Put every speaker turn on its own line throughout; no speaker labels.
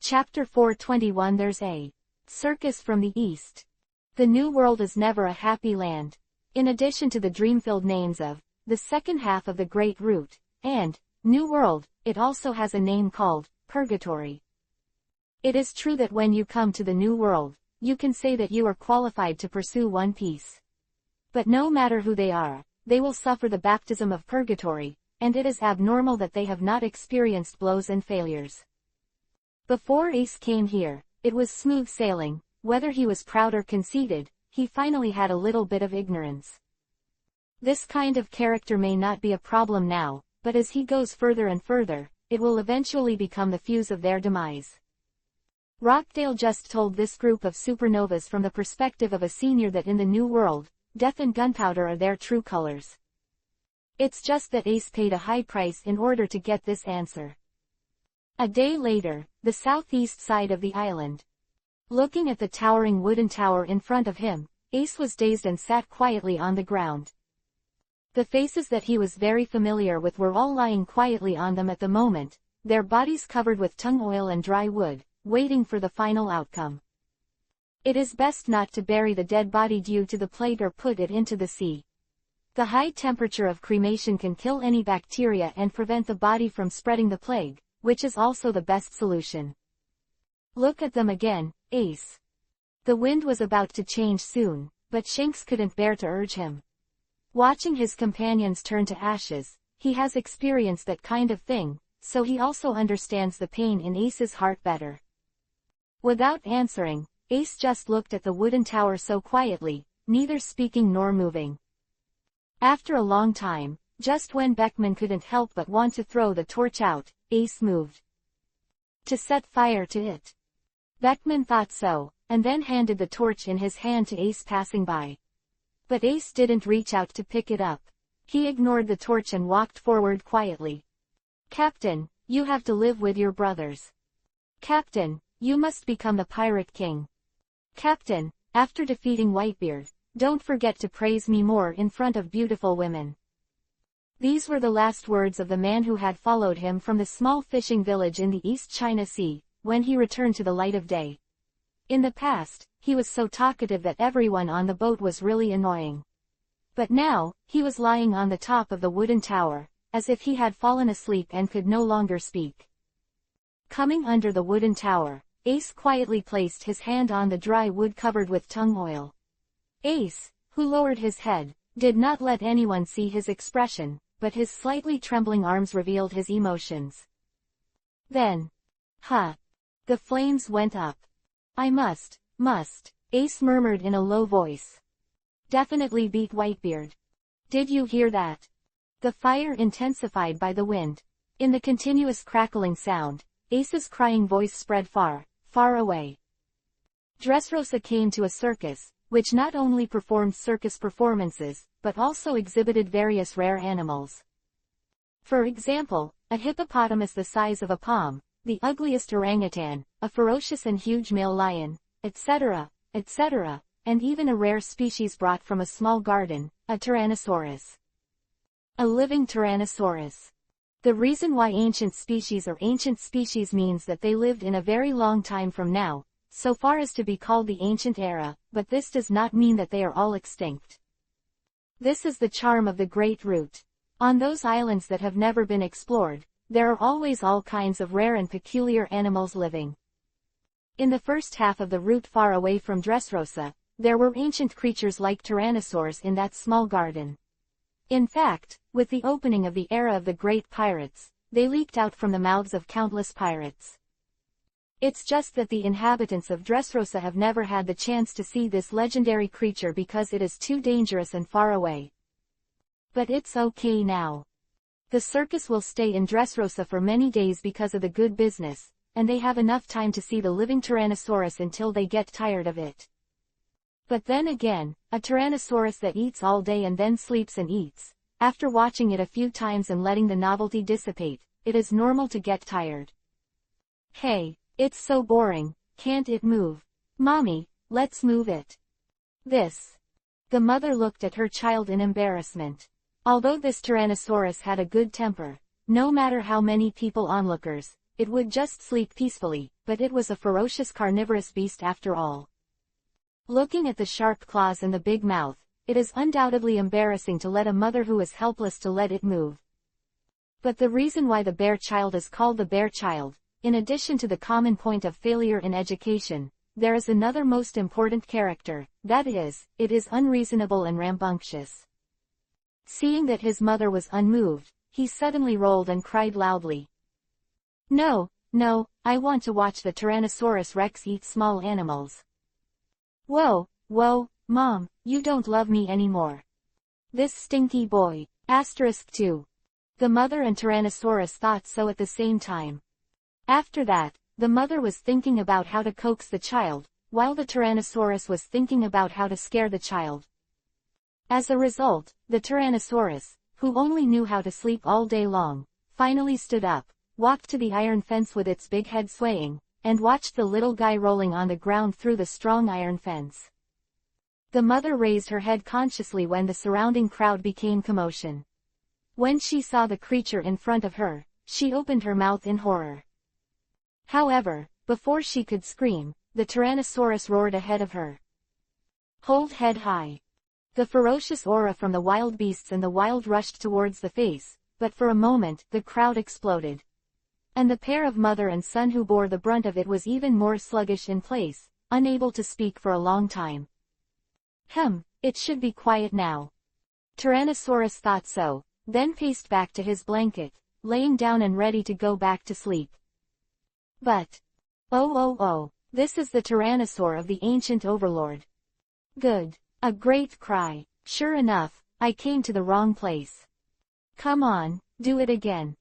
Chapter 421. There's a circus from the east. The New World is never a happy land. In addition to the dream-filled names of the second half of the Great Route and New World, it also has a name called Purgatory. It is true that when you come to the New World, you can say that you are qualified to pursue One Piece. But no matter who they are, they will suffer the baptism of purgatory, and it is abnormal that they have not experienced blows and failures. Before Ace came here, it was smooth sailing. Whether he was proud or conceited, he finally had a little bit of ignorance. This kind of character may not be a problem now, but as he goes further and further, it will eventually become the fuse of their demise. Rockdale just told this group of supernovas from the perspective of a senior that in the New World, death and gunpowder are their true colors. It's just that Ace paid a high price in order to get this answer. A day later, the southeast side of the island. Looking at the towering wooden tower in front of him, Ace was dazed and sat quietly on the ground. The faces that he was very familiar with were all lying quietly on them at the moment, their bodies covered with tung oil and dry wood, waiting for the final outcome. It is best not to bury the dead body due to the plague or put it into the sea. The high temperature of cremation can kill any bacteria and prevent the body from spreading the plague, which is also the best solution. Look at them again, Ace. The wind was about to change soon, but Shanks couldn't bear to urge him. Watching his companions turn to ashes, he has experienced that kind of thing, so he also understands the pain in Ace's heart better. Without answering, Ace just looked at the wooden tower so quietly, neither speaking nor moving. After a long time, just when Beckman couldn't help but want to throw the torch out, Ace moved to set fire to it. Beckman thought so, and then handed the torch in his hand to Ace passing by. But Ace didn't reach out to pick it up. He ignored the torch and walked forward quietly. "Captain, you have to live with your brothers. Captain, you must become the Pirate King. Captain, after defeating Whitebeard, don't forget to praise me more in front of beautiful women." These were the last words of the man who had followed him from the small fishing village in the East China Sea, when he returned to the light of day. In the past, he was so talkative that everyone on the boat was really annoying. But now, he was lying on the top of the wooden tower, as if he had fallen asleep and could no longer speak. Coming under the wooden tower, Ace quietly placed his hand on the dry wood covered with tung oil. Ace, who lowered his head, did not let anyone see his expression, but his slightly trembling arms revealed his emotions. Then, the flames went up. "I must, Ace murmured in a low voice. "Definitely beat Whitebeard. Did you hear that?" The fire intensified by the wind. In the continuous crackling sound, Ace's crying voice spread far, far away. Dressrosa came to a circus, which not only performed circus performances, but also exhibited various rare animals. For example, a hippopotamus the size of a palm, the ugliest orangutan, a ferocious and huge male lion, etc., and even a rare species brought from a small garden, a Tyrannosaurus. A living Tyrannosaurus. The reason why ancient species are ancient species means that they lived in a very long time from now, so far as to be called the ancient era, but this does not mean that they are all extinct. This is the charm of the Great Route. On those islands that have never been explored, there are always all kinds of rare and peculiar animals living. In the first half of the route far away from Dressrosa, there were ancient creatures like tyrannosaurs in that small garden. In fact, with the opening of the era of the great pirates, they leaked out from the mouths of countless pirates. It's just that the inhabitants of Dressrosa have never had the chance to see this legendary creature because it is too dangerous and far away. But it's okay now. The circus will stay in Dressrosa for many days because of the good business, and they have enough time to see the living Tyrannosaurus until they get tired of it. But then again, a Tyrannosaurus that eats all day and then sleeps and eats, after watching it a few times and letting the novelty dissipate, it is normal to get tired. "Hey, it's so boring, can't it move? Mommy, let's move it." The mother looked at her child in embarrassment. Although this Tyrannosaurus had a good temper, no matter how many people onlookers, it would just sleep peacefully, but it was a ferocious carnivorous beast after all. Looking at the sharp claws and the big mouth, it is undoubtedly embarrassing to let a mother who is helpless to let it move. But the reason why the bear child is called the bear child, in addition to the common point of failure in education, there is another most important character, that is, it is unreasonable and rambunctious. Seeing that his mother was unmoved, he suddenly rolled and cried loudly. No, no, I want to watch the Tyrannosaurus Rex eat small animals. Whoa, whoa, Mom, you don't love me anymore. This stinky boy. *2. The mother and Tyrannosaurus thought so at the same time. After that, the mother was thinking about how to coax the child, while the Tyrannosaurus was thinking about how to scare the child. As a result, the Tyrannosaurus, who only knew how to sleep all day long, finally stood up, walked to the iron fence with its big head swaying, and watched the little guy rolling on the ground through the strong iron fence. The mother raised her head consciously when the surrounding crowd became commotion. When she saw the creature in front of her, she opened her mouth in horror. However, before she could scream, the Tyrannosaurus roared ahead of her. Hold head high. The ferocious aura from the wild beasts and the wild rushed towards the face, but for a moment the crowd exploded. And the pair of mother and son who bore the brunt of it was even more sluggish in place, unable to speak for a long time. It should be quiet now. Tyrannosaurus thought so, then paced back to his blanket, laying down and ready to go back to sleep. But, oh, this is the Tyrannosaur of the ancient overlord. Good. A great cry. Sure enough, I came to the wrong place. Come on, do it again.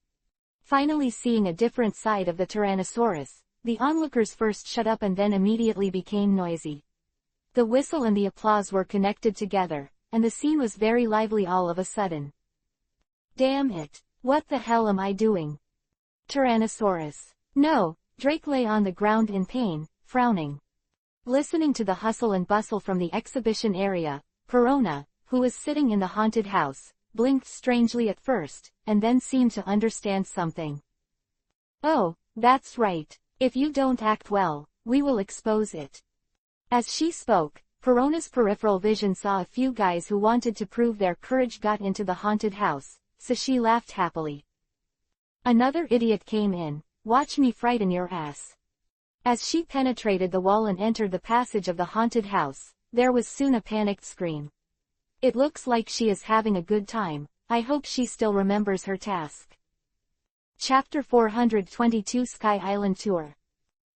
Finally seeing a different side of the Tyrannosaurus, the onlookers first shut up and then immediately became noisy. The whistle and the applause were connected together, and the scene was very lively all of a sudden. Damn it, what the hell am I doing? Tyrannosaurus. No, Drake lay on the ground in pain, frowning. Listening to the hustle and bustle from the exhibition area, Perona, who was sitting in the haunted house, blinked strangely at first, and then seemed to understand something. Oh, that's right, if you don't act well, we will expose it. As she spoke, Perona's peripheral vision saw a few guys who wanted to prove their courage got into the haunted house, so she laughed happily. Another idiot came in, watch me frighten your ass. As she penetrated the wall and entered the passage of the haunted house, there was soon a panicked scream. It looks like she is having a good time, I hope she still remembers her task. Chapter 422 Sky Island Tour.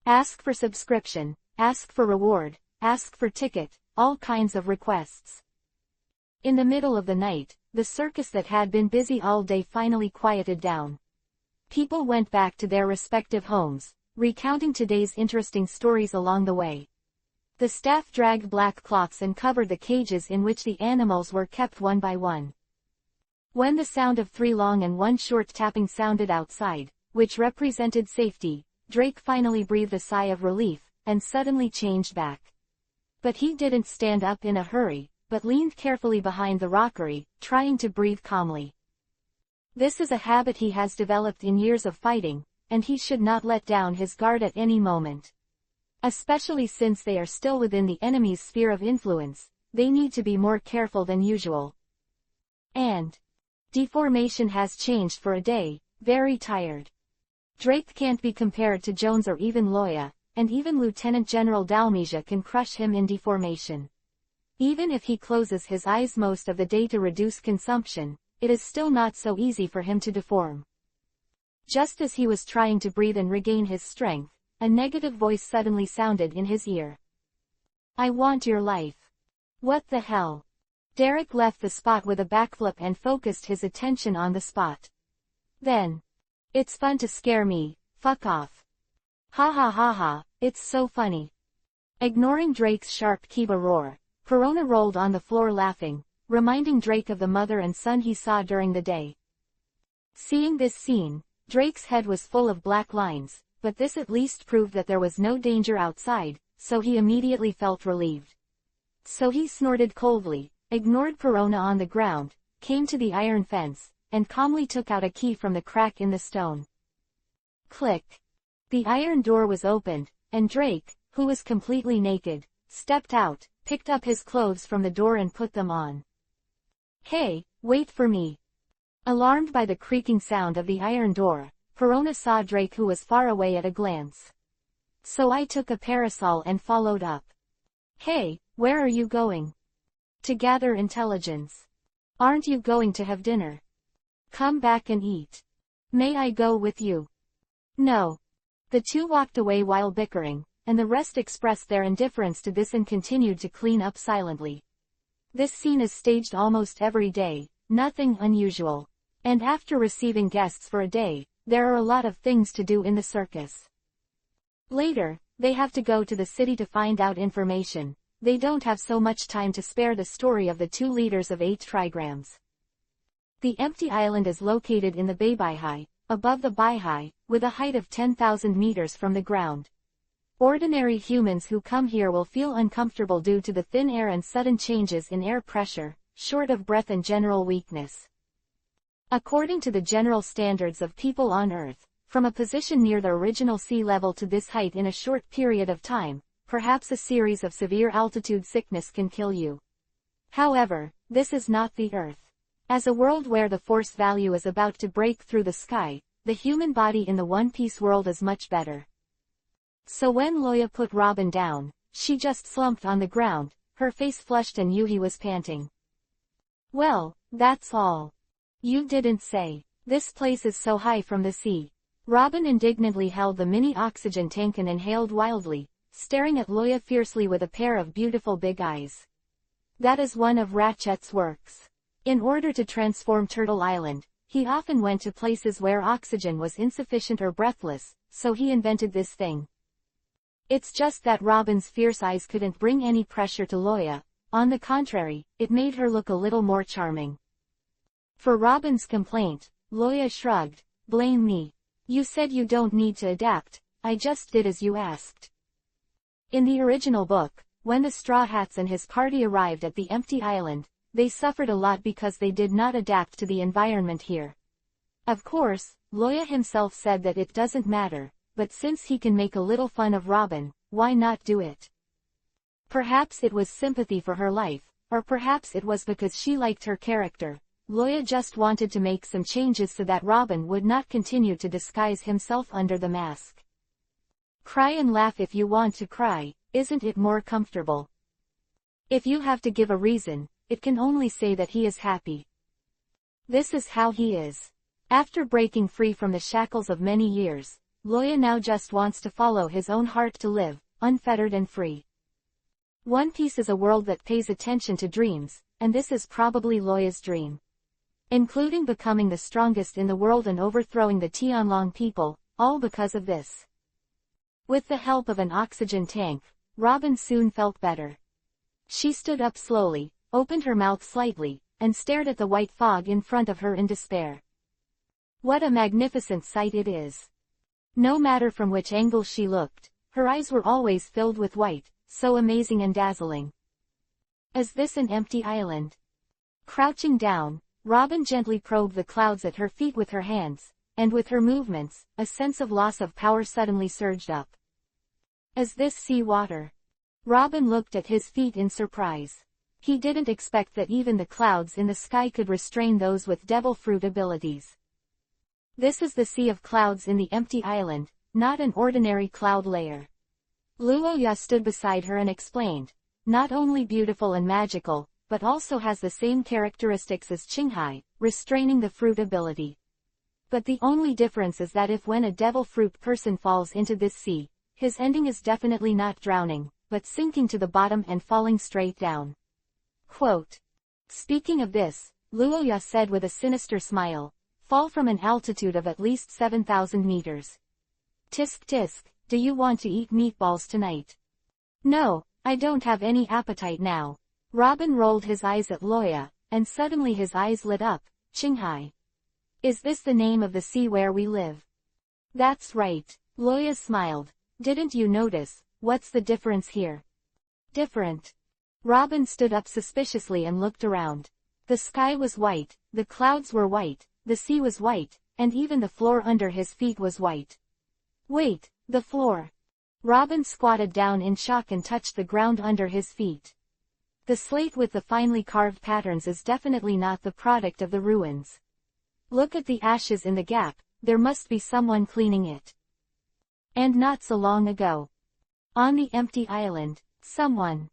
Ask for subscription, ask for reward, ask for ticket, all kinds of requests. In the middle of the night, the circus that had been busy all day finally quieted down. People went back to their respective homes, recounting today's interesting stories along the way. The staff dragged black cloths and covered the cages in which the animals were kept one by one. When the sound of 3 long and 1 short tapping sounded outside, which represented safety, Drake finally breathed a sigh of relief, and suddenly changed back. But he didn't stand up in a hurry, but leaned carefully behind the rockery, trying to breathe calmly. This is a habit he has developed in years of fighting, and he should not let down his guard at any moment. Especially since they are still within the enemy's sphere of influence, they need to be more careful than usual. And deformation has changed for a day, very tired. Drake can't be compared to Jones or even Loya, and even Lieutenant General Dalmesia can crush him in deformation. Even if he closes his eyes most of the day to reduce consumption, it is still not so easy for him to deform. Just as he was trying to breathe and regain his strength, a negative voice suddenly sounded in his ear. I want your life. What the hell? Derek left the spot with a backflip and focused his attention on the spot. Then, it's fun to scare me, fuck off. Ha ha ha ha, it's so funny. Ignoring Drake's sharp Kiba roar, Perona rolled on the floor laughing, reminding Drake of the mother and son he saw during the day. Seeing this scene, Drake's head was full of black lines, but this at least proved that there was no danger outside, so he immediately felt relieved. So he snorted coldly, ignored Perona on the ground, came to the iron fence, and calmly took out a key from the crack in the stone. Click. The iron door was opened, and Drake, who was completely naked, stepped out, picked up his clothes from the door and put them on. "Hey, wait for me." Alarmed by the creaking sound of the iron door, Perona saw Drake, who was far away, at a glance. "So I took a parasol and followed up." "Hey, where are you going?" "To gather intelligence." "Aren't you going to have dinner?" "Come back and eat." "May I go with you?" "No." The two walked away while bickering, and the rest expressed their indifference to this and continued to clean up silently. This scene is staged almost every day, nothing unusual. And after receiving guests for a day, there are a lot of things to do in the circus. Later, they have to go to the city to find out information. They don't have so much time to spare the story of the 2 liters of 8 trigrams. The empty island is located in the Baybihai, above the Baihai, with a height of 10,000 meters from the ground. Ordinary humans who come here will feel uncomfortable due to the thin air and sudden changes in air pressure, short of breath and general weakness. According to the general standards of people on Earth, from a position near the original sea level to this height in a short period of time, perhaps a series of severe altitude sickness can kill you. However, this is not the Earth. As a world where the force value is about to break through the sky, the human body in the One Piece world is much better. So when Loya put Robin down, she just slumped on the ground, her face flushed, and Yuhi was panting. "Well, that's all. You didn't say. This place is so high from the sea." Robin indignantly held the mini oxygen tank and inhaled wildly, staring at Loya fiercely with a pair of beautiful big eyes. That is one of Ratchet's works. In order to transform Turtle Island, he often went to places where oxygen was insufficient or breathless, so he invented this thing. It's just that Robin's fierce eyes couldn't bring any pressure to Loya. On the contrary, it made her look a little more charming. For Robin's complaint, Loya shrugged. "Blame me. You said you don't need to adapt, I just did as you asked." In the original book, when the Straw Hats and his party arrived at the empty island, they suffered a lot because they did not adapt to the environment here. Of course, Loya himself said that it doesn't matter, but since he can make a little fun of Robin, why not do it? Perhaps it was sympathy for her life, or perhaps it was because she liked her character. Loya just wanted to make some changes so that Robin would not continue to disguise himself under the mask. Cry and laugh if you want to cry, isn't it more comfortable? If you have to give a reason, it can only say that he is happy. This is how he is. After breaking free from the shackles of many years, Loya now just wants to follow his own heart to live, unfettered and free. One Piece is a world that pays attention to dreams, and this is probably Loya's dream. Including becoming the strongest in the world and overthrowing the Tianlong people, all because of this. With the help of an oxygen tank, Robin soon felt better. She stood up slowly, opened her mouth slightly, and stared at the white fog in front of her in despair. What a magnificent sight it is! No matter from which angle she looked, her eyes were always filled with white, so amazing and dazzling. Is this an empty island? Crouching down, Robin gently probed the clouds at her feet with her hands, and with her movements, a sense of loss of power suddenly surged up. Is this sea water? Robin looked at his feet in surprise. He didn't expect that even the clouds in the sky could restrain those with devil fruit abilities. This is the sea of clouds in the empty island, not an ordinary cloud layer. Luoya stood beside her and explained. Not only beautiful and magical, but also has the same characteristics as Qinghai, restraining the fruit ability. But the only difference is that if when a devil fruit person falls into this sea, his ending is definitely not drowning, but sinking to the bottom and falling straight down. Quote. Speaking of this, Luoya said with a sinister smile, fall from an altitude of at least 7,000 meters. Tisk tisk, do you want to eat meatballs tonight? No, I don't have any appetite now. Robin rolled his eyes at Loya, and suddenly his eyes lit up. Qinghai. Is this the name of the sea where we live? That's right. Loya smiled. Didn't you notice? What's the difference here? Different. Robin stood up suspiciously and looked around. The sky was white, the clouds were white, the sea was white, and even the floor under his feet was white. Wait, The floor. Robin squatted down in shock and touched the ground under his feet. The slate with the finely carved patterns is definitely not the product of the ruins. Look at the ashes in the gap, there must be someone cleaning it. And not so long ago. On the empty island, someone.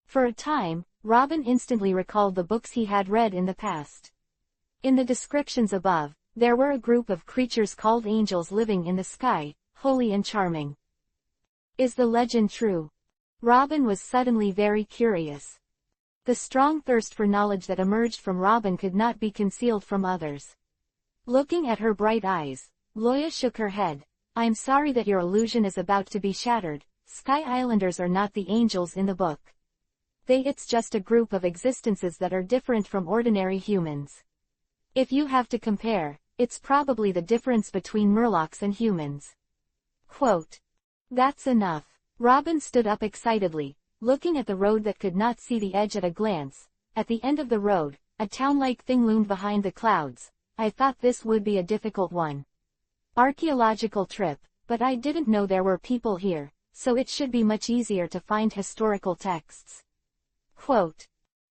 For a time, Robin instantly recalled the books he had read in the past. In the descriptions above, there were a group of creatures called angels living in the sky, holy and charming. Is the legend true? Robin was suddenly very curious. The strong thirst for knowledge that emerged from Robin could not be concealed from others. Looking at her bright eyes, Loya shook her head. I'm sorry that your illusion is about to be shattered. Sky Islanders are not the angels in the book. It's just a group of existences that are different from ordinary humans. If you have to compare, it's probably the difference between Murlocs and humans. Quote. That's enough. Robin stood up excitedly, looking at the road that could not see the edge at a glance. At the end of the road, a town-like thing loomed behind the clouds. I thought this would be a difficult one. Archaeological trip, but I didn't know there were people here, so it should be much easier to find historical texts. Quote.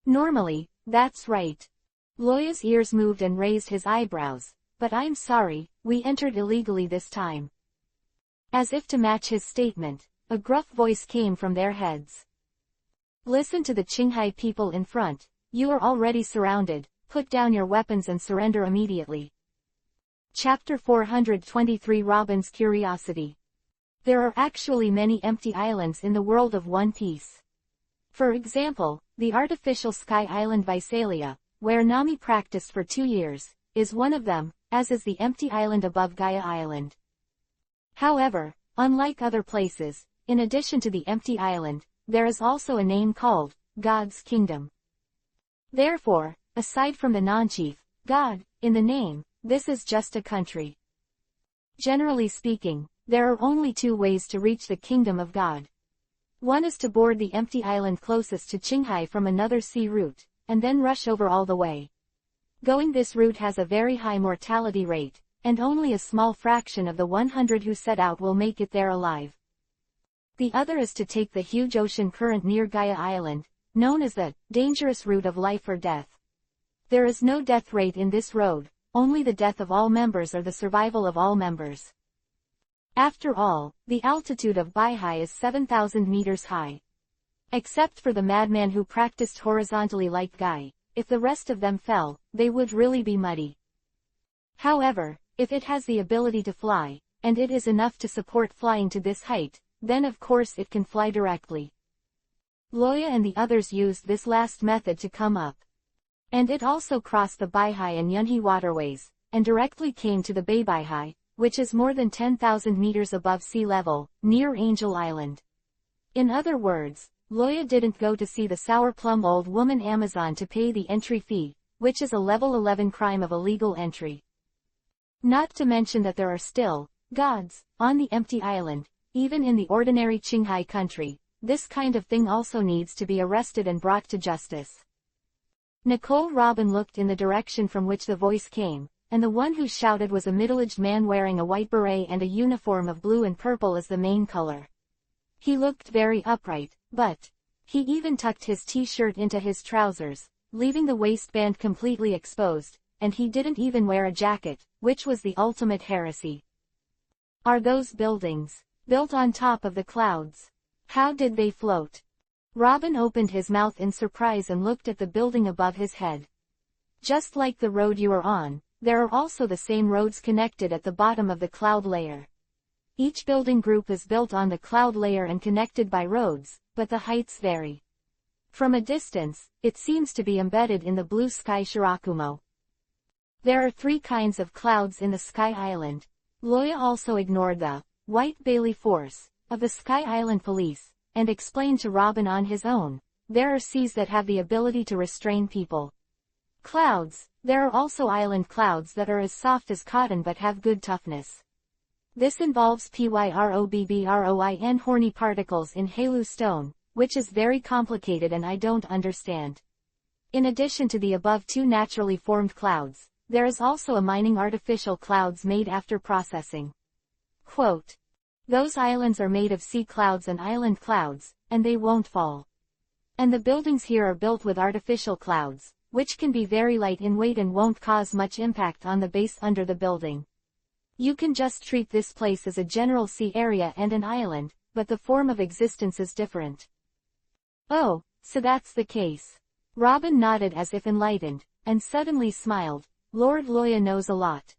Normally, that's right. Loya's ears moved and raised his eyebrows, but I'm sorry, we entered illegally this time. As if to match his statement, a gruff voice came from their heads. Listen to the Qinghai people in front, you are already surrounded, put down your weapons and surrender immediately. Chapter 423 Robin's Curiosity. There are actually many empty islands in the world of One Piece. For example, the artificial sky island Visalia, where Nami practiced for 2 years, is one of them, as is the empty island above Gaia Island. However, unlike other places, in addition to the empty island, there is also a name called God's Kingdom. Therefore, aside from the non-chief, God, in the name, this is just a country. Generally speaking, there are only 2 ways to reach the Kingdom of God. One is to board the empty island closest to Qinghai from another sea route, and then rush over all the way. Going this route has a very high mortality rate, and only a small fraction of the 100 who set out will make it there alive. The other is to take the huge ocean current near Gaia Island, known as the dangerous route of life or death. There is no death rate in this road, only the death of all members or the survival of all members. After all, the altitude of Baihai is 7,000 meters high. Except for the madman who practiced horizontally like Guy, if the rest of them fell, they would really be muddy. However, if it has the ability to fly, and it is enough to support flying to this height, then of course it can fly directly. Loya and the others used this last method to come up. And it also crossed the Baihai and Yunhai waterways, and directly came to the Bay Baihai, which is more than 10,000 meters above sea level, near Angel Island. In other words, Loya didn't go to see the sour plum old woman Amazon to pay the entry fee, which is a level 11 crime of illegal entry. Not to mention that there are still gods on the empty island, even in the ordinary Qinghai country. This kind of thing also needs to be arrested and brought to justice. Nicole Robin looked in the direction from which the voice came, and the one who shouted was a middle-aged man wearing a white beret and a uniform of blue and purple as the main color. He looked very upright, but he even tucked his t-shirt into his trousers, leaving the waistband completely exposed, and he didn't even wear a jacket, which was the ultimate heresy. Are those buildings built on top of the clouds? How did they float? Robin opened his mouth in surprise and looked at the building above his head. Just like the road you are on, there are also the same roads connected at the bottom of the cloud layer. Each building group is built on the cloud layer and connected by roads, but the heights vary. From a distance, it seems to be embedded in the blue sky Shirakumo. There are 3 kinds of clouds in the Sky Island. Loya also ignored the White Bailey force of the Sky Island police, and explained to Robin on his own, there are seas that have the ability to restrain people. Clouds, there are also island clouds that are as soft as cotton but have good toughness. This involves pyrobbroin horny particles in Halu stone, which is very complicated and I don't understand. In addition to the above 2 naturally formed clouds, there is also a mining artificial clouds made after processing. Quote. Those islands are made of sea clouds and island clouds, and they won't fall. And the buildings here are built with artificial clouds, which can be very light in weight and won't cause much impact on the base under the building. You can just treat this place as a general sea area and an island, but the form of existence is different. Oh, so that's the case. Robin nodded as if enlightened, and suddenly smiled. Lord Loya knows a lot.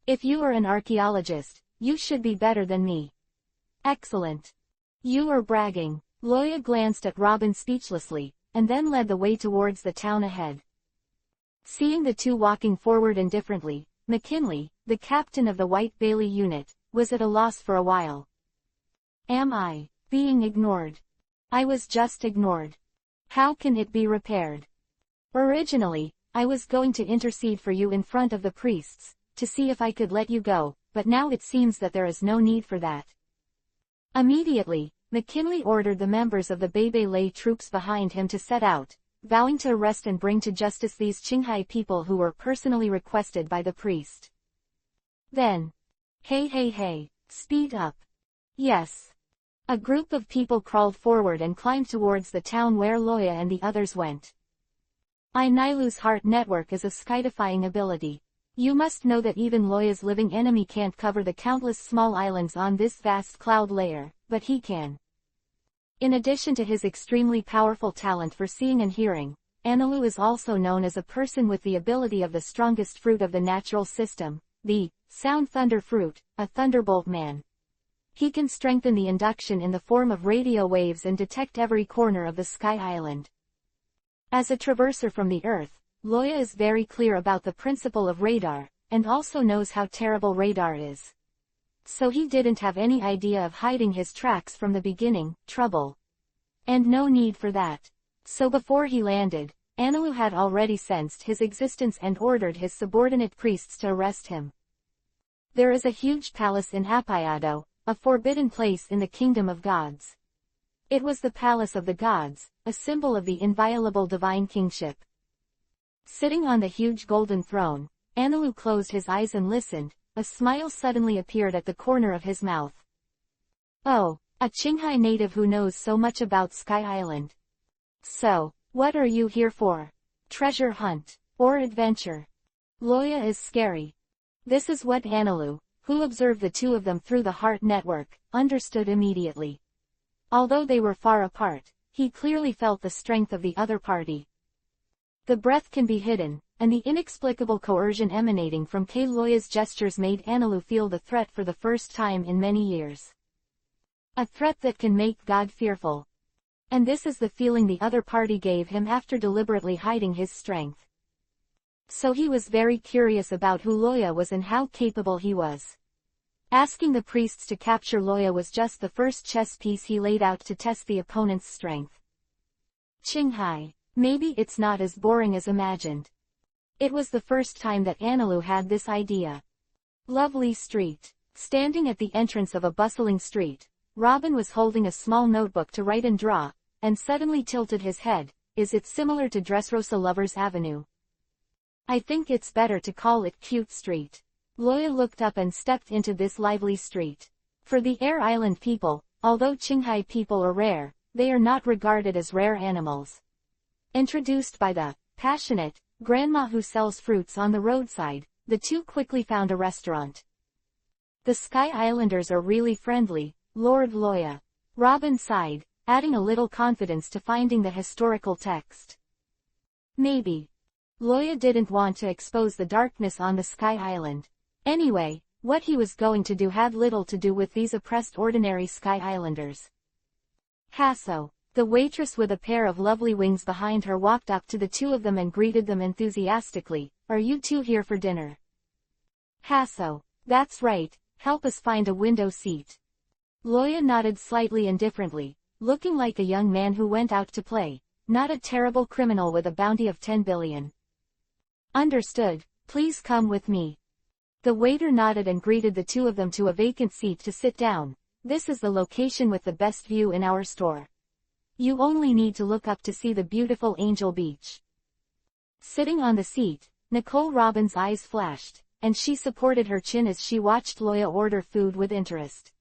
If you are an archaeologist, you should be better than me. Excellent. You are bragging. Loya glanced at Robin speechlessly, and then led the way towards the town ahead. Seeing the two walking forward indifferently, McKinley, the captain of the White Bailey unit, was at a loss for a while. Am I being ignored? I was just ignored. How can it be repaired? Originally, I was going to intercede for you in front of the priests, to see if I could let you go, but now it seems that there is no need for that. Immediately, McKinley ordered the members of the Baybay troops behind him to set out, vowing to arrest and bring to justice these Qinghai people who were personally requested by the priest. Then, hey, speed up. Yes. A group of people crawled forward and climbed towards the town where Loya and the others went. Nilu's heart network is a skydifying ability. You must know that even Loya's living enemy can't cover the countless small islands on this vast cloud layer, but he can. In addition to his extremely powerful talent for seeing and hearing, Anilu is also known as a person with the ability of the strongest fruit of the natural system, the Sound Thunder Fruit, a Thunderbolt Man. He can strengthen the induction in the form of radio waves and detect every corner of the Sky Island. As a traverser from the Earth, Loya is very clear about the principle of radar, and also knows how terrible radar is. So he didn't have any idea of hiding his tracks from the beginning, trouble. And no need for that. So before he landed, Anilu had already sensed his existence and ordered his subordinate priests to arrest him. There is a huge palace in Apayado, a forbidden place in the kingdom of gods. It was the palace of the gods, a symbol of the inviolable divine kingship. Sitting on the huge golden throne, Anilu closed his eyes and listened. A smile suddenly appeared at the corner of his mouth. Oh, a Qinghai native who knows so much about Sky Island. So, what are you here for? Treasure hunt, or adventure? Loya is scary. This is what Anilu, who observed the two of them through the heart network, understood immediately. Although they were far apart, he clearly felt the strength of the other party. The breath can be hidden, and the inexplicable coercion emanating from Loya's gestures made Anilu feel the threat for the first time in many years. A threat that can make God fearful. And this is the feeling the other party gave him after deliberately hiding his strength. So he was very curious about who Loya was and how capable he was. Asking the priests to capture Loya was just the first chess piece he laid out to test the opponent's strength. Qinghai. Maybe it's not as boring as imagined. It was the first time that Anilu had this idea. Lovely street. Standing at the entrance of a bustling street, Robin was holding a small notebook to write and draw, and suddenly tilted his head. Is it similar to Dressrosa Lovers Avenue? I think it's better to call it Cute Street. Loya looked up and stepped into this lively street. For the Air Island people, although Qinghai people are rare, they are not regarded as rare animals. Introduced by the passionate grandma who sells fruits on the roadside, the two quickly found a restaurant. The Sky Islanders are really friendly, Lord Loya. Robin sighed, adding a little confidence to finding the historical text. Maybe. Loya didn't want to expose the darkness on the Sky Island. Anyway, what he was going to do had little to do with these oppressed ordinary Sky Islanders. Hasso. The waitress with a pair of lovely wings behind her walked up to the two of them and greeted them enthusiastically. Are you two here for dinner? Hasso. That's right, help us find a window seat. Loya nodded slightly indifferently, looking like a young man who went out to play, not a terrible criminal with a bounty of 10 billion. Understood, please come with me. The waiter nodded and greeted the two of them to a vacant seat to sit down. This is the location with the best view in our store. You only need to look up to see the beautiful Angel Beach. Sitting on the seat, Nicole Robin's eyes flashed, and she supported her chin as she watched Loya order food with interest.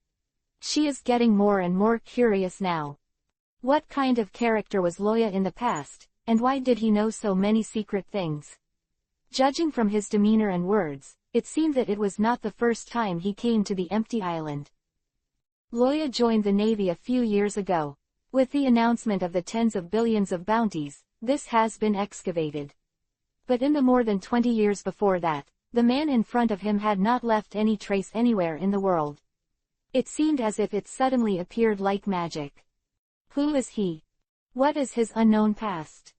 She is getting more and more curious now. What kind of character was Loya in the past, and why did he know so many secret things? Judging from his demeanor and words, it seemed that it was not the first time he came to the empty island. Loya joined the Navy a few years ago. With the announcement of the tens of billions of bounties, this has been excavated. But in the more than 20 years before that, the man in front of him had not left any trace anywhere in the world. It seemed as if it suddenly appeared like magic. Who is he? What is his unknown past?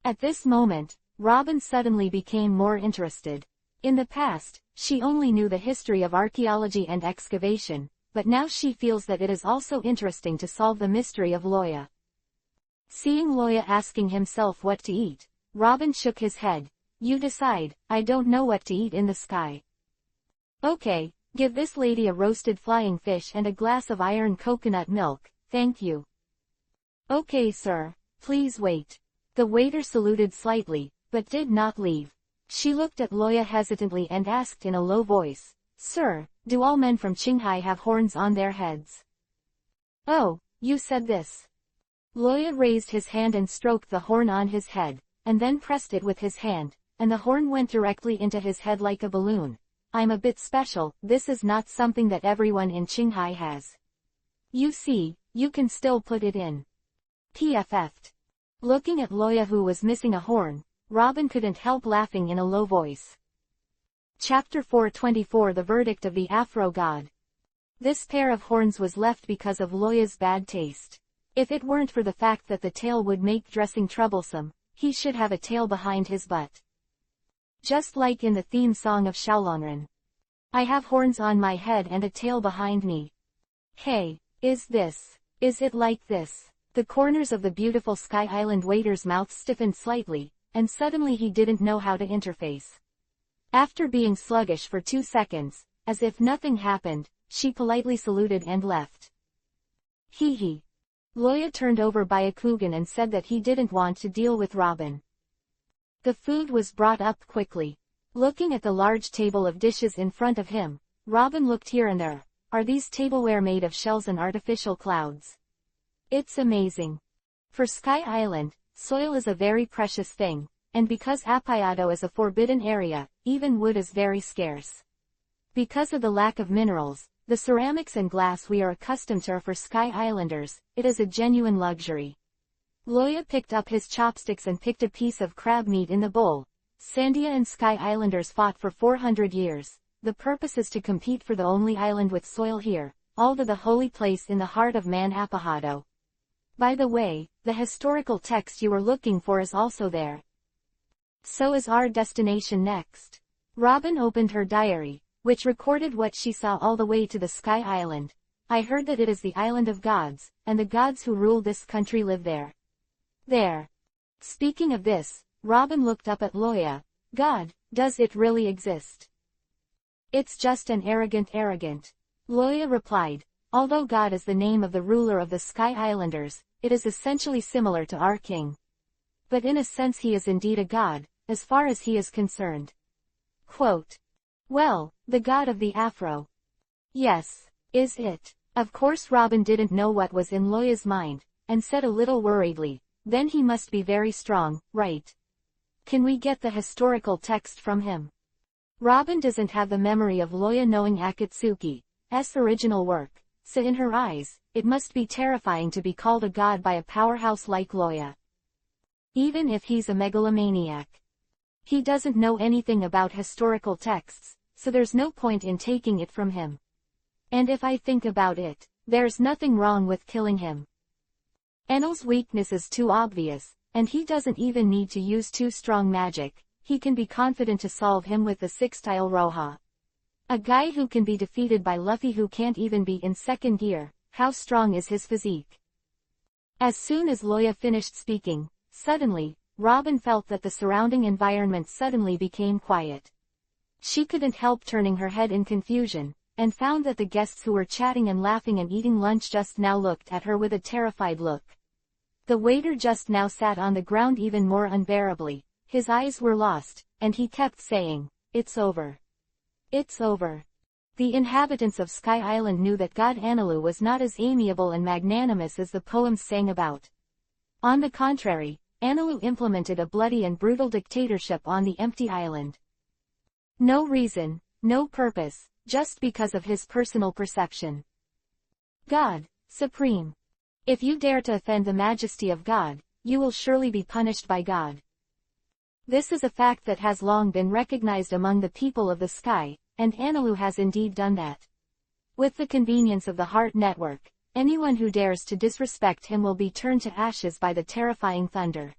At this moment, Robin suddenly became more interested. In the past, she only knew the history of archaeology and excavation, but now she feels that it is also interesting to solve the mystery of Loya. Seeing Loya asking himself what to eat, Robin shook his head. You decide, I don't know what to eat in the sky. Okay, give this lady a roasted flying fish and a glass of iron coconut milk, thank you. Okay sir, please wait. The waiter saluted slightly, but did not leave. She looked at Loya hesitantly and asked in a low voice, Sir, do all men from Qinghai have horns on their heads? Oh, you said this. Loya raised his hand and stroked the horn on his head, and then pressed it with his hand, and the horn went directly into his head like a balloon. I'm a bit special, this is not something that everyone in Qinghai has. You see, you can still put it in. PFF'd. Looking at Loya who was missing a horn, Robin couldn't help laughing in a low voice. Chapter 424 The Verdict of the Afro God. This pair of horns was left because of Loya's bad taste. If it weren't for the fact that the tail would make dressing troublesome, he should have a tail behind his butt. Just like in the theme song of Shaolonren. I have horns on my head and a tail behind me. Hey, is it like this? The corners of the beautiful Sky Island waiter's mouth stiffened slightly, and suddenly he didn't know how to interface. After being sluggish for 2 seconds, as if nothing happened, she politely saluted and left. Hee hee. Loya turned over Byakugan and said that he didn't want to deal with Robin. The food was brought up quickly. Looking at the large table of dishes in front of him, Robin looked here and there. Are these tableware made of shells and artificial clouds? It's amazing. For Sky Island, soil is a very precious thing, and because Apayado is a forbidden area, even wood is very scarce. Because of the lack of minerals, the ceramics and glass we are accustomed to are for Sky Islanders, it is a genuine luxury. Loya picked up his chopsticks and picked a piece of crab meat in the bowl. Sandia and Sky Islanders fought for 400 years. The purpose is to compete for the only island with soil here, all to the holy place in the heart of Man Apahado. By the way, the historical text you were looking for is also there. So is our destination next. Robin opened her diary, which recorded what she saw all the way to the Sky Island. I heard that it is the island of gods, and the gods who rule this country live there. There. Speaking of this, Robin looked up at Loya. God, does it really exist? It's just an arrogant. Loya replied. Although God is the name of the ruler of the Sky Islanders, it is essentially similar to our king. But in a sense he is indeed a god, as far as he is concerned. Quote. Well, the god of the Afro. Yes, is it? Of course Robin didn't know what was in Loya's mind, and said a little worriedly, then he must be very strong, right? Can we get the historical text from him? Robin doesn't have the memory of Loya knowing Akatsuki's original work, so in her eyes, it must be terrifying to be called a god by a powerhouse like Loya. Even if he's a megalomaniac. He doesn't know anything about historical texts, so there's no point in taking it from him. And if I think about it, there's nothing wrong with killing him. Enel's weakness is too obvious, and he doesn't even need to use too strong magic. He can be confident to solve him with the Sixtile Roja. A guy who can be defeated by Luffy who can't even be in second gear. How strong is his physique? As soon as Loya finished speaking, suddenly, Robin felt that the surrounding environment suddenly became quiet. She couldn't help turning her head in confusion, and found that the guests who were chatting and laughing and eating lunch just now looked at her with a terrified look. The waiter just now sat on the ground even more unbearably. His eyes were lost, and he kept saying, "It's over. It's over." The inhabitants of Sky Island knew that God Anilu was not as amiable and magnanimous as the poems sang about. On the contrary, Anilu implemented a bloody and brutal dictatorship on the empty island. No reason, no purpose, just because of his personal perception. God, supreme. If you dare to offend the majesty of God, you will surely be punished by God. This is a fact that has long been recognized among the people of the sky, and Anilu has indeed done that. With the convenience of the Heart Network, anyone who dares to disrespect him will be turned to ashes by the terrifying thunder.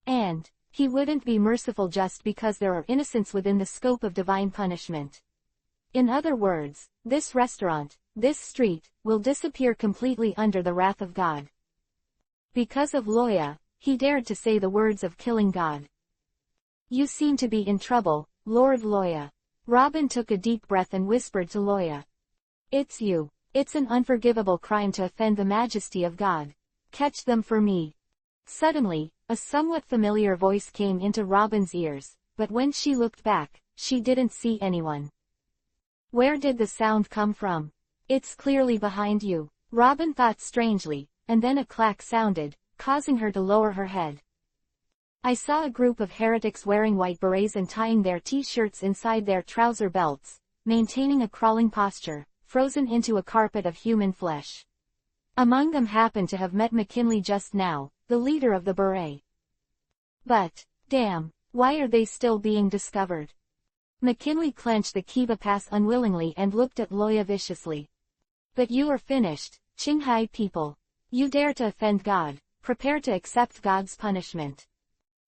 And he wouldn't be merciful just because there are innocents within the scope of divine punishment. In other words, this restaurant, this street, will disappear completely under the wrath of God. Because of Loya, he dared to say the words of killing God. You seem to be in trouble, Lord Loya. Robin took a deep breath and whispered to Loya. It's you. It's an unforgivable crime to offend the majesty of God. Catch them for me. Suddenly, a somewhat familiar voice came into Robin's ears, but when she looked back, she didn't see anyone. Where did the sound come from? It's clearly behind you. Robin thought strangely, and then a clack sounded, causing her to lower her head. I saw a group of heretics wearing white berets and tying their t-shirts inside their trouser belts, maintaining a crawling posture, frozen into a carpet of human flesh. Among them happened to have met McKinley just now, the leader of the beret. But, damn, why are they still being discovered? McKinley clenched the kiva pass unwillingly and looked at Loya viciously. But you are finished, Qinghai people. You dare to offend God, prepare to accept God's punishment.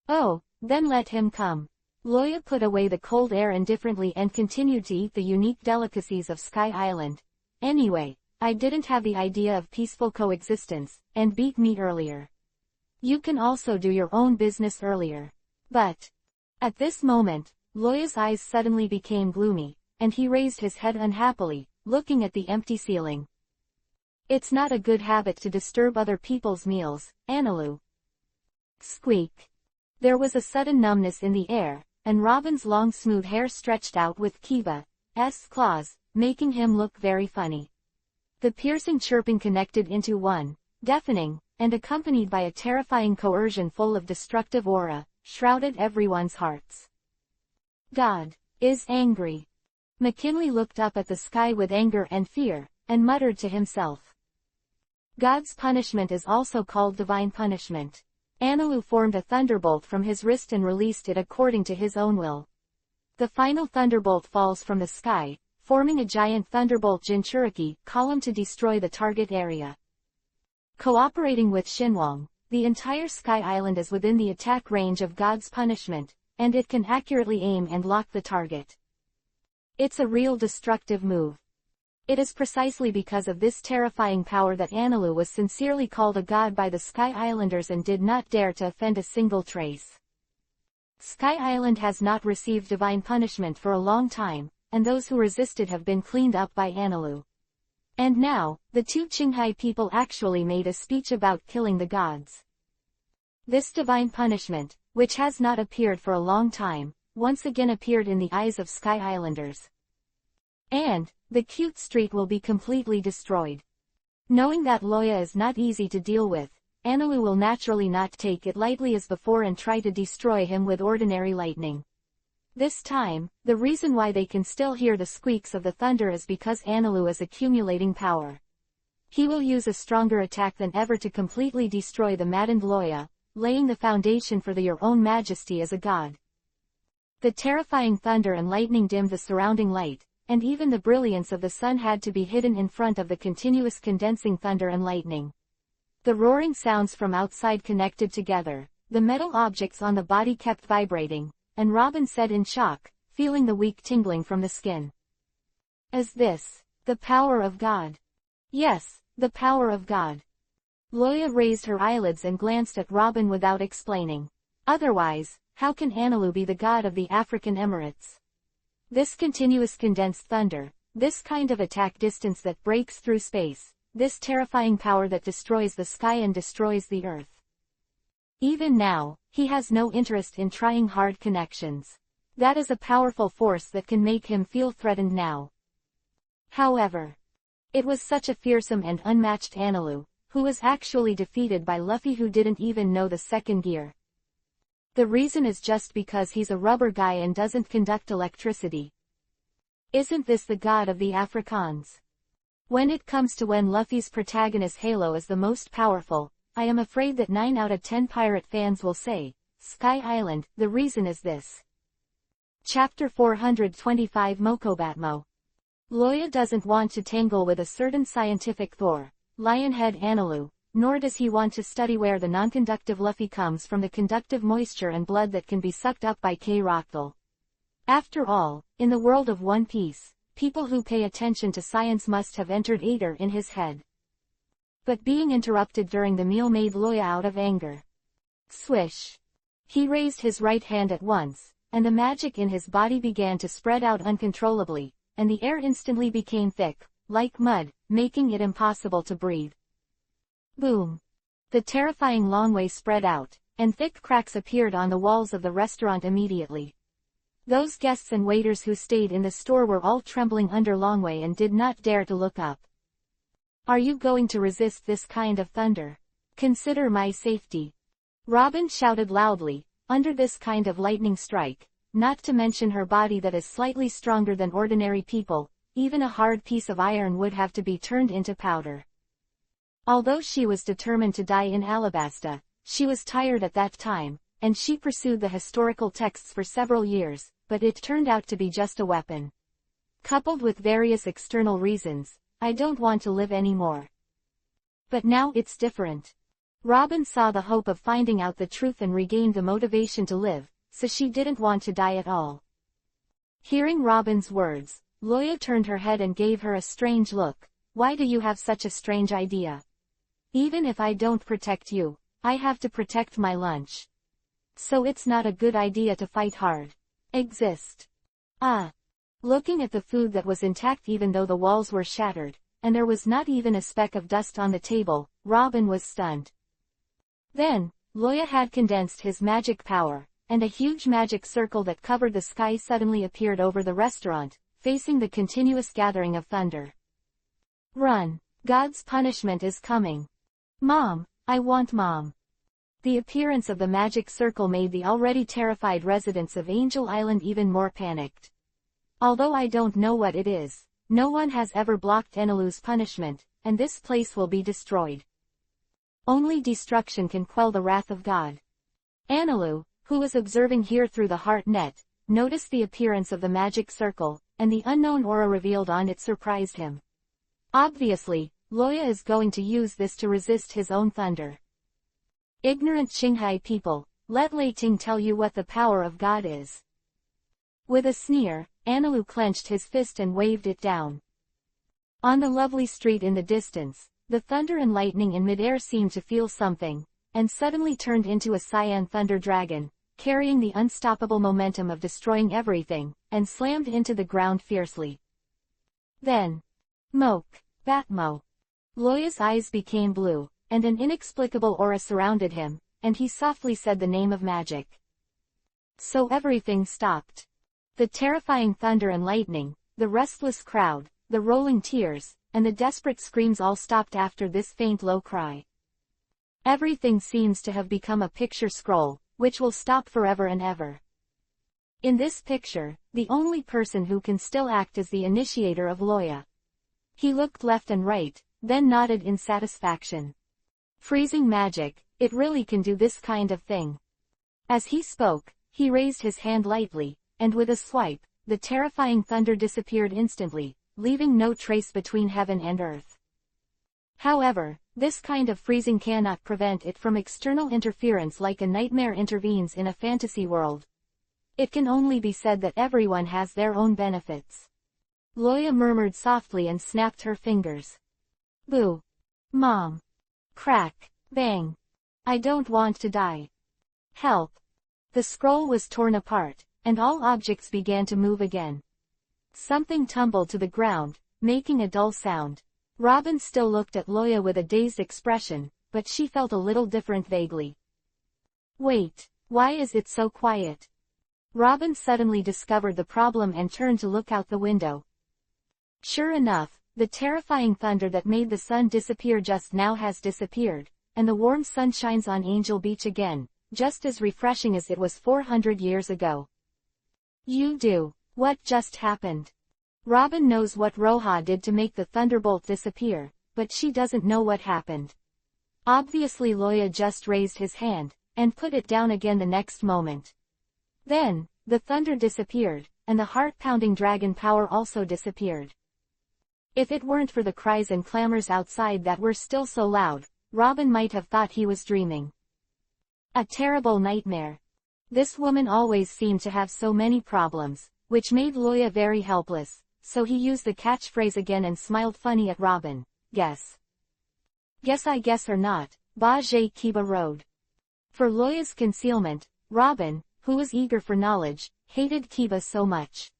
Oh, then let him come. Loya put away the cold air indifferently and continued to eat the unique delicacies of Sky Island. Anyway, I didn't have the idea of peaceful coexistence, and beat me earlier. You can also do your own business earlier. But, at this moment, Loya's eyes suddenly became gloomy, and he raised his head unhappily, looking at the empty ceiling. It's not a good habit to disturb other people's meals, Anilu. Squeak. There was a sudden numbness in the air, and Robin's long smooth hair stretched out with Kiva's claws, making him look very funny. The piercing chirping connected into one, deafening, and accompanied by a terrifying coercion full of destructive aura, shrouded everyone's hearts. God is angry. McKinley looked up at the sky with anger and fear, and muttered to himself. God's punishment is also called divine punishment. Anilu formed a thunderbolt from his wrist and released it according to his own will. The final thunderbolt falls from the sky, forming a giant thunderbolt Jinchuriki column to destroy the target area. Cooperating with Shinwang, the entire Sky Island is within the attack range of God's punishment, and it can accurately aim and lock the target. It's a real destructive move. It is precisely because of this terrifying power that Anilu was sincerely called a god by the Sky Islanders and did not dare to offend a single trace. Sky Island has not received divine punishment for a long time, and those who resisted have been cleaned up by Anilu. And now, the two Qinghai people actually made a speech about killing the gods. This divine punishment, which has not appeared for a long time, once again appeared in the eyes of Sky Islanders. And, the cute street will be completely destroyed. Knowing that Loya is not easy to deal with, Anilu will naturally not take it lightly as before and try to destroy him with ordinary lightning. This time, the reason why they can still hear the squeaks of the thunder is because Anilu is accumulating power. He will use a stronger attack than ever to completely destroy the maddened Loya, laying the foundation for your own majesty as a god. The terrifying thunder and lightning dimmed the surrounding light, and even the brilliance of the sun had to be hidden in front of the continuous condensing thunder and lightning. The roaring sounds from outside connected together, the metal objects on the body kept vibrating, and Robin said in shock, feeling the weak tingling from the skin. Is this the power of God? Yes, the power of God. Loya raised her eyelids and glanced at Robin without explaining. Otherwise, how can Anilu be the god of the African Emirates? This continuous condensed thunder, this kind of attack distance that breaks through space, this terrifying power that destroys the sky and destroys the earth. Even now, he has no interest in trying hard connections. That is a powerful force that can make him feel threatened now. However, it was such a fearsome and unmatched Anilu, who was actually defeated by Luffy, who didn't even know the second gear. The reason is just because he's a rubber guy and doesn't conduct electricity. Isn't this the god of the Afrikaans? When it comes to when Luffy's protagonist Halo is the most powerful, I am afraid that 9 out of 10 pirate fans will say, Sky Island. The reason is this. Chapter 425 Mokobatmo. Loya doesn't want to tangle with a certain scientific Thor, Lionhead Anilu, nor does he want to study where the non-conductive Luffy comes from, the conductive moisture and blood that can be sucked up by K-Rockthal. After all, in the world of One Piece, people who pay attention to science must have entered Aether in his head. But being interrupted during the meal made Loya out of anger. Swish! He raised his right hand at once, and the magic in his body began to spread out uncontrollably, and the air instantly became thick, like mud, making it impossible to breathe. Boom! The terrifying Longway spread out, and thick cracks appeared on the walls of the restaurant immediately. Those guests and waiters who stayed in the store were all trembling under Longway and did not dare to look up. Are you going to resist this kind of thunder? Consider my safety. Robin shouted loudly, under this kind of lightning strike, not to mention her body that is slightly stronger than ordinary people, even a hard piece of iron would have to be turned into powder. Although she was determined to die in Alabasta, she was tired at that time, and she pursued the historical texts for several years, but it turned out to be just a weapon. Coupled with various external reasons, I don't want to live anymore. But now it's different. Robin saw the hope of finding out the truth and regained the motivation to live, so she didn't want to die at all. Hearing Robin's words, Loya turned her head and gave her a strange look. Why do you have such a strange idea? Even if I don't protect you, I have to protect my lunch. So it's not a good idea to fight hard. Exist. Looking at the food that was intact even though the walls were shattered, and there was not even a speck of dust on the table, Robin was stunned. Then, Loya had condensed his magic power, and a huge magic circle that covered the sky suddenly appeared over the restaurant, facing the continuous gathering of thunder. Run! God's punishment is coming. Mom, I want Mom. The appearance of the magic circle made the already terrified residents of Angel Island even more panicked. Although I don't know what it is, no one has ever blocked Enilu's punishment, and this place will be destroyed. Only destruction can quell the wrath of God. Anilu, who was observing here through the heart net, noticed the appearance of the magic circle, and the unknown aura revealed on it surprised him. Obviously, Loya is going to use this to resist his own thunder. Ignorant Qinghai people, let Lei Ting tell you what the power of God is. With a sneer, Anilu clenched his fist and waved it down. On the lovely street in the distance, the thunder and lightning in midair seemed to feel something, and suddenly turned into a cyan thunder dragon, carrying the unstoppable momentum of destroying everything, and slammed into the ground fiercely. Then, Moke, Batmo. Loya's eyes became blue, and an inexplicable aura surrounded him, and he softly said the name of magic. So everything stopped. The terrifying thunder and lightning, the restless crowd, the rolling tears, and the desperate screams all stopped after this faint low cry. Everything seems to have become a picture scroll, which will stop forever and ever. In this picture, the only person who can still act is the initiator of Loya. He looked left and right, then nodded in satisfaction. Freezing magic, it really can do this kind of thing. As he spoke, he raised his hand lightly, and with a swipe, the terrifying thunder disappeared instantly, leaving no trace between heaven and earth. However, this kind of freezing cannot prevent it from external interference like a nightmare intervenes in a fantasy world. It can only be said that everyone has their own benefits. Loya murmured softly and snapped her fingers. Boo! Mom! Crack! Bang! I don't want to die. Help! The scroll was torn apart, and all objects began to move again. Something tumbled to the ground, making a dull sound. Robin still looked at Loya with a dazed expression, but she felt a little different vaguely. Wait, why is it so quiet? Robin suddenly discovered the problem and turned to look out the window. Sure enough, the terrifying thunder that made the sun disappear just now has disappeared, and the warm sun shines on Angel Beach again, just as refreshing as it was 400 years ago. You do. What just happened? Robin knows what Roja did to make the thunderbolt disappear, but she doesn't know what happened. Obviously Loya just raised his hand, and put it down again the next moment. Then, the thunder disappeared, and the heart-pounding dragon power also disappeared. If it weren't for the cries and clamors outside that were still so loud, Robin might have thought he was dreaming. A terrible nightmare. This woman always seemed to have so many problems, which made Loya very helpless, so he used the catchphrase again and smiled funny at Robin. Guess. Guess I guess or not, Bajay Kiba Road. For Loya's concealment, Robin, who was eager for knowledge, hated Kiba so much.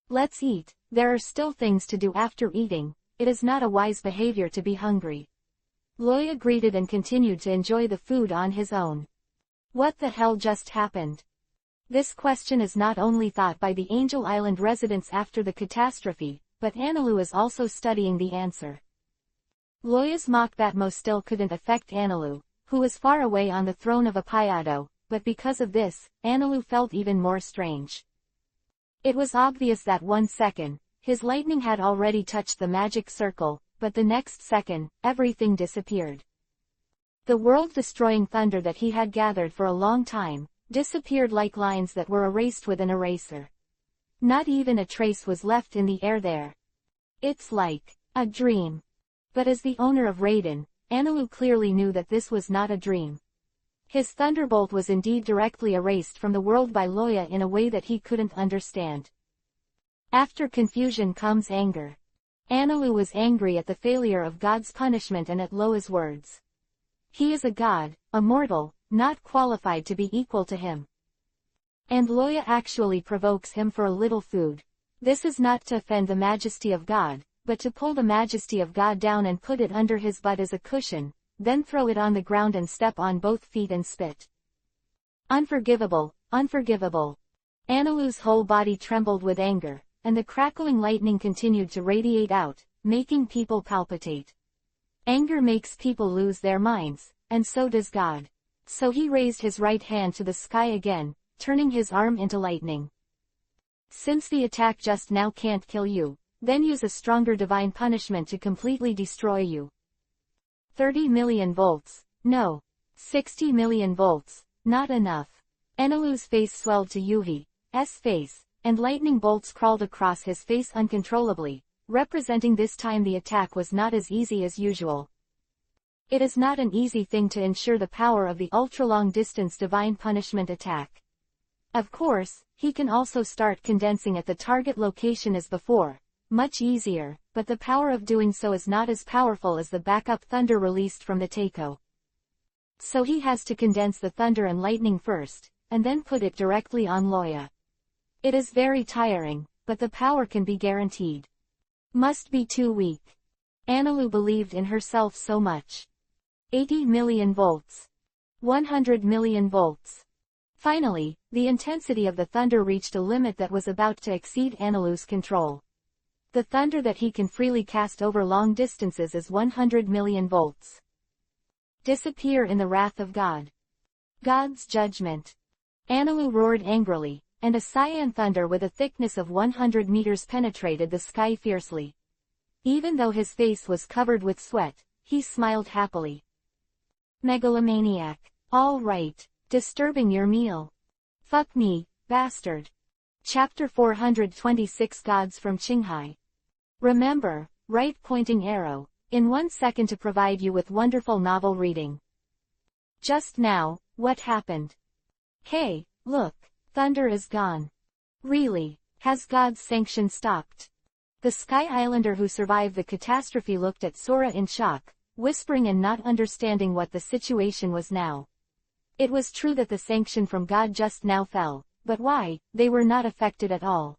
Let's eat. There are still things to do after eating. It is not a wise behavior to be hungry. Loya greeted and continued to enjoy the food on his own. What the hell just happened? This question is not only thought by the Angel Island residents after the catastrophe, but Anilu is also studying the answer. Loya's mock Batmo still couldn't affect Anilu, who was far away on the throne of Apayado, but because of this, Anilu felt even more strange. It was obvious that 1 second, his lightning had already touched the magic circle, but the next second, everything disappeared. The world-destroying thunder that he had gathered for a long time, disappeared like lines that were erased with an eraser. Not even a trace was left in the air there. It's like a dream. But as the owner of Raiden, Anilu clearly knew that this was not a dream. His thunderbolt was indeed directly erased from the world by Loya in a way that he couldn't understand. After confusion comes anger. Anilu was angry at the failure of God's punishment and at Loya's words. He is a god, a mortal, not qualified to be equal to him. And Loya actually provokes him for a little food. This is not to offend the majesty of God, but to pull the majesty of God down and put it under his butt as a cushion, then throw it on the ground and step on both feet and spit. Unforgivable, unforgivable. Anilu's whole body trembled with anger, and the crackling lightning continued to radiate out, making people palpitate. Anger makes people lose their minds, and so does God. So he raised his right hand to the sky again, turning his arm into lightning. Since the attack just now can't kill you, then use a stronger divine punishment to completely destroy you. 30 million volts. No. 60 million volts. Not enough. Anilu's face swelled to Yuhi's face, and lightning bolts crawled across his face uncontrollably, representing this time the attack was not as easy as usual. It is not an easy thing to ensure the power of the ultra-long-distance divine punishment attack. Of course, he can also start condensing at the target location as before. Much easier, but the power of doing so is not as powerful as the backup thunder released from the Takeo. So he has to condense the thunder and lightning first, and then put it directly on Loya. It is very tiring, but the power can be guaranteed. Must be too weak. Anilu believed in herself so much. 80 million volts. 100 million volts. Finally, the intensity of the thunder reached a limit that was about to exceed Anilu's control. The thunder that he can freely cast over long distances is 100 million volts. Disappear in the wrath of God. God's judgment. Anilu roared angrily, and a cyan thunder with a thickness of 100 meters penetrated the sky fiercely. Even though his face was covered with sweat, he smiled happily. Megalomaniac. All right. Disturbing your meal. Fuck me, bastard. Chapter 426 Gods from Qinghai. Remember, right pointing arrow, in 1 second to provide you with wonderful novel reading. Just now, what happened? Hey, look, thunder is gone. Really, has God's sanction stopped? The Sky Islander who survived the catastrophe looked at Sora in shock, whispering and not understanding what the situation was now. It was true that the sanction from God just now fell, but why? They were not affected at all.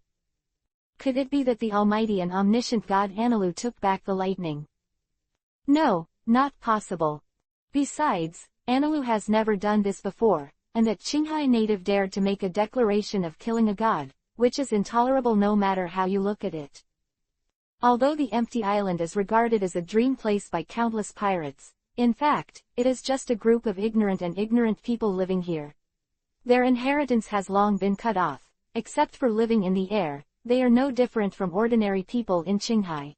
Could it be that the almighty and omniscient God Anilu took back the lightning? No, not possible. Besides, Anilu has never done this before, and that Qinghai native dared to make a declaration of killing a god, which is intolerable no matter how you look at it. Although the empty island is regarded as a dream place by countless pirates, in fact, it is just a group of ignorant people living here. Their inheritance has long been cut off. Except for living in the air, they are no different from ordinary people in Qinghai.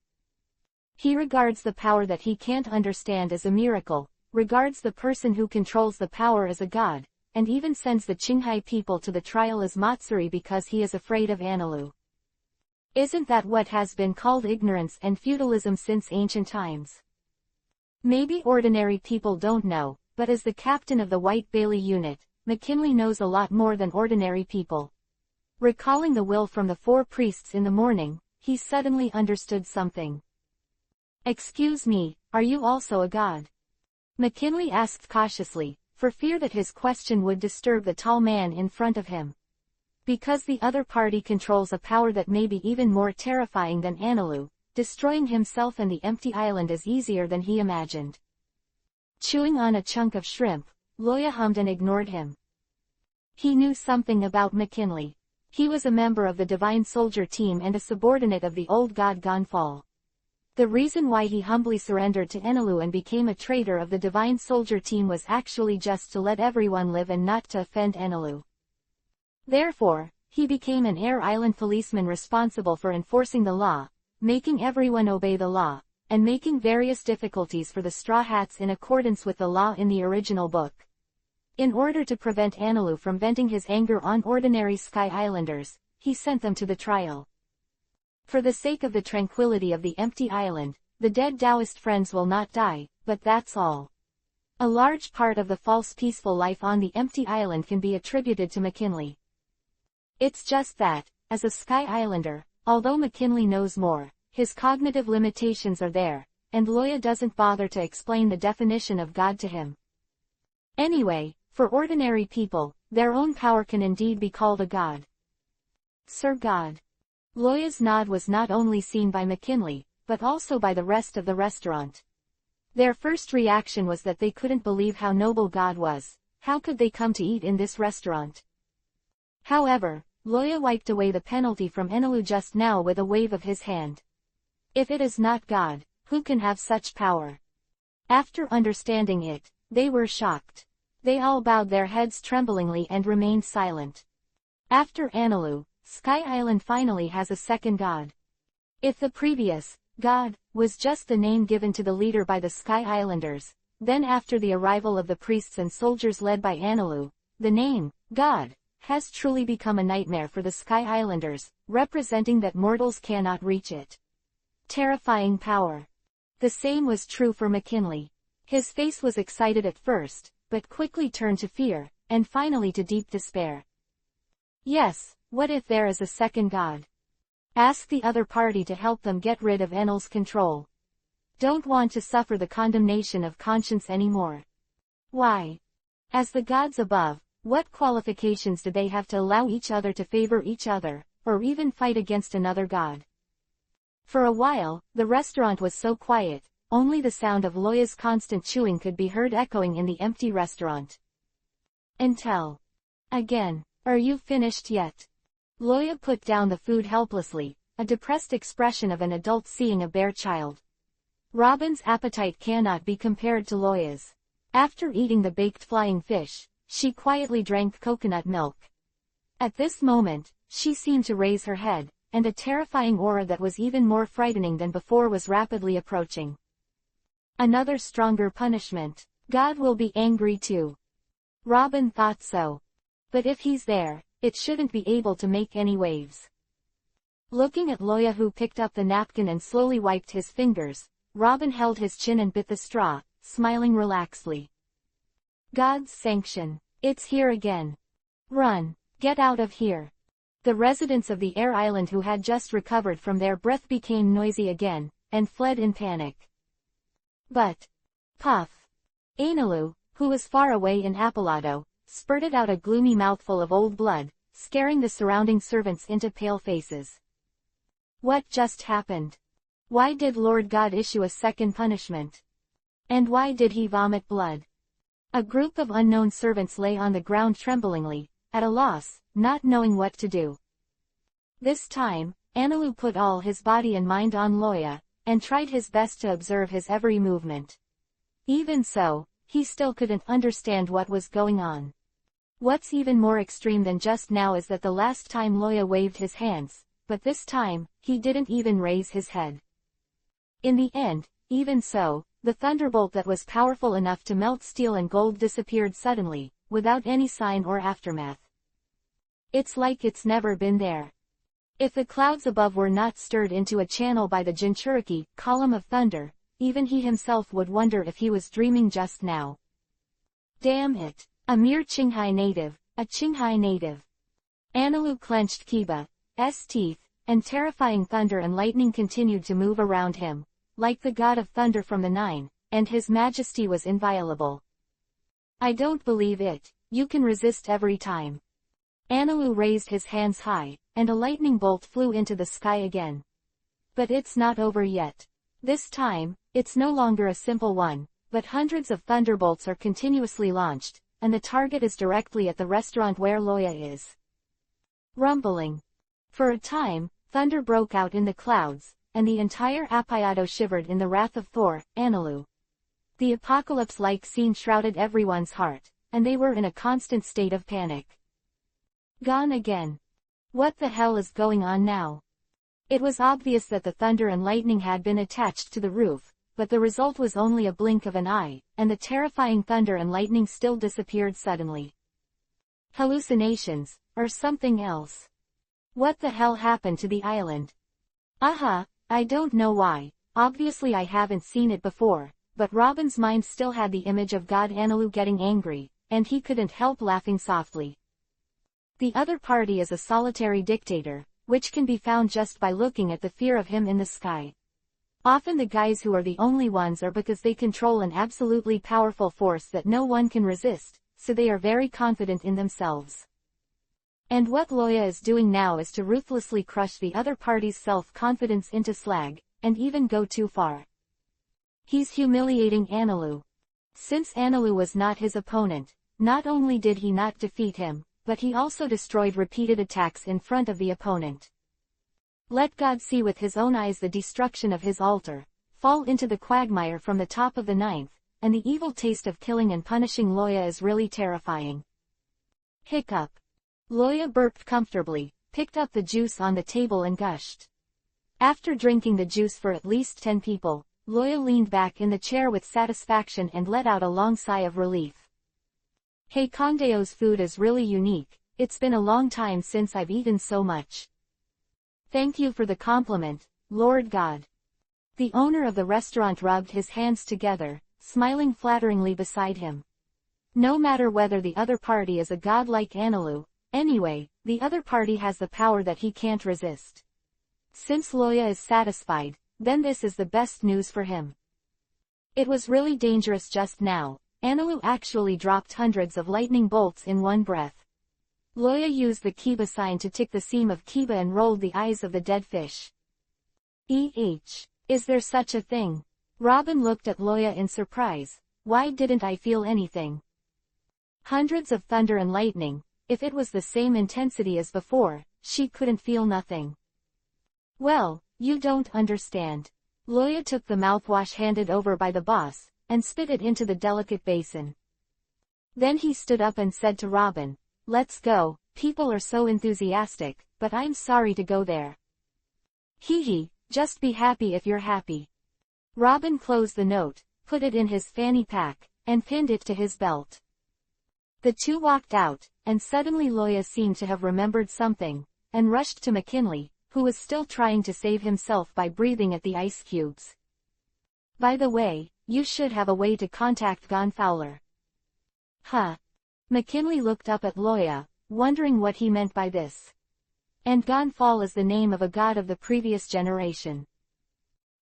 He regards the power that he can't understand as a miracle, regards the person who controls the power as a god, and even sends the Qinghai people to the trial as Matsuri because he is afraid of Anilu. Isn't that what has been called ignorance and feudalism since ancient times? Maybe ordinary people don't know, but as the captain of the White Bailey unit, McKinley knows a lot more than ordinary people. Recalling the will from the 4 priests in the morning, he suddenly understood something. "Excuse me, are you also a god?" McKinley asked cautiously, for fear that his question would disturb the tall man in front of him. Because the other party controls a power that may be even more terrifying than Anilu, destroying himself and the empty island is easier than he imagined. Chewing on a chunk of shrimp, Loya hummed and ignored him. He knew something about McKinley. He was a member of the Divine Soldier team and a subordinate of the old god Gonfal. The reason why he humbly surrendered to Anilu and became a traitor of the Divine Soldier team was actually just to let everyone live and not to offend Anilu. Therefore, he became an air island policeman responsible for enforcing the law, making everyone obey the law, and making various difficulties for the Straw Hats in accordance with the law in the original book. In order to prevent Anilu from venting his anger on ordinary Sky Islanders, he sent them to the trial. For the sake of the tranquility of the empty island, the dead Taoist friends will not die, but that's all. A large part of the false peaceful life on the empty island can be attributed to McKinley. It's just that, as a Sky Islander, although McKinley knows more, his cognitive limitations are there, and Loya doesn't bother to explain the definition of God to him. Anyway, for ordinary people, their own power can indeed be called a god. Sir God. Loya's nod was not only seen by McKinley, but also by the rest of the restaurant. Their first reaction was that they couldn't believe how noble God was. How could they come to eat in this restaurant? However, Loya wiped away the penalty from Anilu just now with a wave of his hand. If it is not God, who can have such power? After understanding it, they were shocked. They all bowed their heads tremblingly and remained silent. After Anilu, Sky Island finally has a second god. If the previous, God, was just the name given to the leader by the Sky Islanders, then after the arrival of the priests and soldiers led by Anilu, the name, God, has truly become a nightmare for the Sky Islanders, representing that mortals cannot reach it. Terrifying power. The same was true for McKinley. His face was excited at first, but quickly turned to fear, and finally to deep despair. Yes, what if there is a second god? Ask the other party to help them get rid of Enel's control. Don't want to suffer the condemnation of conscience anymore. Why? As the gods above, what qualifications do they have to allow each other to favor each other, or even fight against another god? For a while, the restaurant was so quiet, only the sound of Loya's constant chewing could be heard echoing in the empty restaurant. Until. Again, are you finished yet? Loya put down the food helplessly, a depressed expression of an adult seeing a bare child. Robin's appetite cannot be compared to Loya's. After eating the baked flying fish, she quietly drank coconut milk. At this moment, she seemed to raise her head, and a terrifying aura that was even more frightening than before was rapidly approaching. Another stronger punishment. God will be angry too. Robin thought so. But if he's there, it shouldn't be able to make any waves. Looking at Loya, who picked up the napkin and slowly wiped his fingers, Robin held his chin and bit the straw, smiling relaxedly. God's sanction. It's here again. Run. Get out of here. The residents of the air island who had just recovered from their breath became noisy again, and fled in panic. But, puff. Anilu, who was far away in Apolado, spurted out a gloomy mouthful of old blood, scaring the surrounding servants into pale faces. What just happened? Why did Lord God issue a second punishment? And why did he vomit blood? A group of unknown servants lay on the ground tremblingly, at a loss, not knowing what to do. This time, Anilu put all his body and mind on Loya, and tried his best to observe his every movement. Even so, he still couldn't understand what was going on. What's even more extreme than just now is that the last time Loya waved his hands, but this time, he didn't even raise his head. In the end, even so, the thunderbolt that was powerful enough to melt steel and gold disappeared suddenly, without any sign or aftermath. It's like it's never been there. If the clouds above were not stirred into a channel by the Jinchuriki column of thunder, even he himself would wonder if he was dreaming just now. Damn it. A mere Qinghai native, a Qinghai native. Anilu clenched Kiba's teeth, and terrifying thunder and lightning continued to move around him, like the god of thunder from the Nine, and his majesty was inviolable. I don't believe it, you can resist every time. Anilu raised his hands high, and a lightning bolt flew into the sky again. But it's not over yet. This time, it's no longer a simple one, but hundreds of thunderbolts are continuously launched, and the target is directly at the restaurant where Loya is. Rumbling. For a time, thunder broke out in the clouds, and the entire Appayado shivered in the wrath of Thor, Anilu. The apocalypse-like scene shrouded everyone's heart, and they were in a constant state of panic. Gone again. What the hell is going on now? It was obvious that the thunder and lightning had been attached to the roof, but the result was only a blink of an eye, and the terrifying thunder and lightning still disappeared suddenly. Hallucinations, or something else. What the hell happened to the island? I don't know why, obviously I haven't seen it before, but Robin's mind still had the image of God Anilu getting angry, and he couldn't help laughing softly. The other party is a solitary dictator, which can be found just by looking at the fear of him in the sky. Often the guys who are the only ones are because they control an absolutely powerful force that no one can resist, so they are very confident in themselves. And what Loya is doing now is to ruthlessly crush the other party's self-confidence into slag, and even go too far. He's humiliating Anilu. Since Anilu was not his opponent, not only did he not defeat him, but he also destroyed repeated attacks in front of the opponent. Let God see with his own eyes the destruction of his altar, fall into the quagmire from the top of the ninth, and the evil taste of killing and punishing Loya is really terrifying. Hiccup. Loya burped comfortably, picked up the juice on the table and gushed. After drinking the juice for at least 10 people, Loya leaned back in the chair with satisfaction and let out a long sigh of relief. Hey, Kongdeo's food is really unique, it's been a long time since I've eaten so much. Thank you for the compliment, Lord God. The owner of the restaurant rubbed his hands together, smiling flatteringly beside him. No matter whether the other party is a god like Anilu, anyway, the other party has the power that he can't resist. Since Loya is satisfied, then this is the best news for him. It was really dangerous just now. Anilu actually dropped hundreds of lightning bolts in one breath. Loya used the Kiba sign to tick the seam of Kiba and rolled the eyes of the dead fish. Is there such a thing? Robin looked at Loya in surprise. Why didn't I feel anything? Hundreds of thunder and lightning. If it was the same intensity as before, she couldn't feel nothing. Well, you don't understand. Loya took the mouthwash handed over by the boss, and spit it into the delicate basin. Then he stood up and said to Robin, "Let's go, people are so enthusiastic, but I'm sorry to go there." Hee, just be happy if you're happy. Robin closed the note, put it in his fanny pack, and pinned it to his belt. The two walked out, and suddenly Loya seemed to have remembered something, and rushed to McKinley, who was still trying to save himself by breathing at the ice cubes. By the way, you should have a way to contact Gonfowler. Huh? McKinley looked up at Loya, wondering what he meant by this. And Gonfall is the name of a god of the previous generation.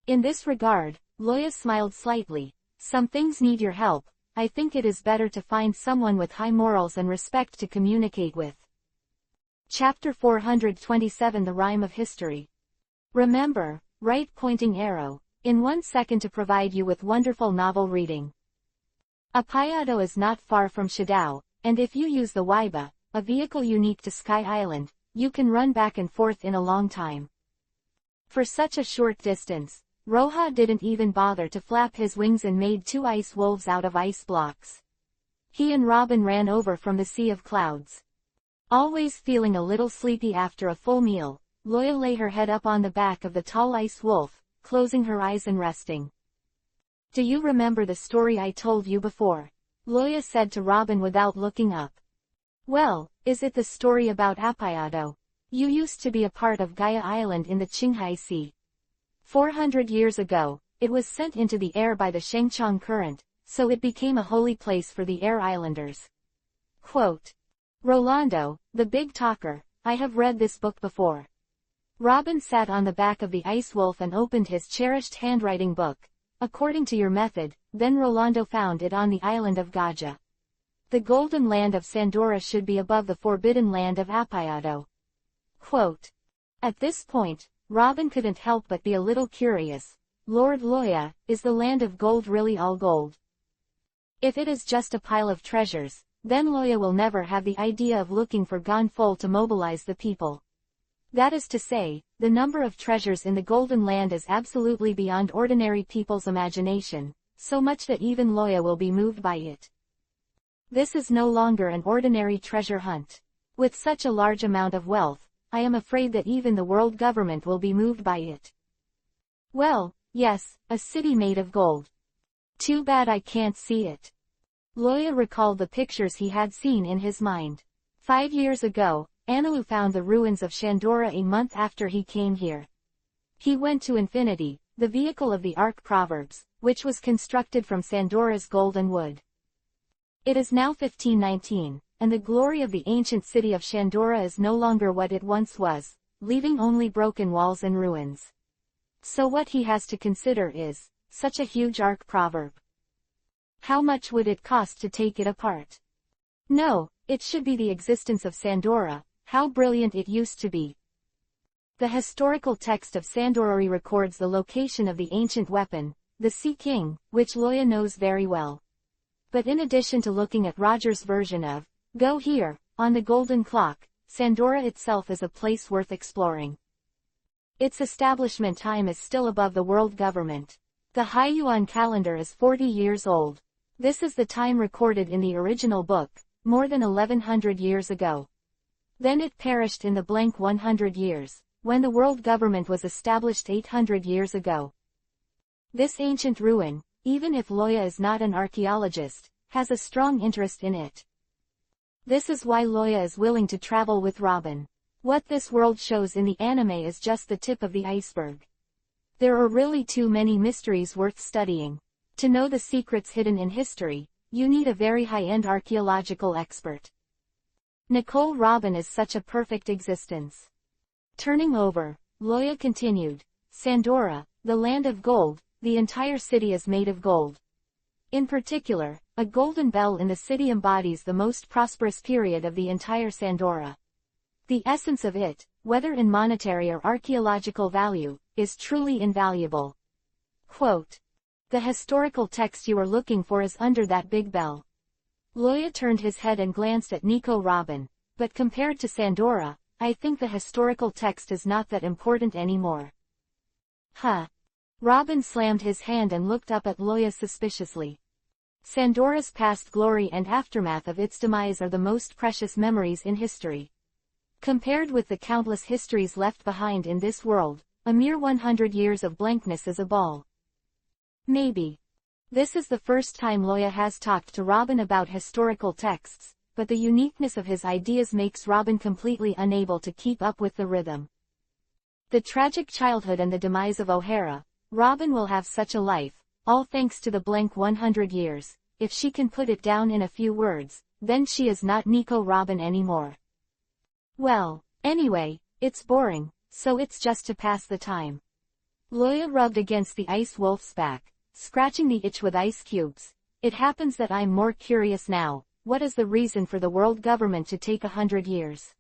In this regard, Loya smiled slightly. Some things need your help. I think it is better to find someone with high morals and respect to communicate with. Chapter 427 The Rhyme of History. Remember, right pointing arrow, in 1 second to provide you with wonderful novel reading. Appayado is not far from Shadao, and if you use the Waiba, a vehicle unique to Sky Island, you can run back and forth in a long time. For such a short distance, Roja didn't even bother to flap his wings and made 2 ice wolves out of ice blocks. He and Robin ran over from the sea of clouds. Always feeling a little sleepy after a full meal, Loya lay her head up on the back of the tall ice wolf, closing her eyes and resting. "Do you remember the story I told you before?" Loya said to Robin without looking up. "Well, is it the story about Apayado? You used to be a part of Gaia Island in the Qinghai Sea. 400 years ago, it was sent into the air by the Shengchang current, so it became a holy place for the Air Islanders." Quote. "Rolando, the big talker, I have read this book before." Robin sat on the back of the ice wolf and opened his cherished handwriting book. "According to your method, then Rolando found it on the island of Gaja. The golden land of Sandora should be above the forbidden land of Apayado." Quote. At this point, Robin couldn't help but be a little curious. "Lord Loya, is the land of gold really all gold? If it is just a pile of treasures, then Loya will never have the idea of looking for Gonfol to mobilize the people. That is to say, the number of treasures in the Golden Land is absolutely beyond ordinary people's imagination, so much that even Loya will be moved by it. This is no longer an ordinary treasure hunt. With such a large amount of wealth, I am afraid that even the world government will be moved by it. Well, yes, a city made of gold. Too bad I can't see it." Loya recalled the pictures he had seen in his mind. 5 years ago, Analu found the ruins of Shandora a month after he came here. He went to Infinity, the vehicle of the Ark Proverbs, which was constructed from Sandora's gold and wood. It is now 1519, and the glory of the ancient city of Shandora is no longer what it once was, leaving only broken walls and ruins. So what he has to consider is, such a huge Ark Proverb. How much would it cost to take it apart? No, it should be the existence of Sandora, how brilliant it used to be. The historical text of Sandorori records the location of the ancient weapon, the Sea King, which Loya knows very well. But in addition to looking at Roger's version of, "Go here," on the golden clock, Sandora itself is a place worth exploring. Its establishment time is still above the world government. The Haiyuan calendar is 40 years old. This is the time recorded in the original book, more than 1100 years ago. Then it perished in the blank 100 years, when the world government was established 800 years ago. This ancient ruin, even if Loya is not an archaeologist, has a strong interest in it. This is why Loya is willing to travel with Robin. What this world shows in the anime is just the tip of the iceberg. There are really too many mysteries worth studying. To know the secrets hidden in history, you need a very high-end archaeological expert. Nicole Robin is such a perfect existence. Turning over, Loya continued, "Sandora, the land of gold, the entire city is made of gold. In particular, a golden bell in the city embodies the most prosperous period of the entire Sandora. The essence of it, whether in monetary or archaeological value, is truly invaluable." Quote. "The historical text you are looking for is under that big bell." Loya turned his head and glanced at Nico Robin, "But compared to Sandora, I think the historical text is not that important anymore." Huh. Robin slammed his hand and looked up at Loya suspiciously. Sandora's past glory and aftermath of its demise are the most precious memories in history. Compared with the countless histories left behind in this world, a mere 100 years of blankness is a ball. Maybe. This is the first time Loya has talked to Robin about historical texts, but the uniqueness of his ideas makes Robin completely unable to keep up with the rhythm. The tragic childhood and the demise of O'Hara, Robin will have such a life, all thanks to the blank 100 years. If she can put it down in a few words, then she is not Nico Robin anymore. Well, anyway, it's boring, so it's just to pass the time. Loya rubbed against the ice wolf's back, scratching the itch with ice cubes. "It happens that I'm more curious now. What is the reason for the world government to take 100 years?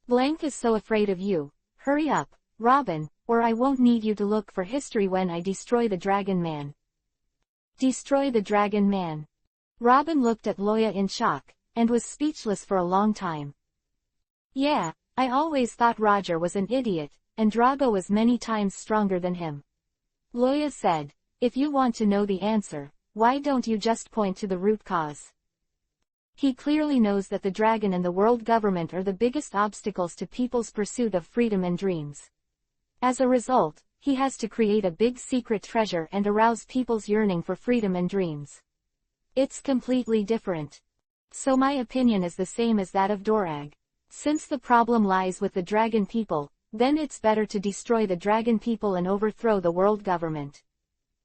Blank is so afraid of you. Hurry up, Robin, or I won't need you to look for history when I destroy the Dragon Man." Destroy the Dragon Man. Robin looked at Loya in shock, and was speechless for a long time. "Yeah, I always thought Roger was an idiot, and Drago was many times stronger than him. Loya said, "If you want to know the answer, why don't you just point to the root cause?" He clearly knows that the dragon and the world government are the biggest obstacles to people's pursuit of freedom and dreams. As a result, he has to create a big secret treasure and arouse people's yearning for freedom and dreams. It's completely different. So my opinion is the same as that of Dorag. Since the problem lies with the dragon people, then it's better to destroy the dragon people and overthrow the world government.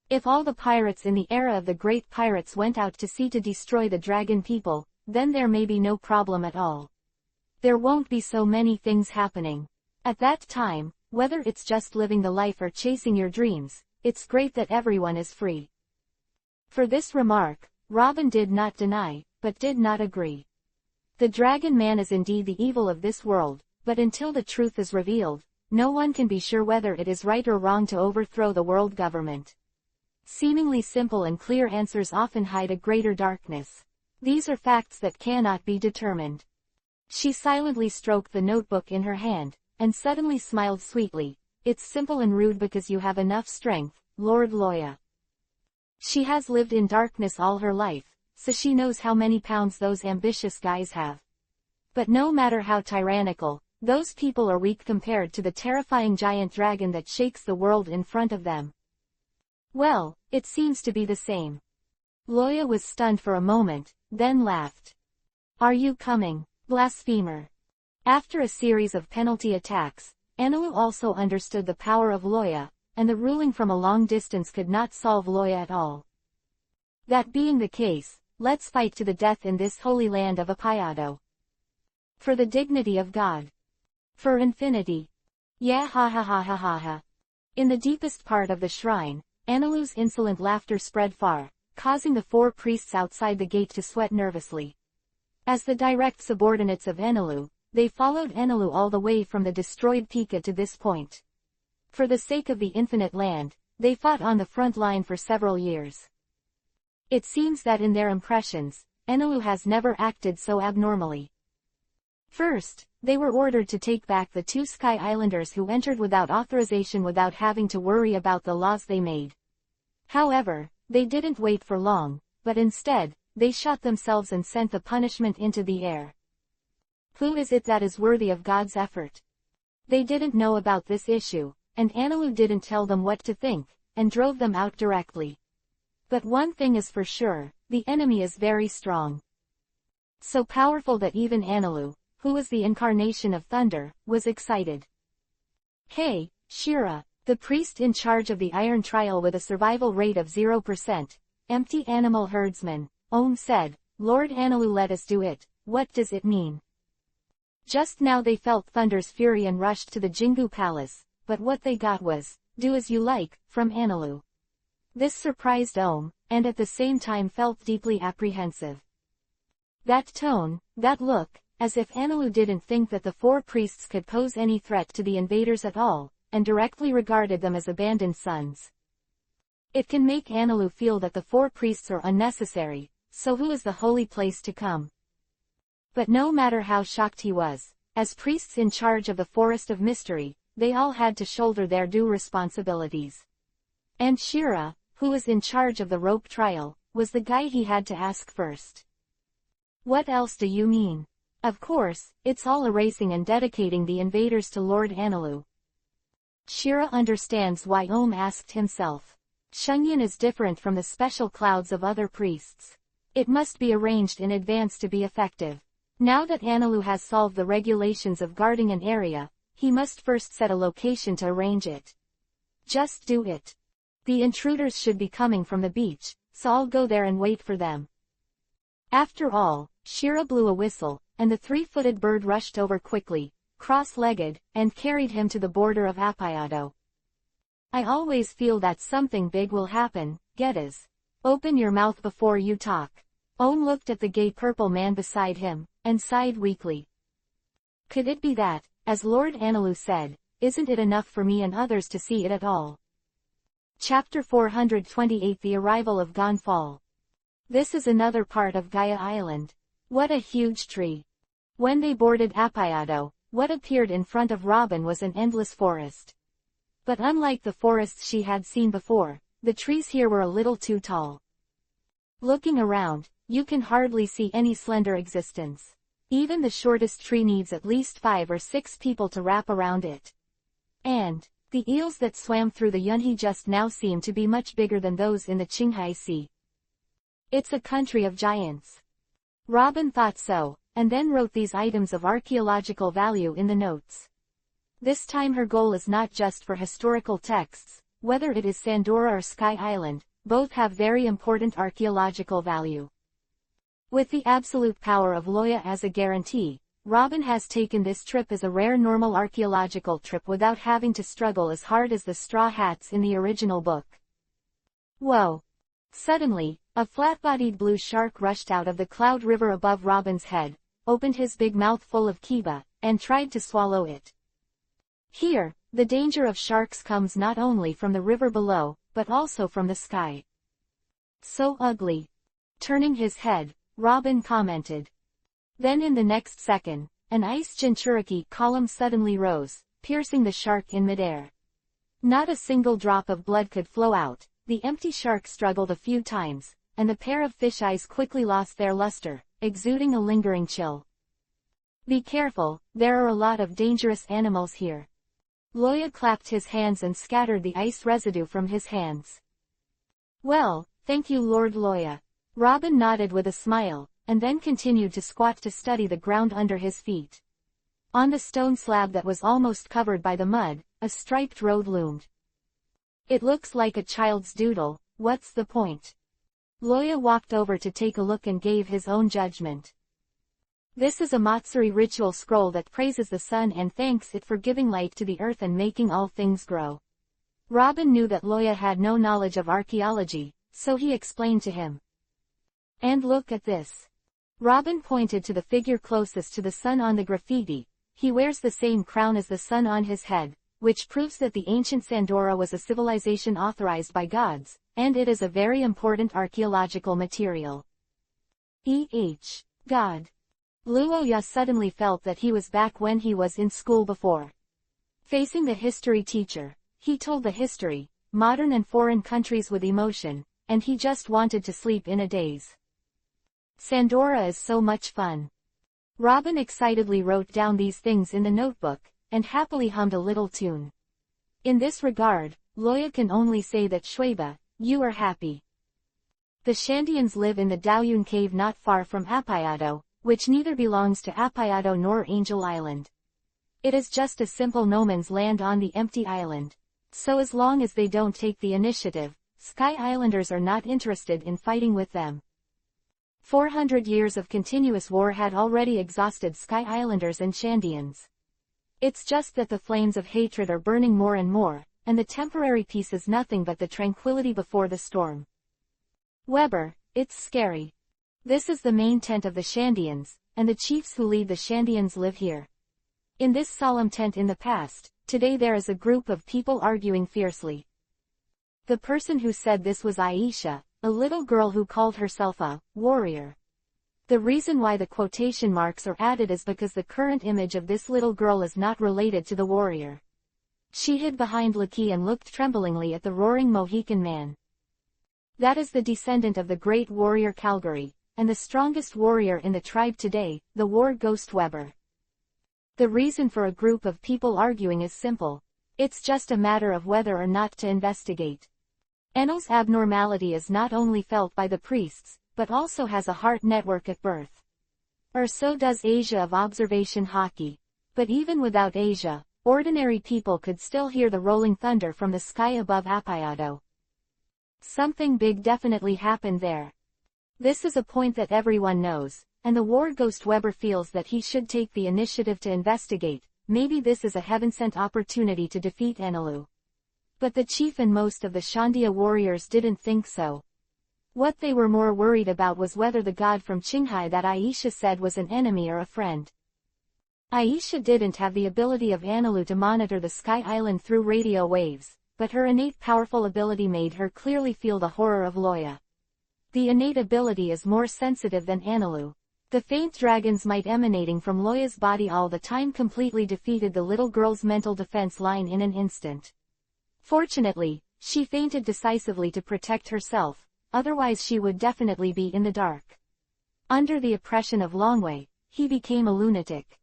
If all the pirates in the era of the great pirates went out to sea to destroy the dragon people, then there may be no problem at all. There won't be so many things happening. At that time, whether it's just living the life or chasing your dreams, it's great that everyone is free. For this remark, Robin did not deny, but did not agree. The dragon man is indeed the evil of this world, but until the truth is revealed, no one can be sure whether it is right or wrong to overthrow the world government. Seemingly simple and clear answers often hide a greater darkness. These are facts that cannot be determined. She silently stroked the notebook in her hand, and suddenly smiled sweetly. "It's simple and rude because you have enough strength, Lord Loya." She has lived in darkness all her life, so she knows how many pounds those ambitious guys have. But no matter how tyrannical, those people are weak compared to the terrifying giant dragon that shakes the world in front of them. Well, it seems to be the same. Loya was stunned for a moment, then laughed. "Are you coming, blasphemer?" After a series of penalty attacks, Analu also understood the power of Loya, and the ruling from a long distance could not solve Loya at all. That being the case, let's fight to the death in this holy land of Apayado. For the dignity of God. For infinity. Yeah ha ha ha ha ha ha. In the deepest part of the shrine, Analu's insolent laughter spread far, causing the 4 priests outside the gate to sweat nervously. As the direct subordinates of Enalu, they followed Enalu all the way from the destroyed Pika to this point. For the sake of the infinite land, they fought on the front line for several years. It seems that in their impressions, Enalu has never acted so abnormally. First, they were ordered to take back the 2 Sky Islanders who entered without authorization without having to worry about the laws they made. However, they didn't wait for long, but instead, they shot themselves and sent the punishment into the air. Who is it that is worthy of God's effort? They didn't know about this issue, and Analu didn't tell them what to think, and drove them out directly. But one thing is for sure, the enemy is very strong. So powerful that even Analu, who was the incarnation of thunder, was excited. "Hey, Shira, the priest in charge of the iron trial with a survival rate of 0%, empty animal herdsman," Om said, "Lord Analu let us do it, what does it mean?" Just now they felt Thunder's fury and rushed to the Jingu Palace, but what they got was, "Do as you like," from Analu. This surprised Om, and at the same time felt deeply apprehensive. That tone, that look, as if Analu didn't think that the 4 priests could pose any threat to the invaders at all, and directly regarded them as abandoned sons. It can make Analu feel that the 4 priests are unnecessary, so who is the holy place to come? But no matter how shocked he was, as priests in charge of the Forest of Mystery, they all had to shoulder their due responsibilities. And Shira, who was in charge of the rope trial, was the guy he had to ask first. "What else do you mean?" "Of course, it's all erasing and dedicating the invaders to Lord Analu." Shira understands why Om asked himself. Shungyan is different from the special clouds of other priests. It must be arranged in advance to be effective. Now that Analu has solved the regulations of guarding an area, he must first set a location to arrange it. Just do it. The intruders should be coming from the beach, so I'll go there and wait for them. After all, Shira blew a whistle, and the 3-footed bird rushed over quickly, cross-legged, and carried him to the border of Apayado. "I always feel that something big will happen, Geddes. Open your mouth before you talk." Om looked at the gay purple man beside him, and sighed weakly. Could it be that, as Lord Analu said, isn't it enough for me and others to see it at all? Chapter 428 The Arrival of Gonfall. This is another part of Gaia Island. What a huge tree. When they boarded Apayado, what appeared in front of Robin was an endless forest. But unlike the forests she had seen before, the trees here were a little too tall. Looking around, you can hardly see any slender existence. Even the shortest tree needs at least 5 or 6 people to wrap around it. And the eels that swam through the Yunhe just now seemed to be much bigger than those in the Qinghai Sea. It's a country of giants. Robin thought so, and then wrote these items of archaeological value in the notes. This time her goal is not just for historical texts, whether it is Sandora or Sky Island, both have very important archaeological value. With the absolute power of Loya as a guarantee, Robin has taken this trip as a rare normal archaeological trip without having to struggle as hard as the Straw Hats in the original book. Whoa! Suddenly, a flat-bodied blue shark rushed out of the cloud river above Robin's head, opened his big mouth full of kiba, and tried to swallow it. Here, the danger of sharks comes not only from the river below, but also from the sky. So ugly. Turning his head, Robin commented. Then in the next second, an ice Jinchuriki column suddenly rose, piercing the shark in midair. Not a single drop of blood could flow out, the empty shark struggled a few times, and the pair of fish eyes quickly lost their luster, exuding a lingering chill. Be careful, there are a lot of dangerous animals here. Loya clapped his hands and scattered the ice residue from his hands. Well, thank you Lord Loya. Robin nodded with a smile, and then continued to squat to study the ground under his feet. On the stone slab that was almost covered by the mud, a striped road loomed. It looks like a child's doodle, what's the point? Loya walked over to take a look and gave his own judgment. This is a Matsuri ritual scroll that praises the sun and thanks it for giving light to the earth and making all things grow. Robin knew that Loya had no knowledge of archaeology, so he explained to him. And look at this. Robin pointed to the figure closest to the sun on the graffiti. He wears the same crown as the sun on his head, which proves that the ancient Sandora was a civilization authorized by gods, and it is a very important archaeological material. God. Luoya suddenly felt that he was back when he was in school before. Facing the history teacher, he told the history, modern and foreign countries with emotion, and he just wanted to sleep in a daze. Sandora is so much fun. Robin excitedly wrote down these things in the notebook, and happily hummed a little tune. In this regard, Loya can only say that Shueba, you are happy. The Shandians live in the Daoyun cave not far from Apayado, which neither belongs to Apayado nor Angel Island. It is just a simple no man's land on the empty island. So as long as they don't take the initiative, Sky Islanders are not interested in fighting with them. 400 years of continuous war had already exhausted Sky Islanders and Shandians. It's just that the flames of hatred are burning more and more, and the temporary peace is nothing but the tranquility before the storm. Weber, it's scary. This is the main tent of the Shandians, and the chiefs who lead the Shandians live here. In this solemn tent in the past, today there is a group of people arguing fiercely. The person who said this was Aisha, a little girl who called herself a warrior. The reason why the quotation marks are added is because the current image of this little girl is not related to the warrior. She hid behind Laki and looked tremblingly at the roaring Mohican man. That is the descendant of the great warrior Calgary, and the strongest warrior in the tribe today, the war ghost Weber. The reason for a group of people arguing is simple. It's just a matter of whether or not to investigate. Enel's abnormality is not only felt by the priests, but also has a heart network at birth. Or so does Asia of observation hockey. But even without Asia, ordinary people could still hear the rolling thunder from the sky above Apayado. Something big definitely happened there. This is a point that everyone knows, and the war ghost Weber feels that he should take the initiative to investigate. Maybe this is a heaven-sent opportunity to defeat Enelu. But the chief and most of the Shandia warriors didn't think so. What they were more worried about was whether the god from Qinghai that Aisha said was an enemy or a friend. Aisha didn't have the ability of Enelu to monitor the Sky Island through radio waves, but her innate powerful ability made her clearly feel the horror of Loya. The innate ability is more sensitive than Enelu. The faint dragon's might emanating from Loya's body all the time completely defeated the little girl's mental defense line in an instant. Fortunately, she fainted decisively to protect herself, otherwise she would definitely be in the dark. Under the oppression of Longwei, he became a lunatic.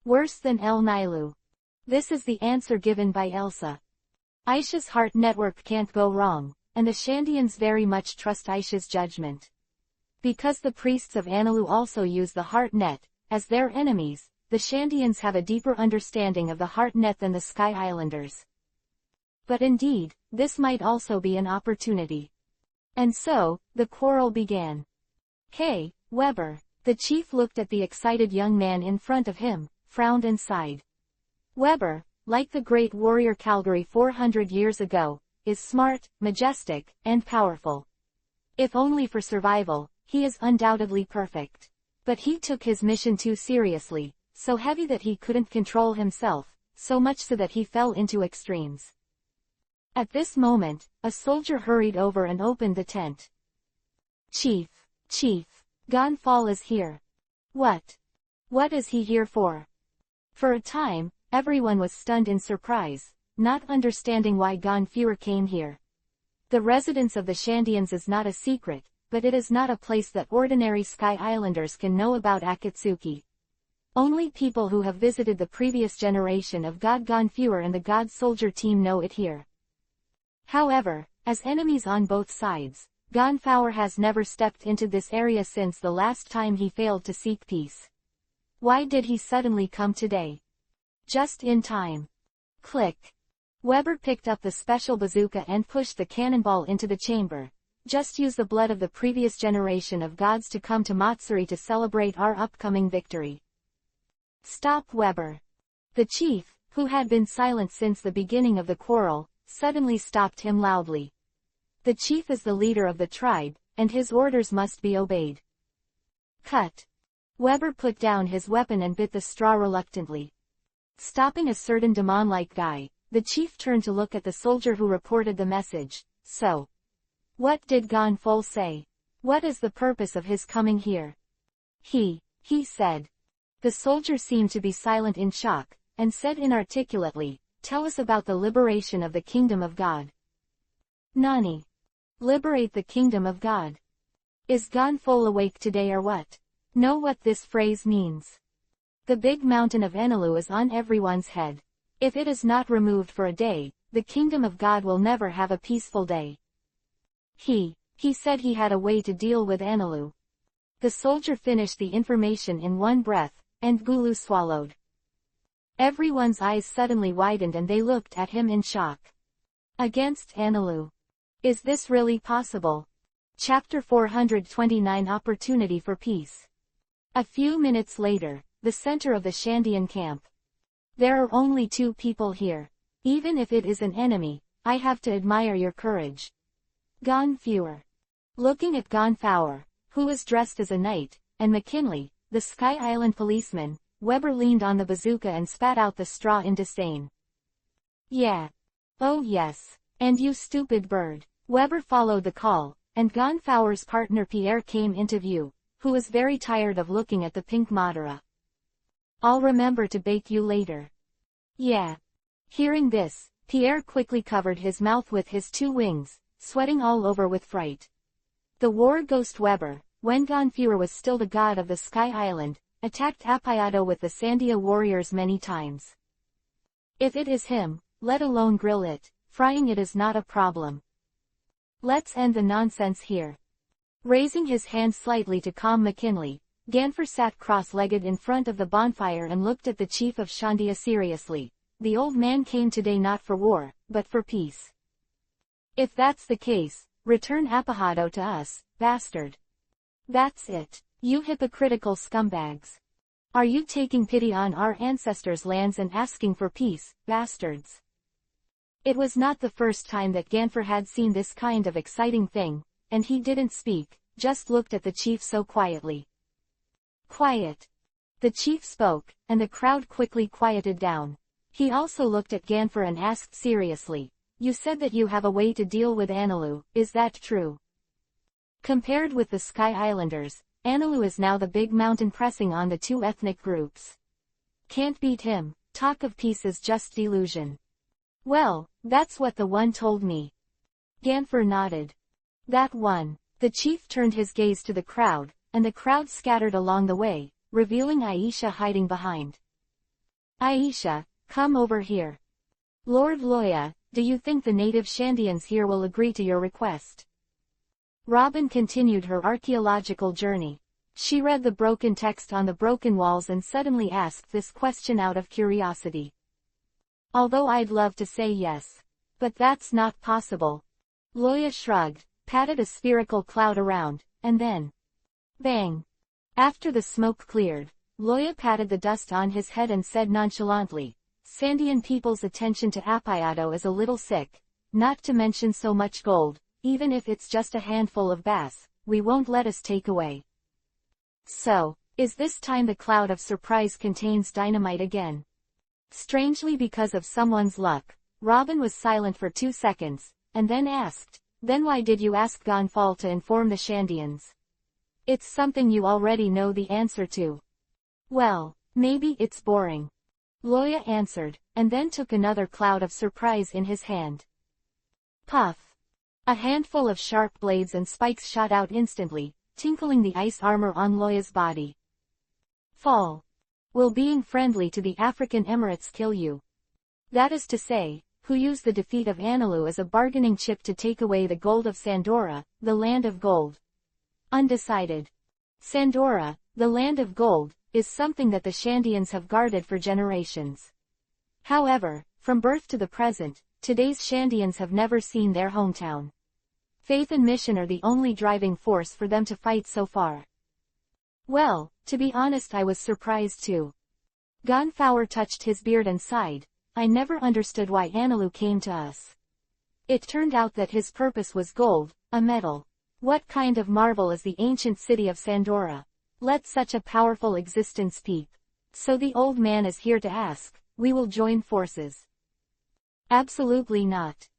Worse than El Nilu. This is the answer given by Elsa. Aisha's heart network can't go wrong, and the Shandians very much trust Aisha's judgment. Because the priests of Anilu also use the heart net, as their enemies, the Shandians have a deeper understanding of the heart net than the Sky Islanders. But indeed, this might also be an opportunity. And so, the quarrel began. Hey, Weber. The chief looked at the excited young man in front of him, frowned and sighed. Weber, like the great warrior Calgary 400 years ago, is smart, majestic, and powerful. If only for survival, he is undoubtedly perfect. But he took his mission too seriously, so heavy that he couldn't control himself, so much so that he fell into extremes. At this moment, a soldier hurried over and opened the tent. Chief, Gonfal is here. What? What is he here for? For a time, everyone was stunned in surprise, not understanding why Gonfal came here. The residence of the Shandians is not a secret, but it is not a place that ordinary Sky Islanders can know about Akatsuki. Only people who have visited the previous generation of God Gonfal and the God Soldier team know it here. However, as enemies on both sides, Gonfal has never stepped into this area since the last time he failed to seek peace. Why did he suddenly come today? Just in time. Click. Weber picked up the special bazooka and pushed the cannonball into the chamber. Just use the blood of the previous generation of gods to come to Matsuri to celebrate our upcoming victory. Stop, Weber. The chief, who had been silent since the beginning of the quarrel, suddenly stopped him loudly. The chief is the leader of the tribe, and his orders must be obeyed. Cut. Weber put down his weapon and bit the straw reluctantly. Stopping a certain demon-like guy, the chief turned to look at the soldier who reported the message. So, what did Gonfal say? What is the purpose of his coming here? He said. The soldier seemed to be silent in shock, and said inarticulately, "Tell us about the liberation of the kingdom of God." Nani? Liberate the kingdom of God. Is Gonfal awake today or what? Know what this phrase means. The big mountain of Enilu is on everyone's head. If it is not removed for a day, the kingdom of God will never have a peaceful day. He said he had a way to deal with Enilu. The soldier finished the information in one breath, and Gulu swallowed. Everyone's eyes suddenly widened and they looked at him in shock. Against Enilu. Is this really possible? Chapter 429 Opportunity for Peace. A few minutes later, the center of the Shandian camp. There are only 2 people here. Even if it is an enemy, I have to admire your courage. Gonfal. Looking at Gonfal, who was dressed as a knight, and McKinley, the Sky Island policeman, Weber leaned on the bazooka and spat out the straw in disdain. Yeah. Oh yes. And you stupid bird. Weber followed the call, and Gonfal's partner Pierre came into view, who was very tired of looking at the pink Madara. I'll remember to bake you later. Yeah. Hearing this, Pierre quickly covered his mouth with his 2 wings, sweating all over with fright. The war ghost Weber, when Gonfal was still the god of the Sky Island, attacked Apayado with the Sandia warriors many times. If it is him, let alone grill it, frying it is not a problem. Let's end the nonsense here. Raising his hand slightly to calm McKinley, Gonfal sat cross-legged in front of the bonfire and looked at the chief of Shandia seriously. The old man came today not for war, but for peace. If that's the case, return Apahado to us, bastard. That's it, you hypocritical scumbags. Are you taking pity on our ancestors' lands and asking for peace, bastards? It was not the first time that Gonfal had seen this kind of exciting thing, and he didn't speak, just looked at the chief so quietly. Quiet. The chief spoke, and the crowd quickly quieted down. He also looked at Gonfal and asked seriously, "You said that you have a way to deal with Anilu, is that true?" Compared with the Sky Islanders, Anilu is now the big mountain pressing on the two ethnic groups. Can't beat him, talk of peace is just delusion. Well, that's what the one told me. Ganfer nodded. That one. The chief turned his gaze to the crowd, and the crowd scattered along the way, revealing Aisha hiding behind. Aisha, come over here. Lord Loya, do you think the native Shandians here will agree to your request? Robin continued her archaeological journey. She read the broken text on the broken walls and suddenly asked this question out of curiosity. Although I'd love to say yes. But that's not possible. Loya shrugged, patted a spherical cloud around, and then... bang! After the smoke cleared, Loya patted the dust on his head and said nonchalantly, Sandian people's attention to Apayado is a little sick, not to mention so much gold, even if it's just a handful of bass, we won't let us take away. So, is this time the cloud of surprise contains dynamite again? Strangely because of someone's luck, Robin was silent for 2 seconds, and then asked, then why did you ask Gonfal to inform the Shandians? It's something you already know the answer to. Well, maybe it's boring. Loya answered, and then took another cloud of surprise in his hand. Puff! A handful of sharp blades and spikes shot out instantly, tinkling the ice armor on Loya's body. Fall. Will being friendly to the African Emirates kill you? That is to say, who used the defeat of Anilu as a bargaining chip to take away the gold of Sandora, the land of gold. Undecided. Sandora, the land of gold, is something that the Shandians have guarded for generations. However, from birth to the present, today's Shandians have never seen their hometown. Faith and mission are the only driving force for them to fight so far. Well, to be honest, I was surprised too. Gonfalwer touched his beard and sighed. I never understood why Anilu came to us. It turned out that his purpose was gold, a metal. What kind of marvel is the ancient city of Sandora? Let such a powerful existence peep. So the old man is here to ask, we will join forces. Absolutely not.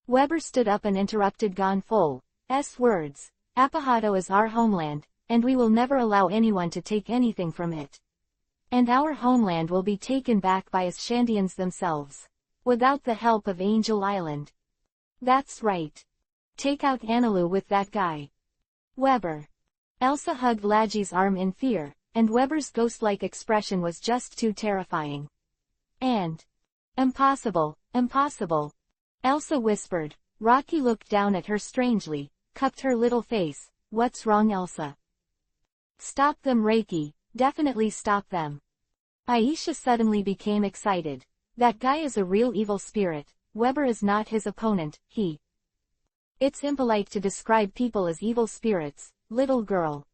Weber stood up and interrupted Gonfal's words. Apahado is our homeland, and we will never allow anyone to take anything from it. And our homeland will be taken back by us Shandians themselves. Without the help of Angel Island. That's right. Take out Anilu with that guy. Weber. Elsa hugged Laji's arm in fear, and Weber's ghost-like expression was just too terrifying. And... impossible, impossible. Elsa whispered. Rocky looked down at her strangely, cupped her little face. What's wrong, Elsa? Stop them, Reiki. Definitely stop them. Aisha suddenly became excited. That guy is a real evil spirit. Weber is not his opponent, he. It's impolite to describe people as evil spirits, little girl.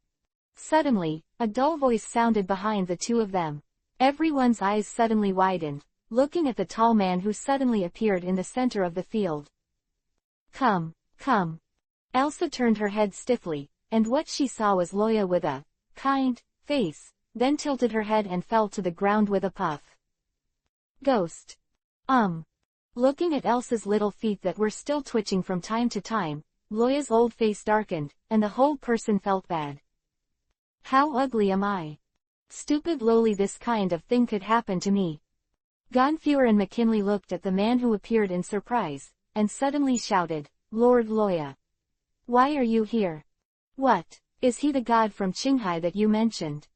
Suddenly, a dull voice sounded behind the two of them. Everyone's eyes suddenly widened, looking at the tall man who suddenly appeared in the center of the field. Come, come. Elsa turned her head stiffly, and what she saw was Loya with a kind face, then tilted her head and fell to the ground with a puff. Ghost. Looking at Elsa's little feet that were still twitching from time to time, Loya's old face darkened, and the whole person felt bad. How ugly am I? Stupid lowly, this kind of thing could happen to me. Gonfalwer and McKinley looked at the man who appeared in surprise, and suddenly shouted, Lord Loya. Why are you here? What? Is he the god from Qinghai that you mentioned?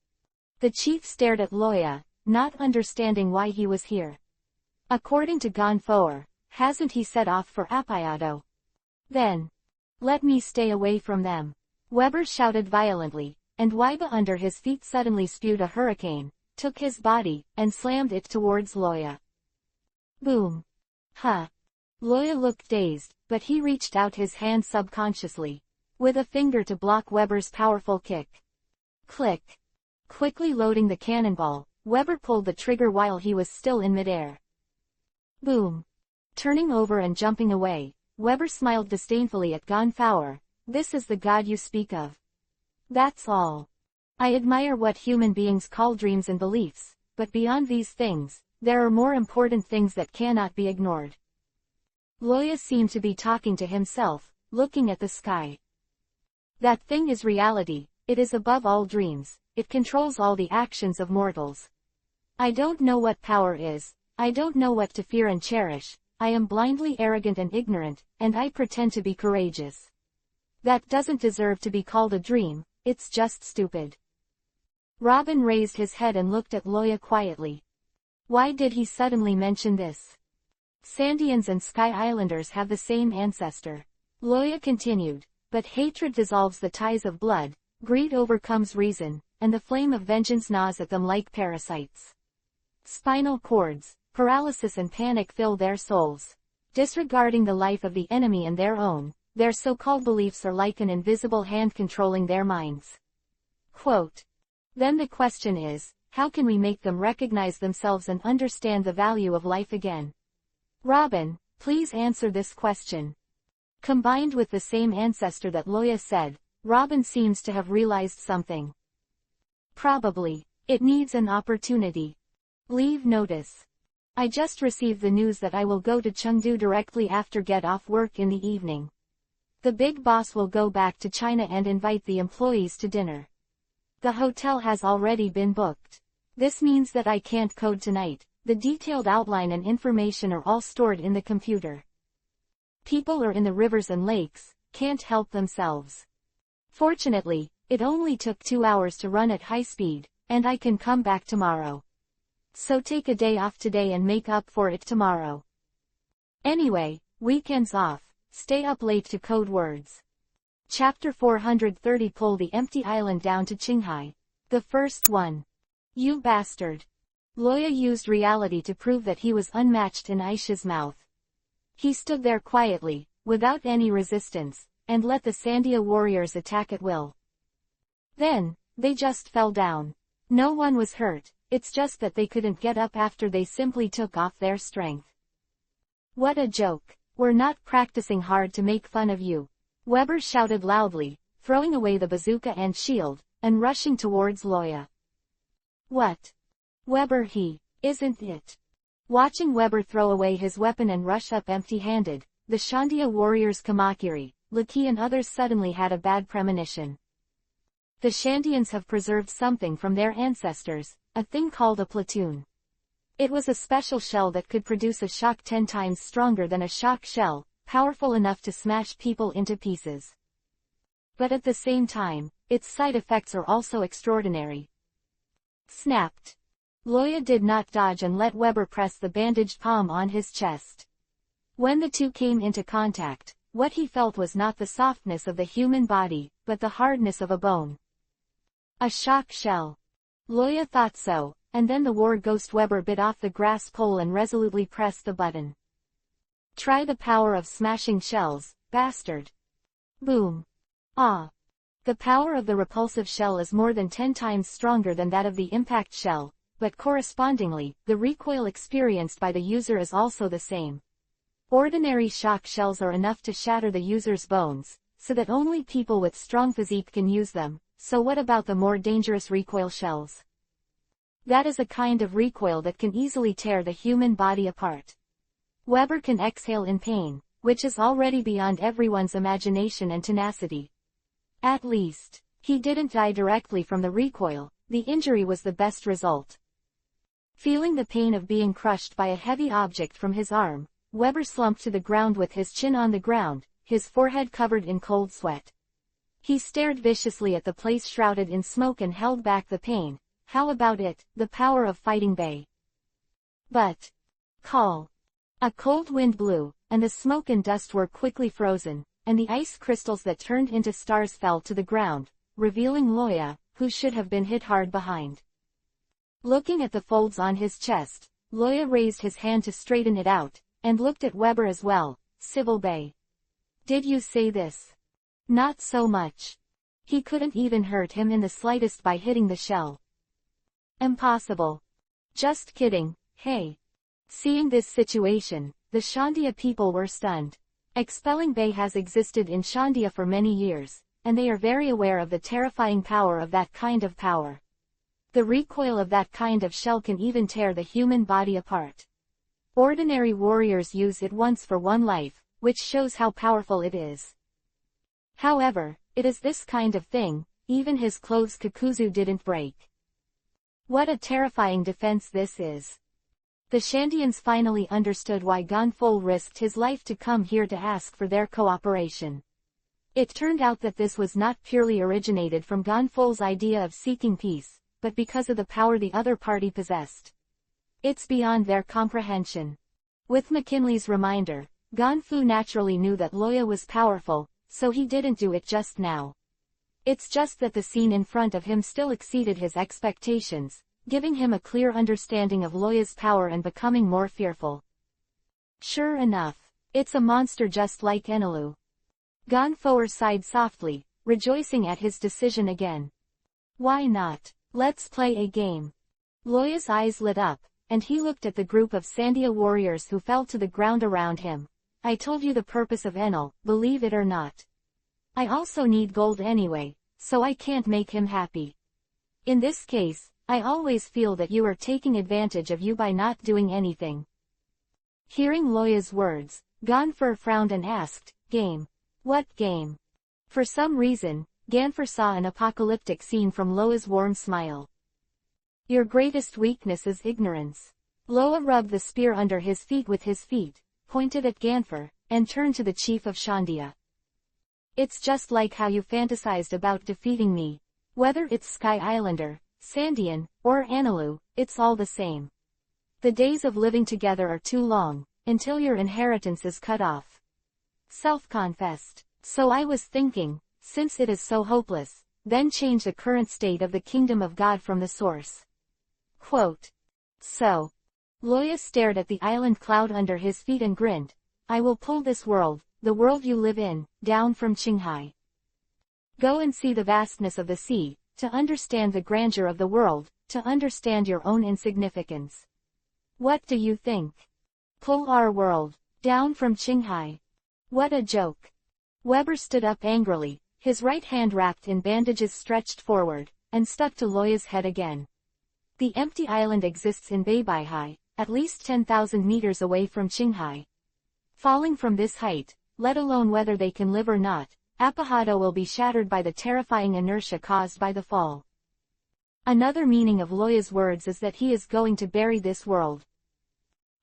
The chief stared at Loya, not understanding why he was here. According to Gonfalwer, hasn't he set off for Apayado? Then, let me stay away from them. Weber shouted violently, and Waiba under his feet suddenly spewed a hurricane, took his body, and slammed it towards Loya. Boom. Huh. Loya looked dazed, but he reached out his hand subconsciously, with a finger to block Weber's powerful kick. Click. Quickly loading the cannonball, Weber pulled the trigger while he was still in midair. Boom. Turning over and jumping away, Weber smiled disdainfully at Gonfalwer. This is the god you speak of. That's all. I admire what human beings call dreams and beliefs, but beyond these things, there are more important things that cannot be ignored. Loya seemed to be talking to himself, looking at the sky. That thing is reality, it is above all dreams, it controls all the actions of mortals. I don't know what power is, I don't know what to fear and cherish, I am blindly arrogant and ignorant, and I pretend to be courageous. That doesn't deserve to be called a dream, it's just stupid. Robin raised his head and looked at Loya quietly. Why did he suddenly mention this? Sandians and Sky Islanders have the same ancestor. Loya continued, but hatred dissolves the ties of blood, greed overcomes reason, and the flame of vengeance gnaws at them like parasites. Spinal cords, paralysis and panic fill their souls. Disregarding the life of the enemy and their own, their so-called beliefs are like an invisible hand controlling their minds. Quote. Then the question is, how can we make them recognize themselves and understand the value of life again? Robin, please answer this question. Combined with the same ancestor that Loya said, Robin seems to have realized something. Probably. It needs an opportunity. Leave notice. I just received the news that I will go to Chengdu directly after get off work in the evening. The big boss will go back to China and invite the employees to dinner. The hotel has already been booked. This means that I can't code tonight. The detailed outline and information are all stored in the computer. People are in the rivers and lakes, can't help themselves. Fortunately, it only took 2 hours to run at high speed, and I can come back tomorrow. So take a day off today and make up for it tomorrow. Anyway, weekends off, stay up late to code words. Chapter 430 Pull the empty island down to Qinghai. The first one. You bastard. Loya used reality to prove that he was unmatched in Aisha's mouth. He stood there quietly, without any resistance, and let the Sandia warriors attack at will. Then, they just fell down. No one was hurt, it's just that they couldn't get up after they simply took off their strength. What a joke. We're not practicing hard to make fun of you. Weber shouted loudly, throwing away the bazooka and shield, and rushing towards Loya. What? Weber isn't it? Watching Weber throw away his weapon and rush up empty-handed, the Shandia warriors Kamakiri, Laki and others suddenly had a bad premonition. The Shandians have preserved something from their ancestors, a thing called a platoon. It was a special shell that could produce a shock 10 times stronger than a shock shell, powerful enough to smash people into pieces. But at the same time, its side effects are also extraordinary. Snapped. Loya did not dodge and let Weber press the bandaged palm on his chest. When the two came into contact, what he felt was not the softness of the human body, but the hardness of a bone. A shock shell. Loya thought so, and then the war ghost Weber bit off the grass pole and resolutely pressed the button. Try the power of smashing shells, bastard. Boom. Ah. The power of the repulsive shell is more than 10 times stronger than that of the impact shell, but correspondingly, the recoil experienced by the user is also the same. Ordinary shock shells are enough to shatter the user's bones, so that only people with strong physique can use them, so what about the more dangerous recoil shells? That is a kind of recoil that can easily tear the human body apart. Weber can exhale in pain, which is already beyond everyone's imagination and tenacity. At least, he didn't die directly from the recoil, the injury was the best result. Feeling the pain of being crushed by a heavy object from his arm, Weber slumped to the ground with his chin on the ground, his forehead covered in cold sweat. He stared viciously at the place shrouded in smoke and held back the pain. How about it, the power of fighting Bay? But, call. A cold wind blew, and the smoke and dust were quickly frozen, and the ice crystals that turned into stars fell to the ground, revealing Loya, who should have been hit hard behind. Looking at the folds on his chest, Loya raised his hand to straighten it out, and looked at Weber as well. Civil Bay. Did you say this? Not so much. He couldn't even hurt him in the slightest by hitting the shell. Impossible. Just kidding, hey. Seeing this situation, the Shandia people were stunned. Expelling Bay has existed in Shandia for many years, and they are very aware of the terrifying power of that kind of power. The recoil of that kind of shell can even tear the human body apart. Ordinary warriors use it once for one life, which shows how powerful it is. However, it is this kind of thing, even his clothes Kakuzu didn't break. What a terrifying defense this is. The Shandians finally understood why Gonfol risked his life to come here to ask for their cooperation. It turned out that this was not purely originated from Gonfol's idea of seeking peace, but because of the power the other party possessed. It's beyond their comprehension. With McKinley's reminder, Gonfu naturally knew that Loya was powerful, so he didn't do it just now. It's just that the scene in front of him still exceeded his expectations, giving him a clear understanding of Loya's power and becoming more fearful. Sure enough, it's a monster just like Enelu. Gonfoer sighed softly, rejoicing at his decision again. Why not? Let's play a game. Loya's eyes lit up, and he looked at the group of Sandia warriors who fell to the ground around him. I told you the purpose of Enel, believe it or not. I also need gold anyway, so I can't make him happy. In this case, I always feel that you are taking advantage of you by not doing anything. Hearing Loya's words, Gonfer frowned and asked, Game? What game? For some reason, Ganfer saw an apocalyptic scene from Loa's warm smile. Your greatest weakness is ignorance. Loa rubbed the spear under his feet with his feet, pointed at Ganfer, and turned to the chief of Shandia. It's just like how you fantasized about defeating me. Whether it's Sky Islander, Sandian, or Anelu, it's all the same. The days of living together are too long, until your inheritance is cut off. Self-confessed. So I was thinking, since it is so hopeless, then change the current state of the kingdom of God from the source. Quote. So. Loya stared at the island cloud under his feet and grinned. I will pull this world, the world you live in, down from Qinghai. Go and see the vastness of the sea, to understand the grandeur of the world, to understand your own insignificance. What do you think? Pull our world, down from Qinghai. What a joke. Weber stood up angrily, his right hand wrapped in bandages stretched forward, and stuck to Loya's head again. The empty island exists in Beibaihai, at least 10,000 meters away from Qinghai. Falling from this height, let alone whether they can live or not, Apahado will be shattered by the terrifying inertia caused by the fall. Another meaning of Loya's words is that he is going to bury this world.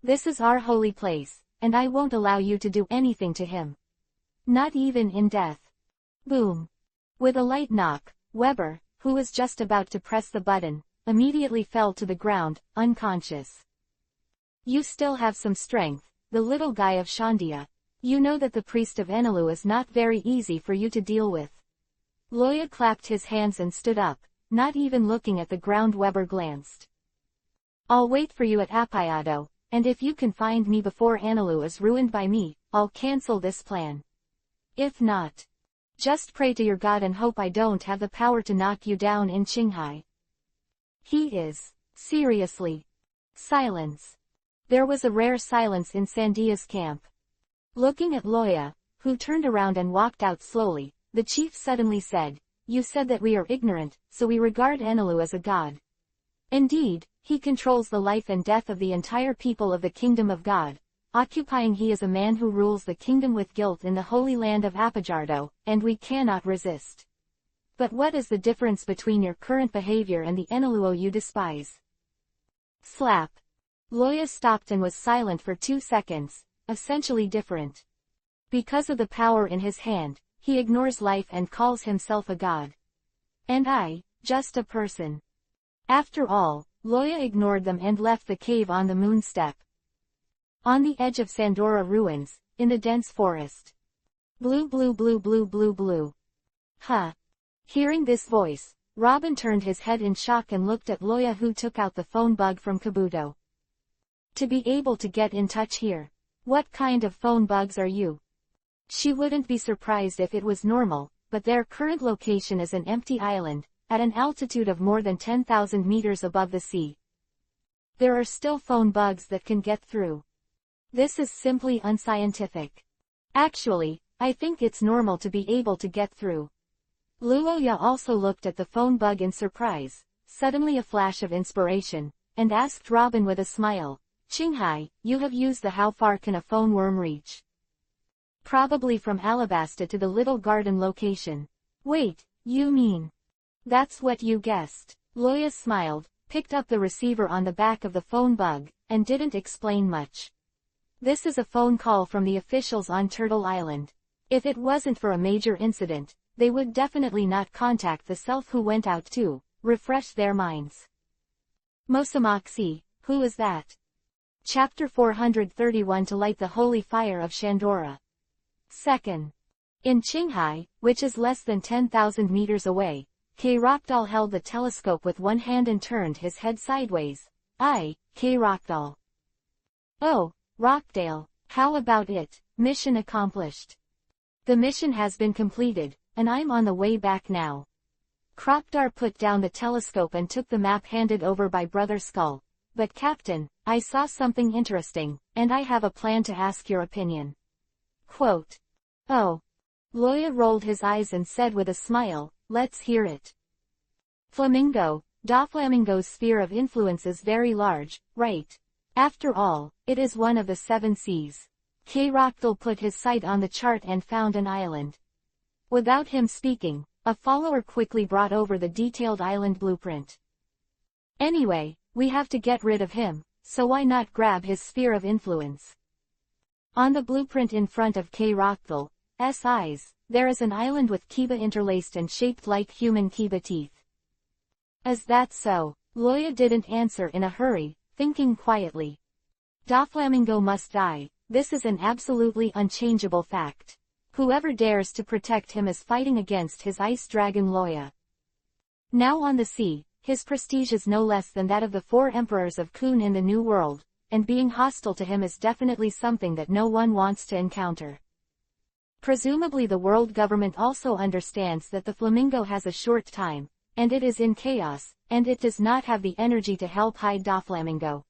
This is our holy place, and I won't allow you to do anything to him. Not even in death. Boom. With a light knock, Weber, who was just about to press the button, immediately fell to the ground, unconscious. You still have some strength, the little guy of Shandia. You know that the priest of Enelu is not very easy for you to deal with. Loya clapped his hands and stood up, not even looking at the ground. Weber glanced. I'll wait for you at Apayado, and if you can find me before Enelu is ruined by me, I'll cancel this plan. If not, just pray to your God and hope I don't have the power to knock you down in Qinghai. He is. Seriously. Silence. There was a rare silence in Sandia's camp. Looking at Loya, who turned around and walked out slowly, the chief suddenly said, You said that we are ignorant, so we regard Enelu as a god. Indeed, he controls the life and death of the entire people of the kingdom of God. Occupying he is a man who rules the kingdom with guilt in the holy land of Apajardo, and we cannot resist. But what is the difference between your current behavior and the Eneluo you despise? Slap. Loya stopped and was silent for 2 seconds, essentially different. Because of the power in his hand, he ignores life and calls himself a god. And I, just a person. After all, Loya ignored them and left the cave on the moon step. On the edge of Sandora ruins, in the dense forest. Blue blue blue blue blue blue. Huh. Hearing this voice, Robin turned his head in shock and looked at Loya, who took out the phone bug from Kabuto. To be able to get in touch here. What kind of phone bugs are you? She wouldn't be surprised if it was normal, but their current location is an empty island, at an altitude of more than 10,000 meters above the sea. There are still phone bugs that can get through. This is simply unscientific. Actually, I think it's normal to be able to get through. Luoya also looked at the phone bug in surprise, suddenly a flash of inspiration, and asked Robin with a smile, Qinghai, you have used the how far can a phone worm reach? Probably from Alabasta to the Little Garden location. Wait, you mean? That's what you guessed. Loya smiled, picked up the receiver on the back of the phone bug, and didn't explain much. This is a phone call from the officials on Turtle Island. If it wasn't for a major incident, they would definitely not contact the self who went out to refresh their minds. Mosamoxi, who is that? Chapter 431 To light the holy fire of Shandora. Second. In Qinghai, which is less than 10,000 meters away, K. Rockdal held the telescope with one hand and turned his head sideways. K. Rockdal. Oh, Rockdale, how about it? Mission accomplished. The mission has been completed, and I'm on the way back now. Krokdar put down the telescope and took the map handed over by Brother Skull. But Captain, I saw something interesting, and I have a plan to ask your opinion. Quote. Oh. Loya rolled his eyes and said with a smile, let's hear it. Flamingo, Doflamingo's sphere of influence is very large, right? After all, it is one of the 7 seas. K. Rockdal put his sight on the chart and found an island. Without him speaking, a follower quickly brought over the detailed island blueprint. Anyway, we have to get rid of him, so why not grab his sphere of influence? On the blueprint in front of K. Rockdal's eyes, there is an island with kiba interlaced and shaped like human kiba teeth. Is that so? Loya didn't answer in a hurry, thinking quietly. Doflamingo must die, this is an absolutely unchangeable fact. Whoever dares to protect him is fighting against his ice dragon Loya. Now on the sea, his prestige is no less than that of the 4 emperors of Kun in the New World, and being hostile to him is definitely something that no one wants to encounter. Presumably the world government also understands that the flamingo has a short time, and it is in chaos, and it does not have the energy to help hide Doflamingo.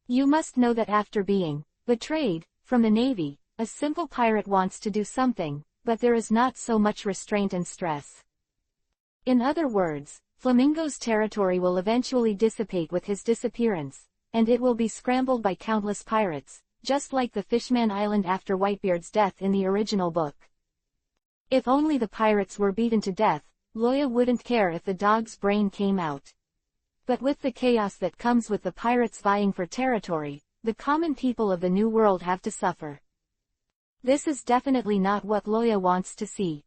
You must know that after being betrayed from the Navy, a simple pirate wants to do something, but there is not so much restraint and stress. In other words, Flamingo's territory will eventually dissipate with his disappearance, and it will be scrambled by countless pirates, just like the Fishman Island after Whitebeard's death in the original book. If only the pirates were beaten to death, Loya wouldn't care if the dog's brain came out. But with the chaos that comes with the pirates vying for territory, the common people of the New World have to suffer. This is definitely not what Loya wants to see.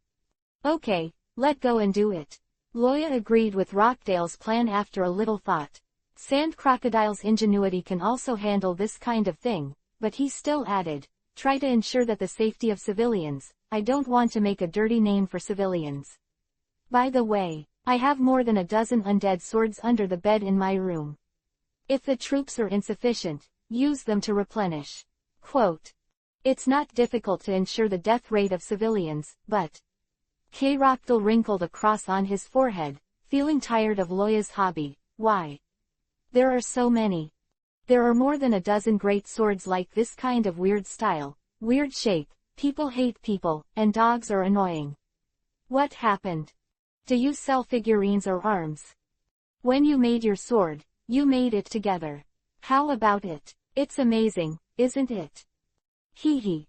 Okay, let go and do it. Loya agreed with Rockdale's plan after a little thought. Sand Crocodile's ingenuity can also handle this kind of thing, but he still added, try to ensure that the safety of civilians, I don't want to make a dirty name for civilians. By the way, I have more than a dozen undead swords under the bed in my room. If the troops are insufficient, use them to replenish. Quote. It's not difficult to ensure the death rate of civilians, but... K. Rockdal wrinkled a cross on his forehead, feeling tired of Loya's hobby. Why? There are so many. There are more than a dozen great swords like this kind of weird style, weird shape, people hate people, and dogs are annoying. What happened? Do you sell figurines or arms? When you made your sword, you made it together. How about it? It's amazing, isn't it? Hee hee.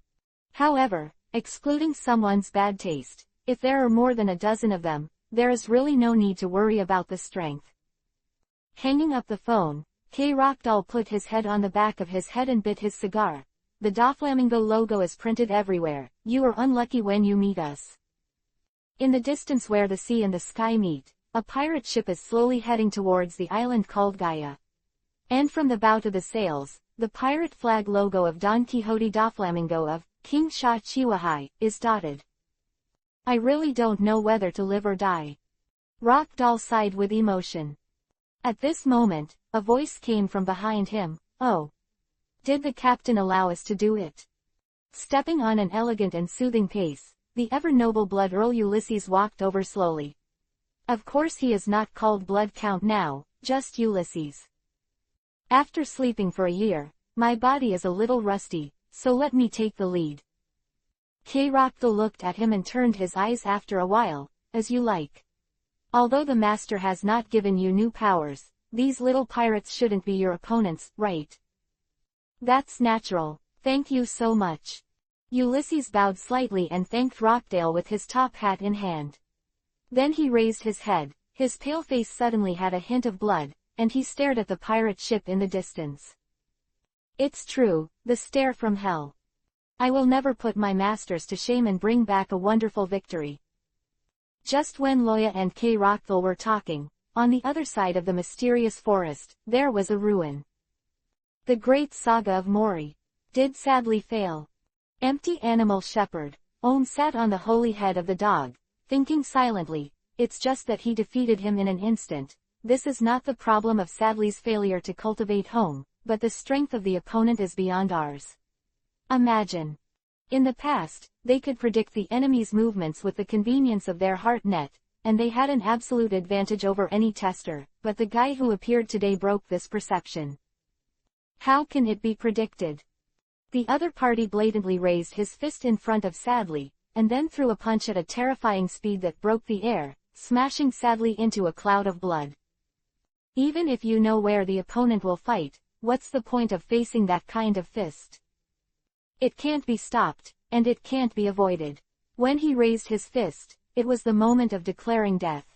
However, excluding someone's bad taste, if there are more than a dozen of them, there is really no need to worry about the strength. Hanging up the phone, K. Rockdal put his head on the back of his head and bit his cigar. The Doflamingo logo is printed everywhere. You are unlucky when you meet us. In the distance where the sea and the sky meet, a pirate ship is slowly heading towards the island called Gaia. And from the bow to the sails, the pirate flag logo of Don Quixote Doflamingo of King Sha Chihuahai is dotted. I really don't know whether to live or die. Rockdal sighed with emotion. At this moment, a voice came from behind him. Oh. Did the captain allow us to do it? Stepping on an elegant and soothing pace, the ever-noble blood Earl Ulysses walked over slowly. Of course he is not called Blood Count now, just Ulysses. After sleeping for a year, my body is a little rusty, so let me take the lead. K. Rockdal looked at him and turned his eyes after a while. As you like. Although the master has not given you new powers, these little pirates shouldn't be your opponents, right? That's natural, thank you so much. Ulysses bowed slightly and thanked Rockdale with his top hat in hand. Then he raised his head, His pale face suddenly had a hint of blood, and he stared at the pirate ship in the distance. It's true, the stare from hell. I will never put my masters to shame and bring back a wonderful victory. Just when Loya and Kay Rockville were talking, on the other side of the mysterious forest, there was a ruin. The great saga of Mori did sadly fail. Empty animal shepherd, Ohm sat on the holy head of the dog, thinking silently, it's just that he defeated him in an instant. This is not the problem of Sadly's failure to cultivate home, but the strength of the opponent is beyond ours. Imagine. In the past, they could predict the enemy's movements with the convenience of their heart net, and they had an absolute advantage over any tester, but the guy who appeared today broke this perception. How can it be predicted? The other party blatantly raised his fist in front of Sadly, and then threw a punch at a terrifying speed that broke the air, smashing Sadly into a cloud of blood. Even if you know where the opponent will fight, what's the point of facing that kind of fist? It can't be stopped, and it can't be avoided. When he raised his fist, it was the moment of declaring death.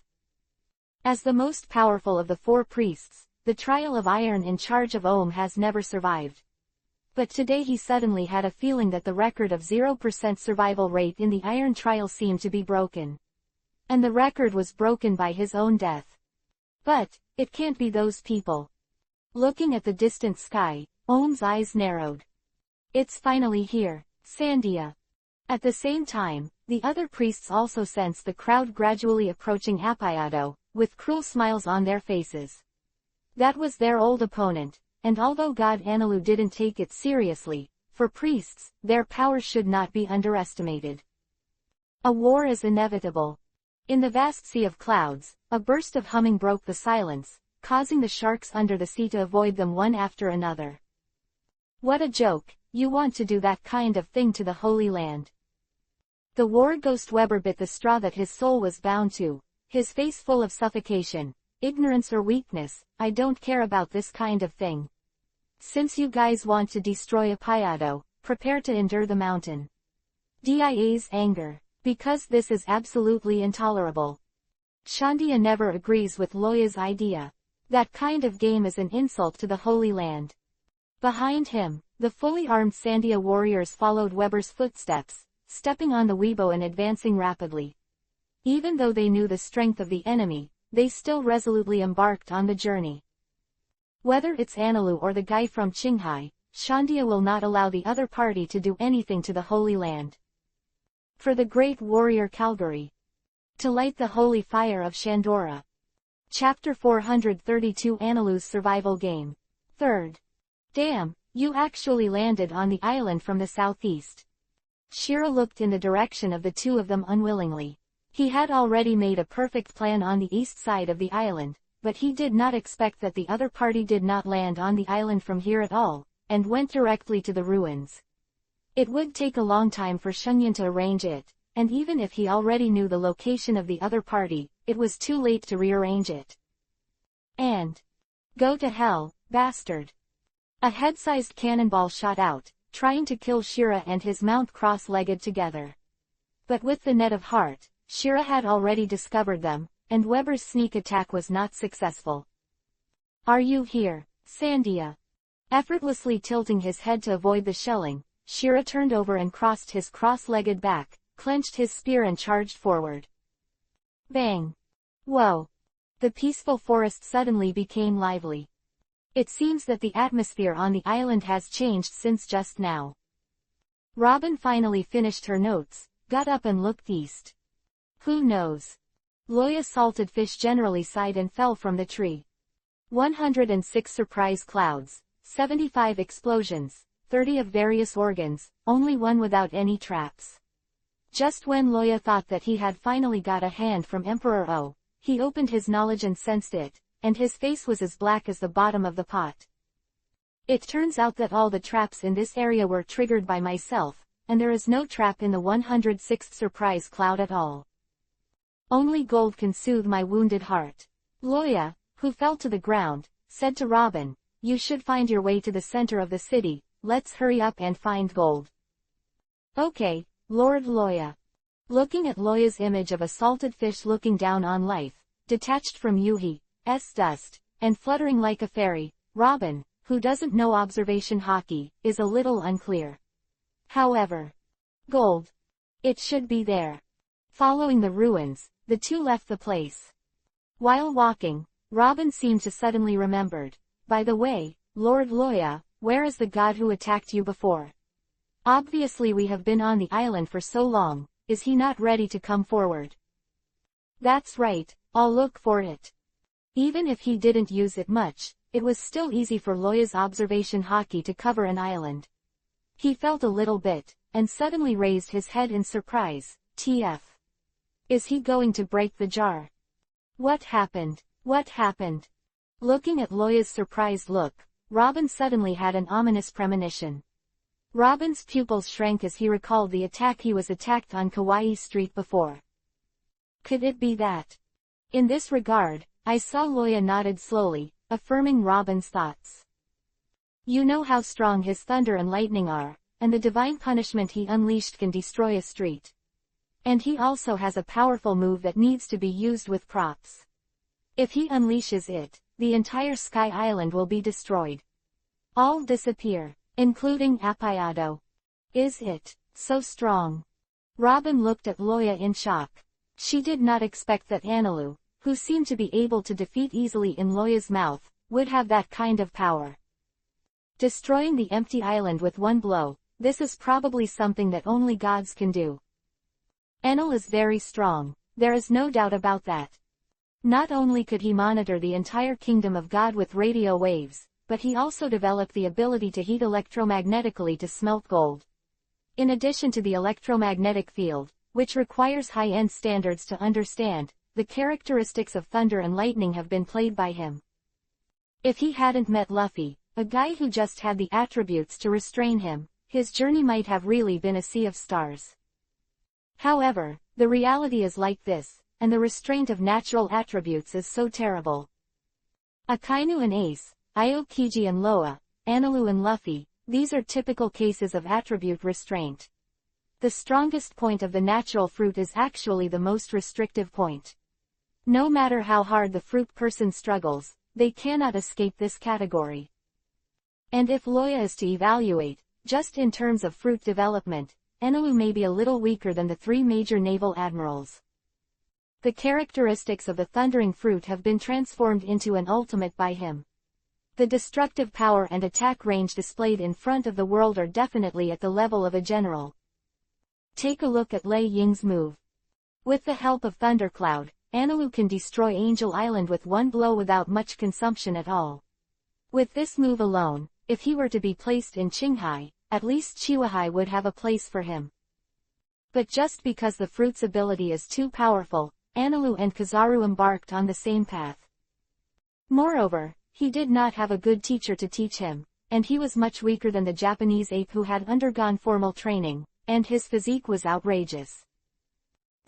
As the most powerful of the four priests, the trial of iron in charge of Ohm has never survived. But today he suddenly had a feeling that the record of 0% survival rate in the iron trial seemed to be broken. And the record was broken by his own death. But, it can't be those people. Looking at the distant sky, Ohm's eyes narrowed. It's finally here, Sandia. At the same time, the other priests also sensed the crowd gradually approaching Appayado, with cruel smiles on their faces. That was their old opponent, and although God Anilu didn't take it seriously, for priests, their power should not be underestimated. A war is inevitable. In the vast sea of clouds, a burst of humming broke the silence, causing the sharks under the sea to avoid them one after another. What a joke, you want to do that kind of thing to the Holy Land. The war ghost Weber bit the straw that his soul was bound to, his face full of suffocation. Ignorance or weakness, I don't care about this kind of thing. Since you guys want to destroy Appayado, prepare to endure the mountain. DIA's anger. Because this is absolutely intolerable. Shandia never agrees with Loya's idea. That kind of game is an insult to the Holy Land. Behind him, the fully armed Sandia warriors followed Weber's footsteps, stepping on the Weibo and advancing rapidly. Even though they knew the strength of the enemy, they still resolutely embarked on the journey. Whether it's Anilu or the guy from Qinghai, Shandia will not allow the other party to do anything to the Holy Land. For the great warrior Calgary. To light the holy fire of Shandora. Chapter 432 Anilu's Survival Game. 3rd. Damn, you actually landed on the island from the southeast. Shira looked in the direction of the two of them unwillingly. He had already made a perfect plan on the east side of the island, but he did not expect that the other party did not land on the island from here at all, and went directly to the ruins. It would take a long time for Shunyan to arrange it, and even if he already knew the location of the other party, it was too late to rearrange it. And go to hell, bastard. A head-sized cannonball shot out, trying to kill Shira and his mount cross-legged together. But with the net of heart, Shira had already discovered them, and Weber's sneak attack was not successful. Are you here, Sandia? Effortlessly tilting his head to avoid the shelling, Shira turned over and crossed his cross-legged back, clenched his spear and charged forward. Bang! Whoa! The peaceful forest suddenly became lively. It seems that the atmosphere on the island has changed since just now. Robin finally finished her notes, got up and looked east. Who knows? Loya salted fish generally sighed and fell from the tree. 106 surprise clouds, 75 explosions, 30 of various organs, only one without any traps. Just when Loya thought that he had finally got a hand from Emperor O, he opened his knowledge and sensed it, and his face was as black as the bottom of the pot. It turns out that all the traps in this area were triggered by myself, and there is no trap in the 106th surprise cloud at all. Only gold can soothe my wounded heart. Loya, who fell to the ground, said to Robin, you should find your way to the center of the city, let's hurry up and find gold. Okay, Lord Loya. Looking at Loya's image of a salted fish looking down on life, detached from Yuhi's dust, and fluttering like a fairy, Robin, who doesn't know observation hockey, is a little unclear. However, gold. It should be there. Following the ruins, the two left the place. While walking, Robin seemed to suddenly remembered. By the way, Lord Loya, where is the god who attacked you before? Obviously we have been on the island for so long, is he not ready to come forward? That's right, I'll look for it. Even if he didn't use it much, it was still easy for Loya's observation hockey to cover an island. He felt a little bit, and suddenly raised his head in surprise. TF. Is he going to break the jar? What happened? What happened? Looking at Loya's surprised look, Robin suddenly had an ominous premonition. Robin's pupils shrank as he recalled the attack he was attacked on Kauai Street before. Could it be that? In this regard, I saw Loya nodded slowly, affirming Robin's thoughts. You know how strong his thunder and lightning are, and the divine punishment he unleashed can destroy a street. And he also has a powerful move that needs to be used with props. If he unleashes it, the entire Sky Island will be destroyed. All disappear, including Apayado. Is it so strong? Robin looked at Loya in shock. She did not expect that Anilu, who seemed to be able to defeat easily in Loya's mouth, would have that kind of power. Destroying the empty island with one blow, this is probably something that only gods can do. Enel is very strong, there is no doubt about that. Not only could he monitor the entire kingdom of God with radio waves, but he also developed the ability to heat electromagnetically to smelt gold. In addition to the electromagnetic field, which requires high-end standards to understand, the characteristics of thunder and lightning have been played by him. If he hadn't met Luffy, a guy who just had the attributes to restrain him, his journey might have really been a sea of stars. However, the reality is like this, and the restraint of natural attributes is so terrible. Akainu and Ace, Aokiji and Loa, Anilu and Luffy, these are typical cases of attribute restraint. The strongest point of the natural fruit is actually the most restrictive point. No matter how hard the fruit person struggles, they cannot escape this category. And if Loya is to evaluate, just in terms of fruit development, Anilu may be a little weaker than the three major naval admirals. The characteristics of the thundering fruit have been transformed into an ultimate by him. The destructive power and attack range displayed in front of the world are definitely at the level of a general. Take a look at Lei Ying's move. With the help of Thundercloud, Anilu can destroy Angel Island with one blow without much consumption at all. With this move alone, if he were to be placed in Qinghai, at least Chihuahai would have a place for him. But just because the fruit's ability is too powerful, Anilu and Kizaru embarked on the same path. Moreover, he did not have a good teacher to teach him, and he was much weaker than the Japanese ape who had undergone formal training, and his physique was outrageous.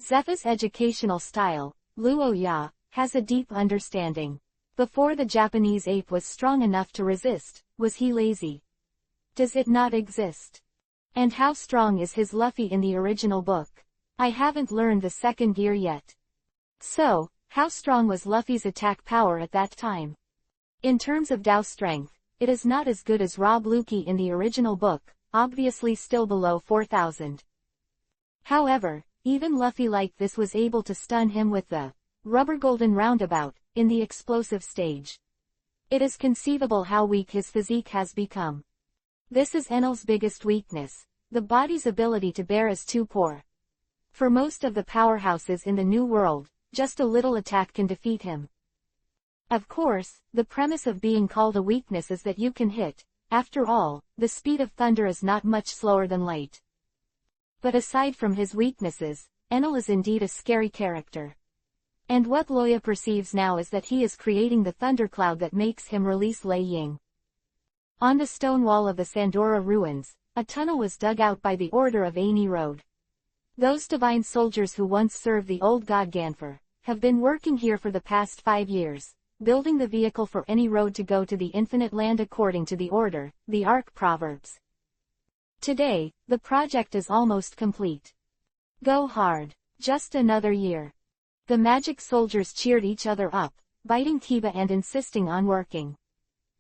Zepha's educational style, Luo Ya, has a deep understanding. Before the Japanese ape was strong enough to resist, was he lazy? Does it not exist? And how strong is his Luffy in the original book? I haven't learned the second gear yet. So, how strong was Luffy's attack power at that time? In terms of Dao strength, it is not as good as Rob Luki in the original book, obviously still below 4,000. However, even Luffy like this was able to stun him with the rubber golden roundabout in the explosive stage. It is conceivable how weak his physique has become. This is Enel's biggest weakness. The body's ability to bear is too poor. For most of the powerhouses in the New World, just a little attack can defeat him. Of course, the premise of being called a weakness is that you can hit. After all, the speed of thunder is not much slower than light. But aside from his weaknesses, Enel is indeed a scary character. And what Loya perceives now is that he is creating the thundercloud that makes him release Lei Ying. On the stone wall of the Sandora ruins, a tunnel was dug out by the order of Aini Road. Those divine soldiers who once served the old god Ganfer, have been working here for the past 5 years, building the vehicle for any road to go to the infinite land according to the order, the Ark Proverbs. Today, the project is almost complete. Go hard. Just another year. The magic soldiers cheered each other up, biting Kiba and insisting on working.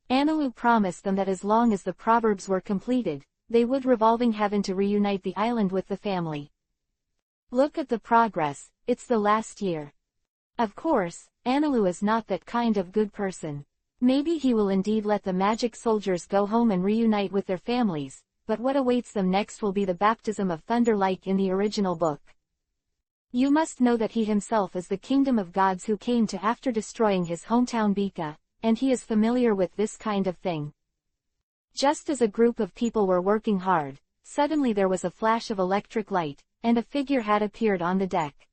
Anilu promised them that as long as the proverbs were completed, they would revolving heaven to reunite the island with the family. Look at the progress, it's the last year. Of course, Anilu is not that kind of good person. Maybe he will indeed let the magic soldiers go home and reunite with their families, but what awaits them next will be the baptism of thunder like in the original book. You must know that he himself is the kingdom of gods who came to after destroying his hometown Bika, and he is familiar with this kind of thing. Just as a group of people were working hard, suddenly there was a flash of electric light, and a figure had appeared on the deck.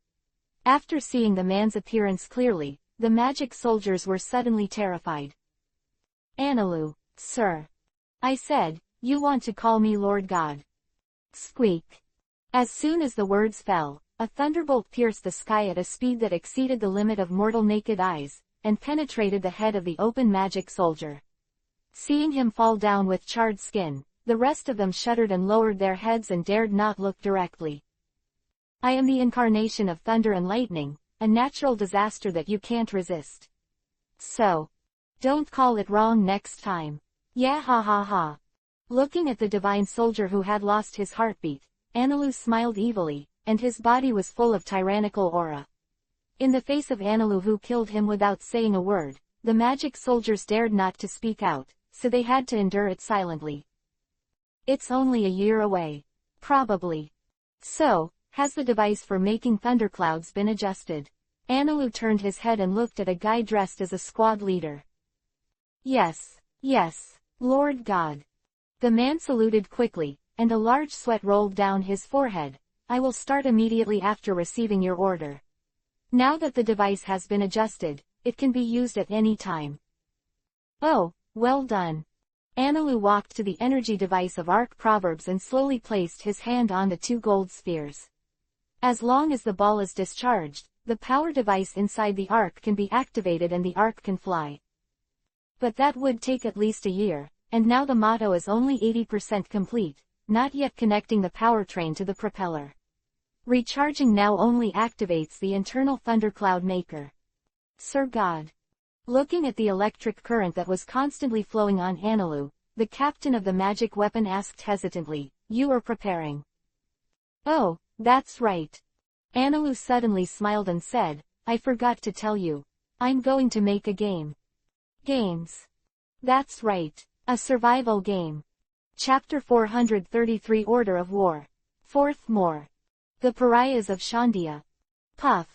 After seeing the man's appearance clearly, the magic soldiers were suddenly terrified. Anilu, sir. I said, you want to call me Lord God. Squeak. As soon as the words fell, a thunderbolt pierced the sky at a speed that exceeded the limit of mortal naked eyes, and penetrated the head of the open magic soldier. Seeing him fall down with charred skin, the rest of them shuddered and lowered their heads and dared not look directly. I am the incarnation of thunder and lightning, a natural disaster that you can't resist. So, don't call it wrong next time. Yeah, ha ha ha. Looking at the divine soldier who had lost his heartbeat, Anilu smiled evilly, and his body was full of tyrannical aura. In the face of Anilu who killed him without saying a word, the magic soldiers dared not to speak out, so they had to endure it silently. It's only a year away. Probably. So, has the device for making thunderclouds been adjusted? Anilu turned his head and looked at a guy dressed as a squad leader. Yes, Lord God. The man saluted quickly, and a large sweat rolled down his forehead. I will start immediately after receiving your order. Now that the device has been adjusted, it can be used at any time. Oh, well done. Anilu walked to the energy device of Arc Proverbs and slowly placed his hand on the 2 gold spheres. As long as the ball is discharged, the power device inside the arc can be activated and the arc can fly. But that would take at least a year, and now the motto is only 80% complete, not yet connecting the powertrain to the propeller. Recharging now only activates the internal thundercloud maker. Sir God. Looking at the electric current that was constantly flowing on Anilu, the captain of the magic weapon asked hesitantly, you are preparing. Oh, that's right. Anilu suddenly smiled and said, I forgot to tell you. I'm going to make a game. Games. That's right, a survival game. Chapter 433 Order of War. 4th More. The Pariahs of Shandia. Puff.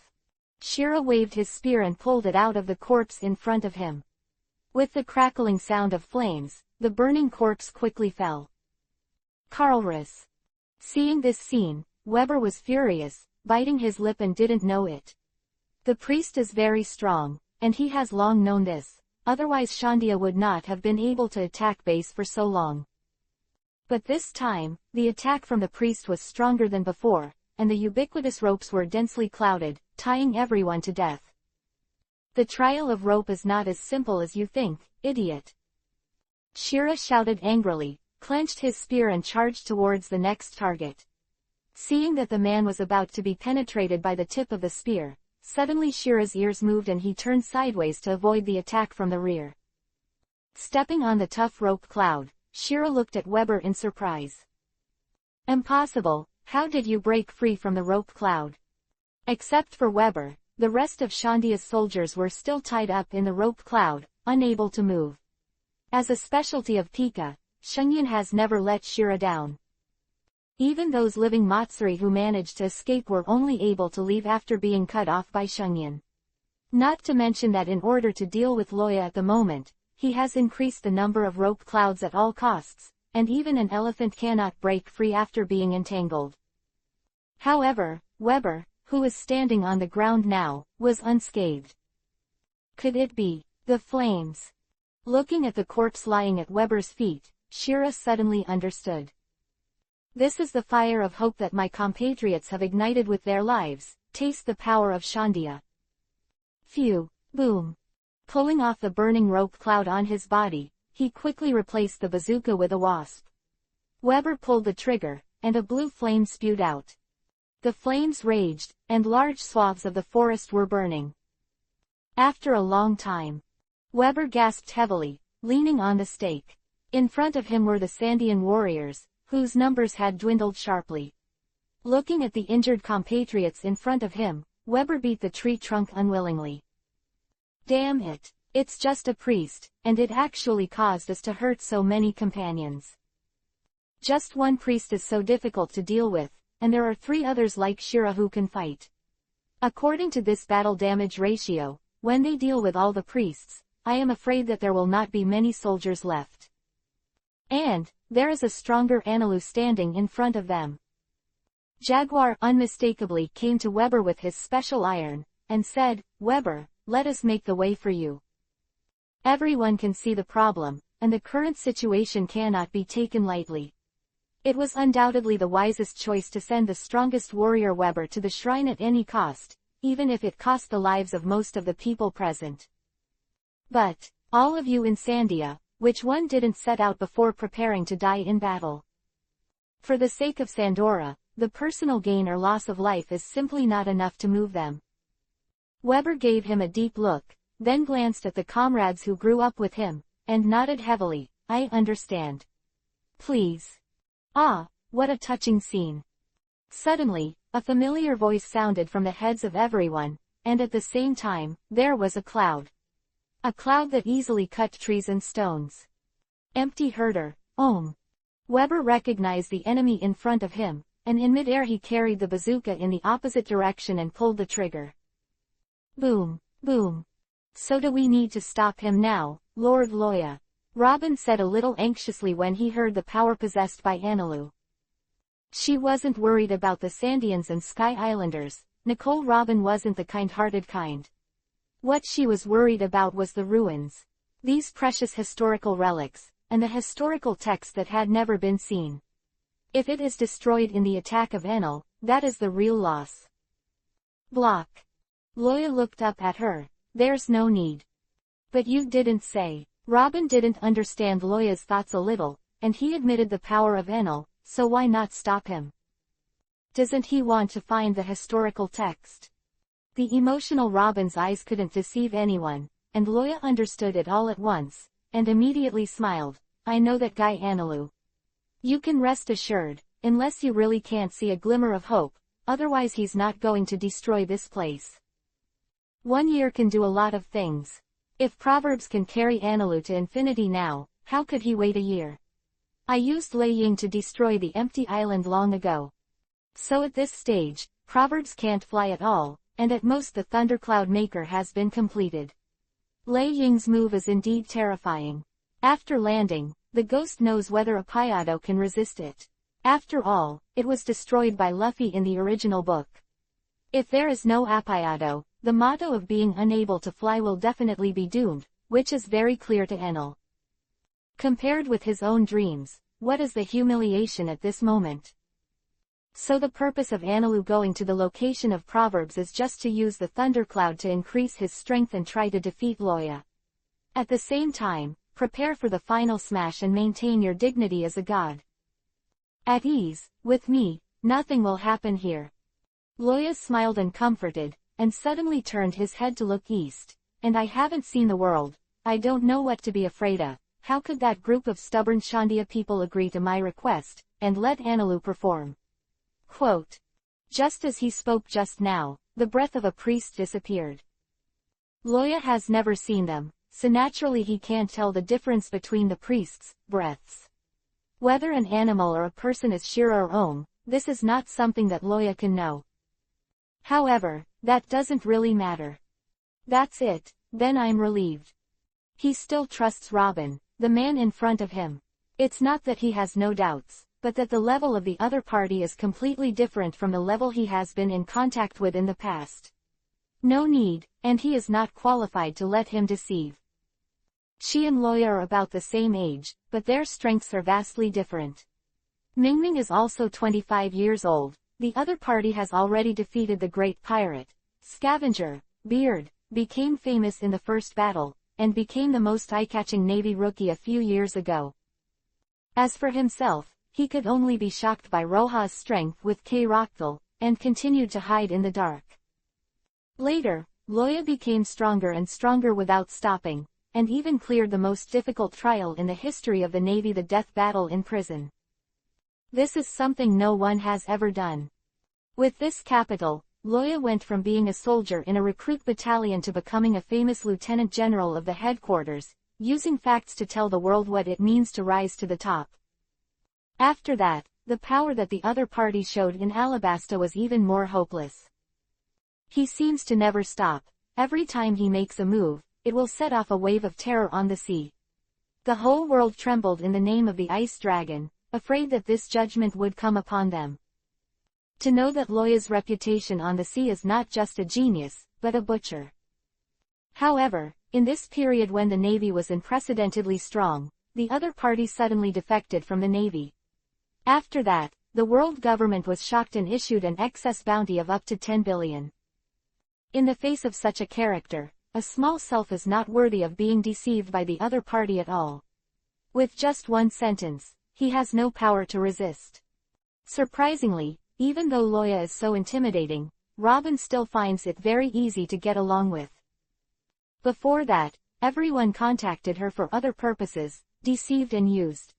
Shira waved his spear and pulled it out of the corpse in front of him. With the crackling sound of flames, the burning corpse quickly fell. Carlrus. Seeing this scene, Weber was furious, biting his lip and didn't know it. The priest is very strong, and he has long known this, otherwise Shandia would not have been able to attack base for so long. But this time, the attack from the priest was stronger than before, and the ubiquitous ropes were densely clouded, tying everyone to death. The trial of rope is not as simple as you think, idiot. Shira shouted angrily, clenched his spear and charged towards the next target. Seeing that the man was about to be penetrated by the tip of the spear, suddenly Shira's ears moved and he turned sideways to avoid the attack from the rear. Stepping on the tough rope cloud, Shira looked at Weber in surprise. Impossible, how did you break free from the rope cloud? Except for Weber, the rest of Shandia's soldiers were still tied up in the rope cloud, unable to move. As a specialty of Pika, Shengyan has never let Shira down. Even those living Matsuri who managed to escape were only able to leave after being cut off by Shengyan. Not to mention that in order to deal with Loya at the moment, he has increased the number of rope clouds at all costs, and even an elephant cannot break free after being entangled. However, Weber, who is standing on the ground now, was unscathed. Could it be the flames? Looking at the corpse lying at Weber's feet, Shira suddenly understood. This is the fire of hope that my compatriots have ignited with their lives. Taste the power of Shandia. Phew, boom. Pulling off the burning rope cloud on his body, he quickly replaced the bazooka with a wasp. Weber pulled the trigger, and a blue flame spewed out. The flames raged, and large swaths of the forest were burning. After a long time, Weber gasped heavily, leaning on the stake. In front of him were the Sandian warriors, whose numbers had dwindled sharply. Looking at the injured compatriots in front of him, Weber beat the tree trunk unwillingly. Damn it, it's just a priest, and it actually caused us to hurt so many companions. Just one priest is so difficult to deal with, and there are 3 others like Shira who can fight. According to this battle damage ratio, when they deal with all the priests, I am afraid that there will not be many soldiers left. And, there is a stronger Anilu standing in front of them. Jaguar unmistakably came to Weber with his special iron, and said, "Weber, let us make the way for you. Everyone can see the problem, and the current situation cannot be taken lightly." It was undoubtedly the wisest choice to send the strongest warrior Weber to the shrine at any cost, even if it cost the lives of most of the people present. But, all of you in Sandia, which one didn't set out before preparing to die in battle? For the sake of Sandora, the personal gain or loss of life is simply not enough to move them. Weber gave him a deep look, then glanced at the comrades who grew up with him, and nodded heavily. "I understand. Please." Ah, what a touching scene. Suddenly, a familiar voice sounded from the heads of everyone, and at the same time, there was a cloud. A cloud that easily cut trees and stones. Empty herder, Ohm. Weber recognized the enemy in front of him, and in midair he carried the bazooka in the opposite direction and pulled the trigger. Boom, boom. "So do we need to stop him now, Lord Loya?" Robin said a little anxiously when he heard the power possessed by Anilu. She wasn't worried about the Sandians and Sky Islanders. Nicole Robin wasn't the kind-hearted kind. What she was worried about was the ruins. These precious historical relics, and the historical text that had never been seen. If it is destroyed in the attack of Enel, that is the real loss. Block. Loya looked up at her. "There's no need." "But you didn't say." Robin didn't understand Loya's thoughts a little, and he admitted the power of Enel, so why not stop him? Doesn't he want to find the historical text? The emotional Robin's eyes couldn't deceive anyone, and Loya understood it all at once, and immediately smiled. "I know that guy Anilu. You can rest assured, unless you really can't see a glimmer of hope, otherwise he's not going to destroy this place. 1 year can do a lot of things. If Proverbs can carry Anilu to infinity now, how could he wait a year? I used Lei Ying to destroy the empty island long ago. So at this stage, Proverbs can't fly at all, and at most the Thundercloud Maker has been completed. Lei Ying's move is indeed terrifying. After landing, the ghost knows whether a Pyado can resist it. After all, it was destroyed by Luffy in the original book. If there is no Apayado, the motto of being unable to fly will definitely be doomed, which is very clear to Enel. Compared with his own dreams, what is the humiliation at this moment? So the purpose of Anilu going to the location of Proverbs is just to use the Thundercloud to increase his strength and try to defeat Loya. At the same time, prepare for the final smash and maintain your dignity as a god. At ease, with me, nothing will happen here. Loya smiled and comforted, and suddenly turned his head to look east. "And I haven't seen the world. I don't know what to be afraid of. How could that group of stubborn Shandia people agree to my request, and let Anilu perform?" Quote. Just as he spoke just now, the breath of a priest disappeared. Loya has never seen them, so naturally he can't tell the difference between the priest's breaths. Whether an animal or a person is Shira or Ohm, this is not something that Loya can know. However, that doesn't really matter. That's it, then I'm relieved. He still trusts Robin, the man in front of him. It's not that he has no doubts, but that the level of the other party is completely different from the level he has been in contact with in the past. No need, and he is not qualified to let him deceive. She and Loya are about the same age, but their strengths are vastly different. Mingming is also 25 years old. The other party has already defeated the great pirate. Scavenger, Beard, became famous in the first battle, and became the most eye-catching Navy rookie a few years ago. As for himself, he could only be shocked by Roha's strength with K. Rockthal, and continued to hide in the dark. Later, Loya became stronger and stronger without stopping, and even cleared the most difficult trial in the history of the Navy, the death battle in prison. This is something no one has ever done. With this capital, Loya went from being a soldier in a recruit battalion to becoming a famous lieutenant general of the headquarters, using facts to tell the world what it means to rise to the top. After that, the power that the other party showed in Alabasta was even more hopeless. He seems to never stop. Every time he makes a move, it will set off a wave of terror on the sea. The whole world trembled in the name of the ice dragon, afraid that this judgment would come upon them. To know that Loya's reputation on the sea is not just a genius, but a butcher. However, in this period when the Navy was unprecedentedly strong, the other party suddenly defected from the Navy. After that, the world government was shocked and issued an excess bounty of up to 10 billion. In the face of such a character, a small self is not worthy of being deceived by the other party at all. With just one sentence, he has no power to resist. Surprisingly, even though Loya is so intimidating, Robin still finds it very easy to get along with. Before that, everyone contacted her for other purposes, deceived and used.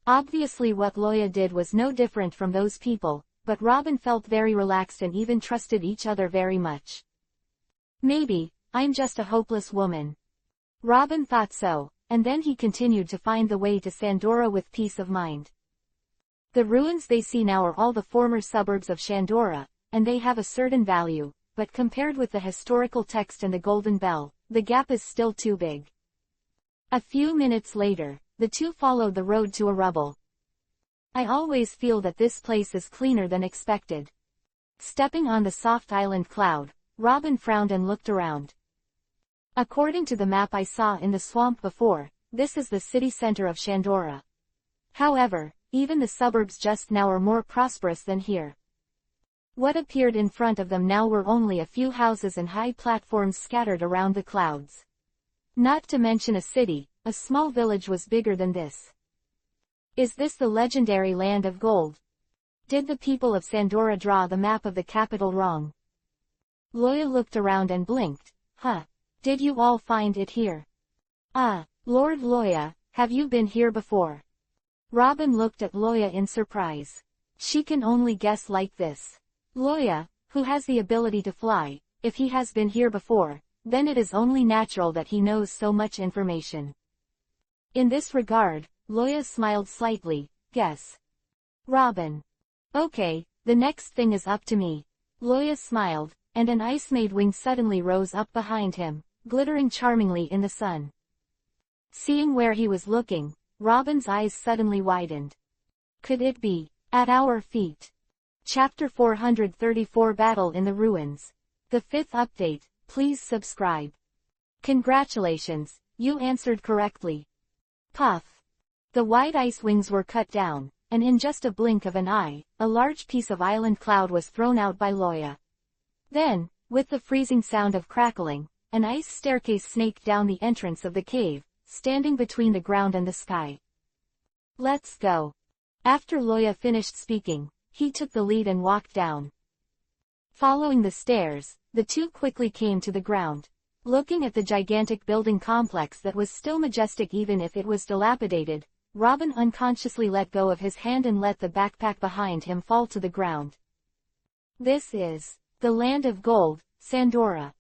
Obviously what Loya did was no different from those people, but Robin felt very relaxed and even trusted each other very much. Maybe, I'm just a hopeless woman. Robin thought so, and then he continued to find the way to Sandora with peace of mind. The ruins they see now are all the former suburbs of Shandora, and they have a certain value, but compared with the historical text and the Golden Bell, the gap is still too big. A few minutes later, the two followed the road to a rubble. I always feel that this place is cleaner than expected. Stepping on the soft island cloud, Robin frowned and looked around. According to the map I saw in the swamp before, this is the city center of Shandora. However, even the suburbs just now are more prosperous than here. What appeared in front of them now were only a few houses and high platforms scattered around the clouds. Not to mention a city, a small village was bigger than this. Is this the legendary land of gold? Did the people of Sandora draw the map of the capital wrong? Loya looked around and blinked. Huh. Did you all find it here? Ah, Lord Loya, have you been here before? Robin looked at Loya in surprise. She can only guess like this. Loya, who has the ability to fly, if he has been here before, then it is only natural that he knows so much information. In this regard, Loya smiled slightly. Guess. Robin. Okay, the next thing is up to me. Loya smiled, and an ice-made wing suddenly rose up behind him, glittering charmingly in the sun. Seeing where he was looking, Robin's eyes suddenly widened. Could it be at our feet? Chapter 434 Battle in the Ruins. The 5th update. Please subscribe. Congratulations, you answered correctly. Puff. The wide ice wings were cut down, and in just a blink of an eye, a large piece of island cloud was thrown out by Loya. Then, with the freezing sound of crackling, an ice staircase snaked down the entrance of the cave, standing between the ground and the sky. Let's go. After Loya finished speaking, he took the lead and walked down. Following the stairs, the two quickly came to the ground. Looking at the gigantic building complex that was still majestic even if it was dilapidated, Robin unconsciously let go of his hand and let the backpack behind him fall to the ground. This is the land of gold, Sandora.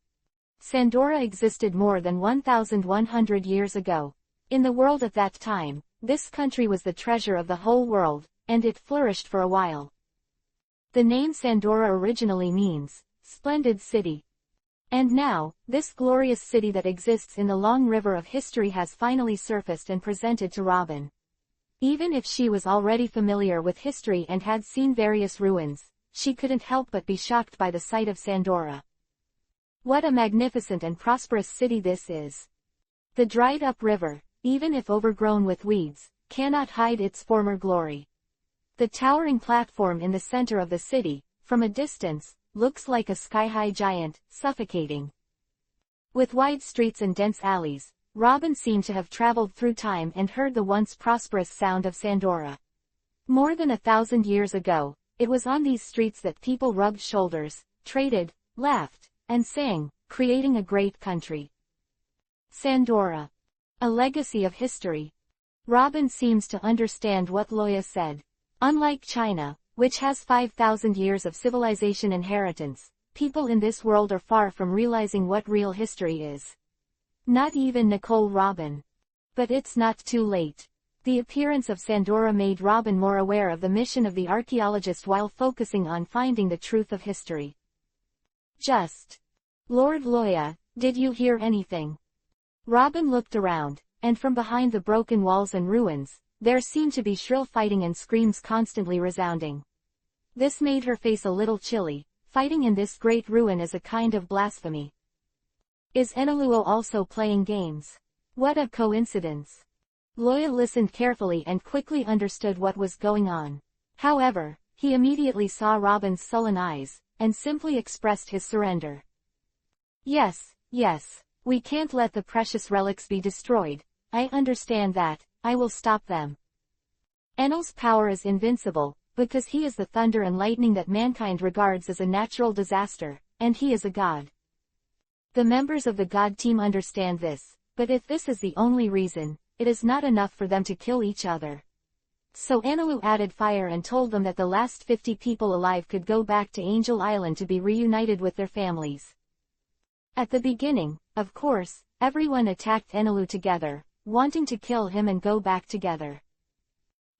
Sandora existed more than 1,100 years ago. In the world at that time, this country was the treasure of the whole world, and it flourished for a while. The name Sandora originally means splendid city. And now, this glorious city that exists in the long river of history has finally surfaced and presented to Robin. Even if she was already familiar with history and had seen various ruins, she couldn't help but be shocked by the sight of Sandora. What a magnificent and prosperous city this is. The dried-up river, even if overgrown with weeds, cannot hide its former glory. The towering platform in the center of the city, from a distance, looks like a sky-high giant, suffocating. With wide streets and dense alleys, Robin seemed to have traveled through time and heard the once prosperous sound of Sandora. More than 1,000 years ago, It was on these streets that people rubbed shoulders, traded, laughed, and sang, creating a great country. Sandora. A legacy of history. Robin seems to understand what Loya said. Unlike China, which has 5,000 years of civilization inheritance, people in this world are far from realizing what real history is. Not even Nicole Robin. But it's not too late. The appearance of Sandora made Robin more aware of the mission of the archaeologist while focusing on finding the truth of history. Just. Lord Loya, did you hear anything? Robin looked around, and from behind the broken walls and ruins, there seemed to be shrill fighting and screams constantly resounding. This made her face a little chilly. Fighting in this great ruin is a kind of blasphemy. Is Enelluo also playing games? What a coincidence. Loya listened carefully and quickly understood what was going on. However, he immediately saw Robin's sullen eyes, and simply expressed his surrender. Yes, we can't let the precious relics be destroyed. I understand that. I will stop them. Enel's power is invincible, because he is the thunder and lightning that mankind regards as a natural disaster, and he is a god. The members of the god team understand this, but if this is the only reason, it is not enough for them to kill each other. So Enelu added fire and told them that the last 50 people alive could go back to Angel Island to be reunited with their families. At the beginning, of course, everyone attacked Enelu together, wanting to kill him and go back together.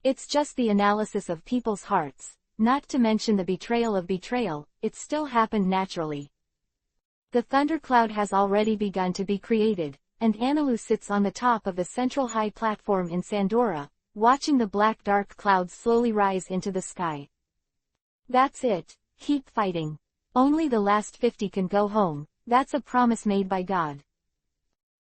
It's just the analysis of people's hearts, not to mention the betrayal of betrayal, it still happened naturally. The thundercloud has already begun to be created, and Enelu sits on the top of the central high platform in Sandora, watching the black dark clouds slowly rise into the sky. That's it, keep fighting. Only the last 50 can go home, that's a promise made by God.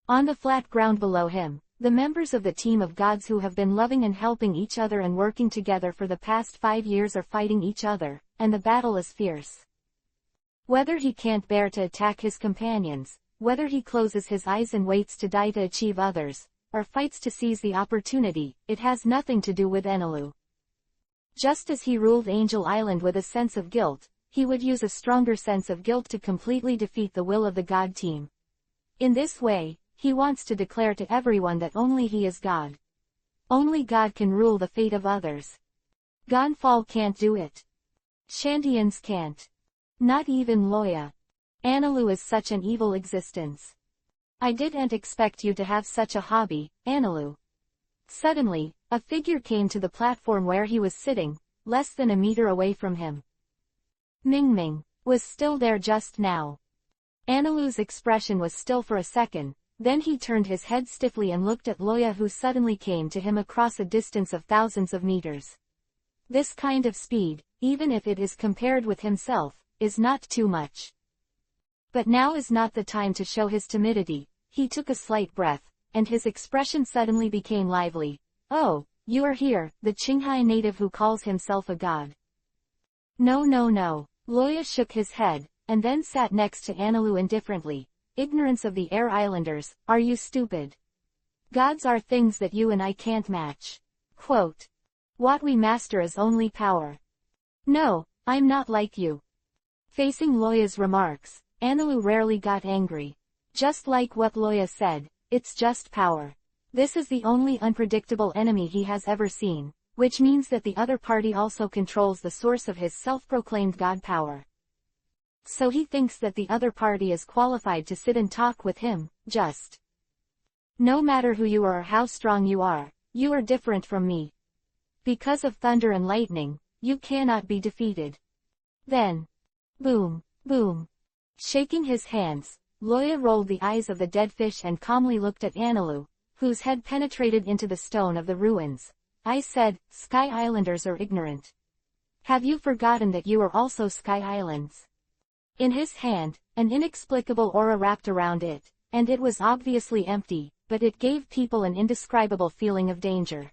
On the flat ground below him, the members of the team of gods who have been loving and helping each other and working together for the past 5 years are fighting each other, and the battle is fierce. Whether he can't bear to attack his companions, whether he closes his eyes and waits to die to achieve others, or fights to seize the opportunity, it has nothing to do with Enelu. Just as he ruled Angel Island with a sense of guilt, he would use a stronger sense of guilt to completely defeat the will of the god team. In this way, he wants to declare to everyone that only he is God. Only God can rule the fate of others. Gonfal can't do it. Shantians can't. Not even Loya. Enelu is such an evil existence. I didn't expect you to have such a hobby, Enelu. Suddenly, a figure came to the platform where he was sitting, less than a meter away from him. Mingming was still there just now. Enelu's expression was still for a second, then he turned his head stiffly and looked at Loya, who suddenly came to him across a distance of thousands of meters. This kind of speed, even if it is compared with himself, is not too much. But now is not the time to show his timidity. He took a slight breath, and his expression suddenly became lively. Oh, you are here, the Qinghai native who calls himself a god. No. Loya shook his head, and then sat next to Enelu indifferently. Ignorance of the Air Islanders, are you stupid? Gods are things that you and I can't match. Quote. What we master is only power. No, I'm not like you. Facing Loya's remarks, Enelu rarely got angry. Just like what Loya said, it's just power. This is the only unpredictable enemy he has ever seen, which means that the other party also controls the source of his self-proclaimed god power. So he thinks that the other party is qualified to sit and talk with him, just. No matter who you are or how strong you are different from me. Because of thunder and lightning, you cannot be defeated. Then. Boom, boom. Shaking his hands, Loya rolled the eyes of the dead fish and calmly looked at Enelu, whose head penetrated into the stone of the ruins. I said, Sky Islanders are ignorant. Have you forgotten that you are also Sky Islands? In his hand, an inexplicable aura wrapped around it, and it was obviously empty, but it gave people an indescribable feeling of danger.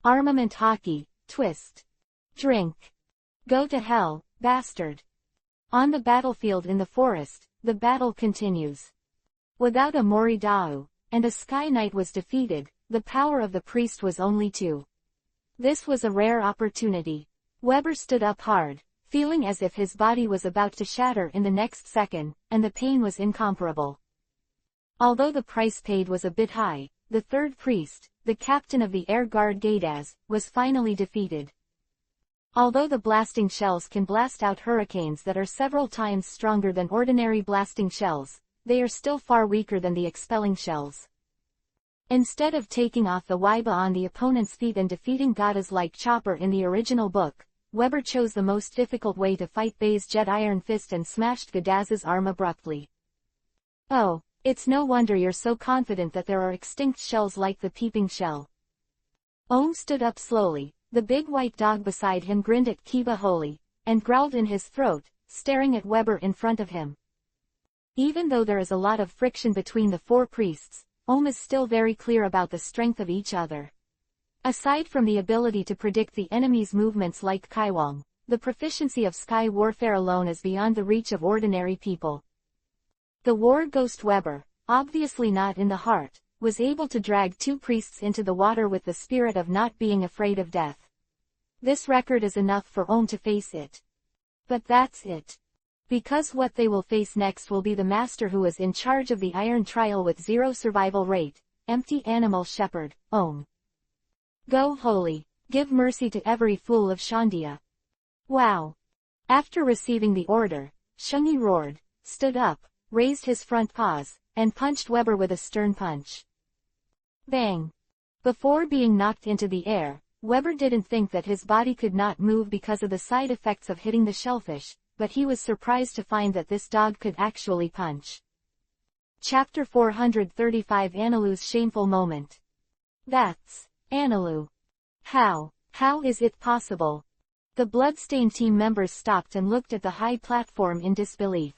Armament hockey, twist. Drink. Go to hell, bastard. On the battlefield in the forest, the battle continues. Without a Mori Dao, and a Sky Knight was defeated, the power of the priest was only 2. This was a rare opportunity. Weber stood up hard, feeling as if his body was about to shatter in the next second, and the pain was incomparable. Although the price paid was a bit high, the third priest, the captain of the air guard Gaydaz, was finally defeated. Although the blasting shells can blast out hurricanes that are several times stronger than ordinary blasting shells, they are still far weaker than the expelling shells. Instead of taking off the Waiba on the opponent's feet and defeating Gaydaz like Chopper in the original book, Weber chose the most difficult way to fight Bay's jet iron fist and smashed Gaydaz's arm abruptly. Oh, it's no wonder you're so confident that there are extinct shells like the peeping shell. Ohm stood up slowly. The big white dog beside him grinned at Kiba Holy, and growled in his throat, staring at Weber in front of him. Even though there is a lot of friction between the four priests, Ohm is still very clear about the strength of each other. Aside from the ability to predict the enemy's movements like Kaiwang, the proficiency of sky warfare alone is beyond the reach of ordinary people. The war ghost Weber, obviously not in the heart, was able to drag two priests into the water with the spirit of not being afraid of death. This record is enough for Ohm to face it. But that's it. Because what they will face next will be the master who is in charge of the Iron Trial with 0 survival rate, Empty Animal Shepherd, Ohm. Go Holy, give mercy to every fool of Shandia. Wow. After receiving the order, Shungi roared, stood up, raised his front paws, and punched Weber with a stern punch. Bang! Before being knocked into the air, Weber didn't think that his body could not move because of the side effects of hitting the shellfish, but he was surprised to find that this dog could actually punch. Chapter 435 Analu's Shameful Moment. That's Analu. How is it possible? The Bloodstained team members stopped and looked at the high platform in disbelief.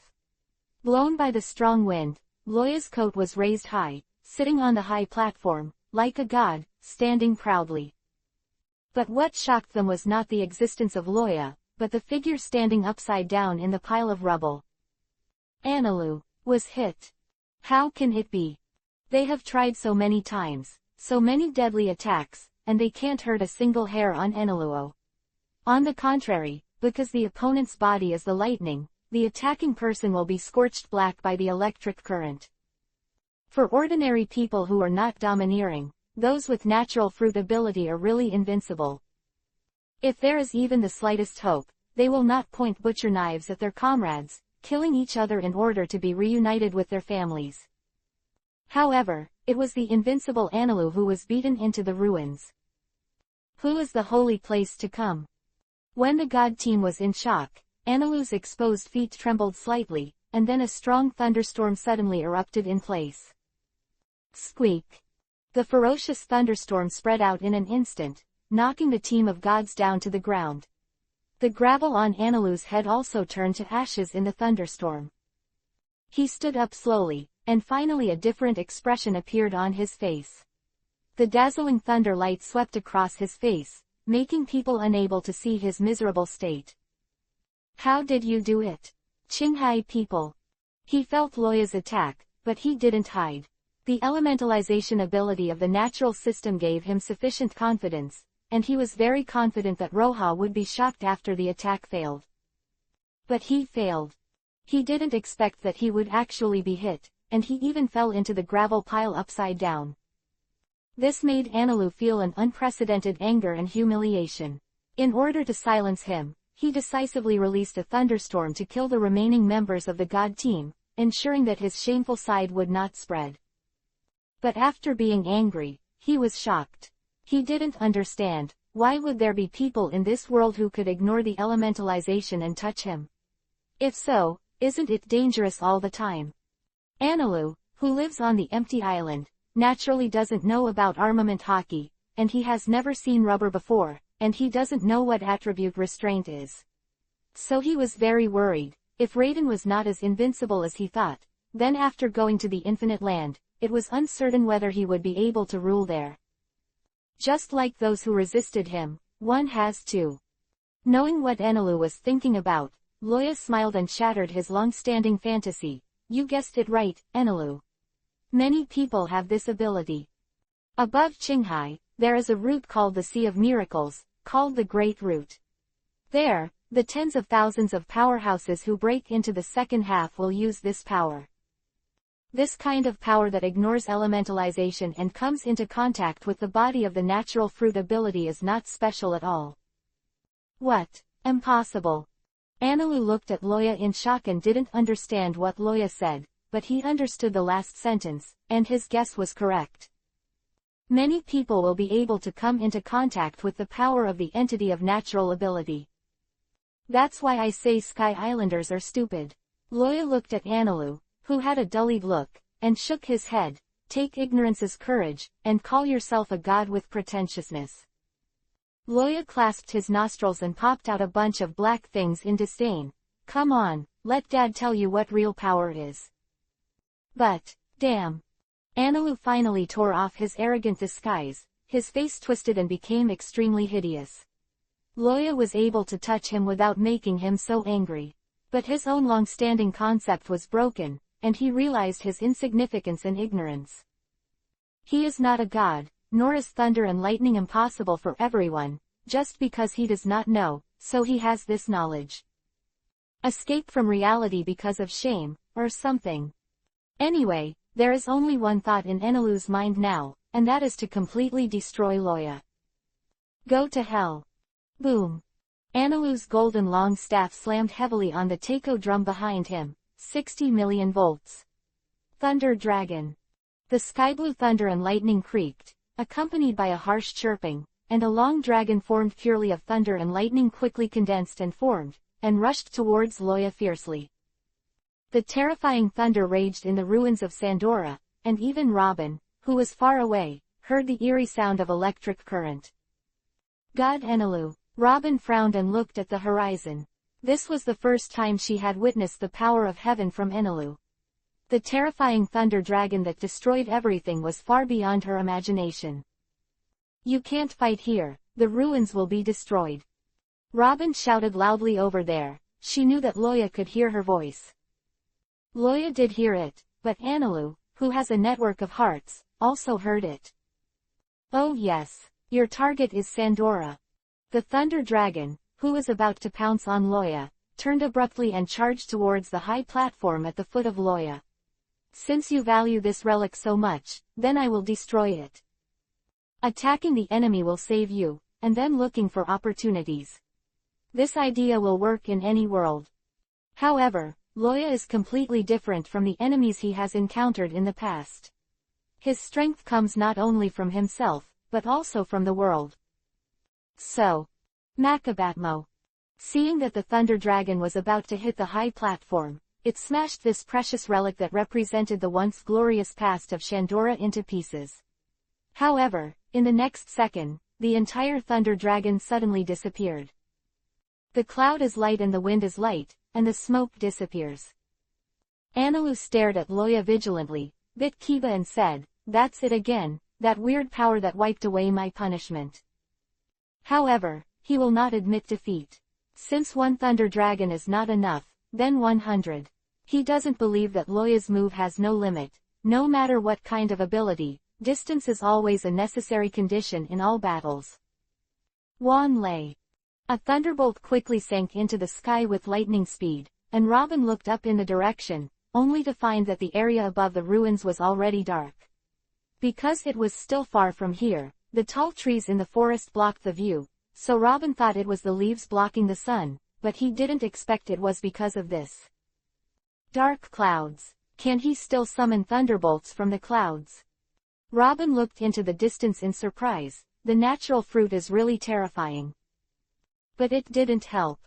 Blown by the strong wind, Loya's coat was raised high, sitting on the high platform, like a god, standing proudly. But what shocked them was not the existence of Loya, but the figure standing upside down in the pile of rubble. Analu was hit. How can it be? They have tried so many times, so many deadly attacks, and they can't hurt a single hair on Analuo. On the contrary, because the opponent's body is the lightning, the attacking person will be scorched black by the electric current. For ordinary people who are not domineering, those with natural fruit ability are really invincible. If there is even the slightest hope, they will not point butcher knives at their comrades, killing each other in order to be reunited with their families. However, it was the invincible Analu who was beaten into the ruins. Who is the holy place to come? When the god team was in shock, Analu's exposed feet trembled slightly, and then a strong thunderstorm suddenly erupted in place. Squeak! The ferocious thunderstorm spread out in an instant, knocking the team of gods down to the ground. The gravel on Analu's head also turned to ashes in the thunderstorm. He stood up slowly, and finally a different expression appeared on his face. The dazzling thunder light swept across his face, making people unable to see his miserable state. How did you do it? Qinghai people. He felt Loya's attack, but he didn't hide. The elementalization ability of the natural system gave him sufficient confidence, and he was very confident that Roha would be shocked after the attack failed. But he failed. He didn't expect that he would actually be hit, and he even fell into the gravel pile upside down. This made Analu feel an unprecedented anger and humiliation. In order to silence him, he decisively released a thunderstorm to kill the remaining members of the god team, ensuring that his shameful side would not spread. But after being angry, he was shocked. He didn't understand, why would there be people in this world who could ignore the elementalization and touch him? If so, isn't it dangerous all the time? Analu, who lives on the empty island, naturally doesn't know about armament hockey, and he has never seen rubber before, and he doesn't know what attribute restraint is. So he was very worried. If Raiden was not as invincible as he thought, then after going to the Infinite Land, it was uncertain whether he would be able to rule there. Just like those who resisted him, one has to. Knowing what Analu was thinking about, Loya smiled and shattered his long-standing fantasy. You guessed it right, Analu. Many people have this ability. Above Qinghai, there is a route called the Sea of Miracles, called the Great Route. There, the tens of thousands of powerhouses who break into the second half will use this power. This kind of power that ignores elementalization and comes into contact with the body of the natural fruit ability is not special at all. What? Impossible. Anilu looked at Loya in shock and didn't understand what Loya said, but he understood the last sentence, and his guess was correct. Many people will be able to come into contact with the power of the entity of natural ability. That's why I say Sky Islanders are stupid. Loya looked at Anilu, who had a dullied look, and shook his head. Take ignorance as courage, and call yourself a god with pretentiousness. Loya clasped his nostrils and popped out a bunch of black things in disdain. Come on, let Dad tell you what real power is. But, damn. Anilu finally tore off his arrogant disguise, his face twisted and became extremely hideous. Loya was able to touch him without making him so angry. But his own long-standing concept was broken, and he realized his insignificance and ignorance. He is not a god, nor is thunder and lightning impossible for everyone, just because he does not know, so he has this knowledge. Escape from reality because of shame, or something. Anyway, there is only one thought in Anilu's mind now, and that is to completely destroy Loya. Go to hell. Boom. Anilu's golden long staff slammed heavily on the taiko drum behind him. 60 million volts. Thunder Dragon. The sky-blue thunder and lightning creaked, accompanied by a harsh chirping, and a long dragon formed purely of thunder and lightning quickly condensed and formed, and rushed towards Loya fiercely. The terrifying thunder raged in the ruins of Sandora, and even Robin, who was far away, heard the eerie sound of electric current. God Anilu. Robin frowned and looked at the horizon. This was the first time she had witnessed the power of heaven from Anilu. The terrifying thunder dragon that destroyed everything was far beyond her imagination. You can't fight here, the ruins will be destroyed. Robin shouted loudly over there. She knew that Loya could hear her voice. Loya did hear it, but Anilu, who has a network of hearts, also heard it. Oh yes, your target is Sandora. The thunder dragon, who was about to pounce on Loya, turned abruptly and charged towards the high platform at the foot of Loya. Since you value this relic so much, then I will destroy it. Attacking the enemy will save you, and then looking for opportunities. This idea will work in any world. However, Loya is completely different from the enemies he has encountered in the past. His strength comes not only from himself, but also from the world. So, Makabatmo. Seeing that the thunder dragon was about to hit the high platform, it smashed this precious relic that represented the once glorious past of Shandora into pieces. However, in the next second, the entire thunder dragon suddenly disappeared. The cloud is light and the wind is light, and the smoke disappears. Anilu stared at Loya vigilantly, bit Kiba and said, "That's it again, that weird power that wiped away my punishment." However, he will not admit defeat. Since one thunder dragon is not enough, then 100. He doesn't believe that Loya's move has no limit. No matter what kind of ability, distance is always a necessary condition in all battles. Wan Lei. A thunderbolt quickly sank into the sky with lightning speed, and Robin looked up in the direction, only to find that the area above the ruins was already dark. Because it was still far from here, the tall trees in the forest blocked the view, so Robin thought it was the leaves blocking the sun, but he didn't expect it was because of this. Dark clouds. Can he still summon thunderbolts from the clouds? Robin looked into the distance in surprise. The natural fruit is really terrifying. But it didn't help.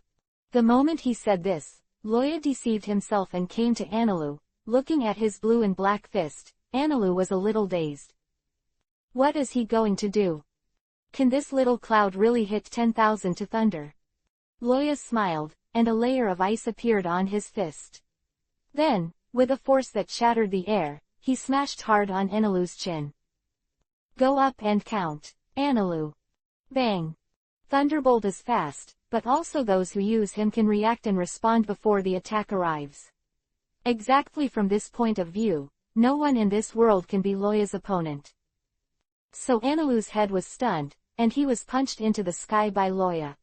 The moment he said this, Loya deceived himself and came to Anilu. Looking at his blue and black fist, Anilu was a little dazed. What is he going to do? Can this little cloud really hit 10,000 to thunder? Loya smiled, and a layer of ice appeared on his fist. Then, with a force that shattered the air, he smashed hard on Anilu's chin. Go up and count, Anilu. Bang. Thunderbolt is fast, but also those who use him can react and respond before the attack arrives. Exactly from this point of view, no one in this world can be Loya's opponent. So Anilu's head was stunned, and he was punched into the sky by Loya.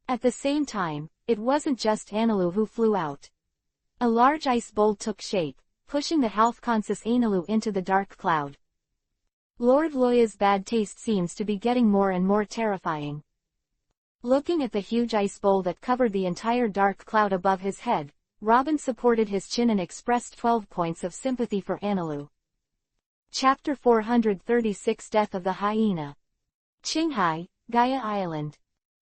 At the same time, it wasn't just Anilu who flew out. A large ice bowl took shape, pushing the health-conscious Anilu into the dark cloud. Lord Loya's bad taste seems to be getting more and more terrifying. Looking at the huge ice bowl that covered the entire dark cloud above his head, Robin supported his chin and expressed 12 points of sympathy for Anilu. Chapter 436 Death of the Hyena. Qinghai, Gaia Island.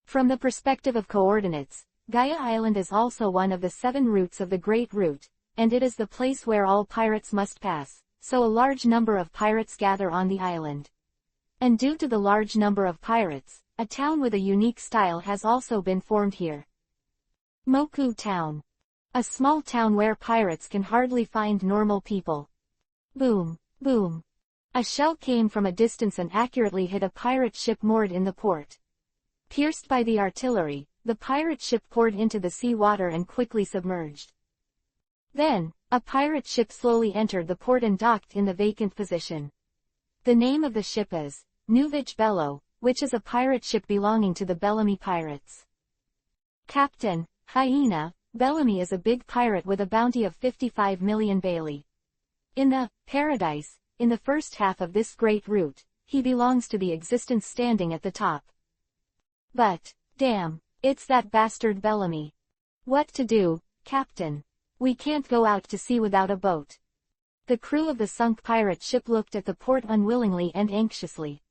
From the perspective of coordinates, Gaia Island is also one of the 7 routes of the Great Route, and it is the place where all pirates must pass, so a large number of pirates gather on the island. And due to the large number of pirates, a town with a unique style has also been formed here. Moku Town. A small town where pirates can hardly find normal people. Boom, boom. A shell came from a distance and accurately hit a pirate ship moored in the port. Pierced by the artillery, the pirate ship poured into the sea water and quickly submerged. Then, a pirate ship slowly entered the port and docked in the vacant position. The name of the ship is Nuvich Bello, which is a pirate ship belonging to the Bellamy pirates. Captain, Hyena, Bellamy is a big pirate with a bounty of 55 million Bailey. In the Paradise, in the first half of this great route, he belongs to the existence standing at the top. But, damn, it's that bastard Bellamy. What to do, Captain? We can't go out to sea without a boat. The crew of the sunk pirate ship looked at the port unwillingly and anxiously.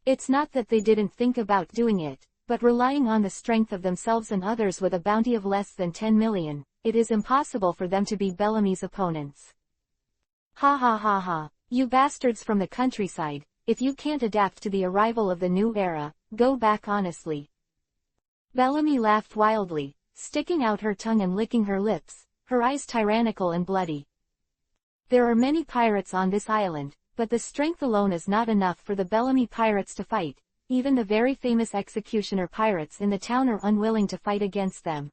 It's not that they didn't think about doing it, but relying on the strength of themselves and others with a bounty of less than 10 million, it is impossible for them to be Bellamy's opponents. Ha ha ha ha, you bastards from the countryside, if you can't adapt to the arrival of the new era, go back honestly. Bellamy laughed wildly, sticking out her tongue and licking her lips, her eyes tyrannical and bloody. There are many pirates on this island, but the strength alone is not enough for the Bellamy pirates to fight. Even the very famous executioner pirates in the town are unwilling to fight against them.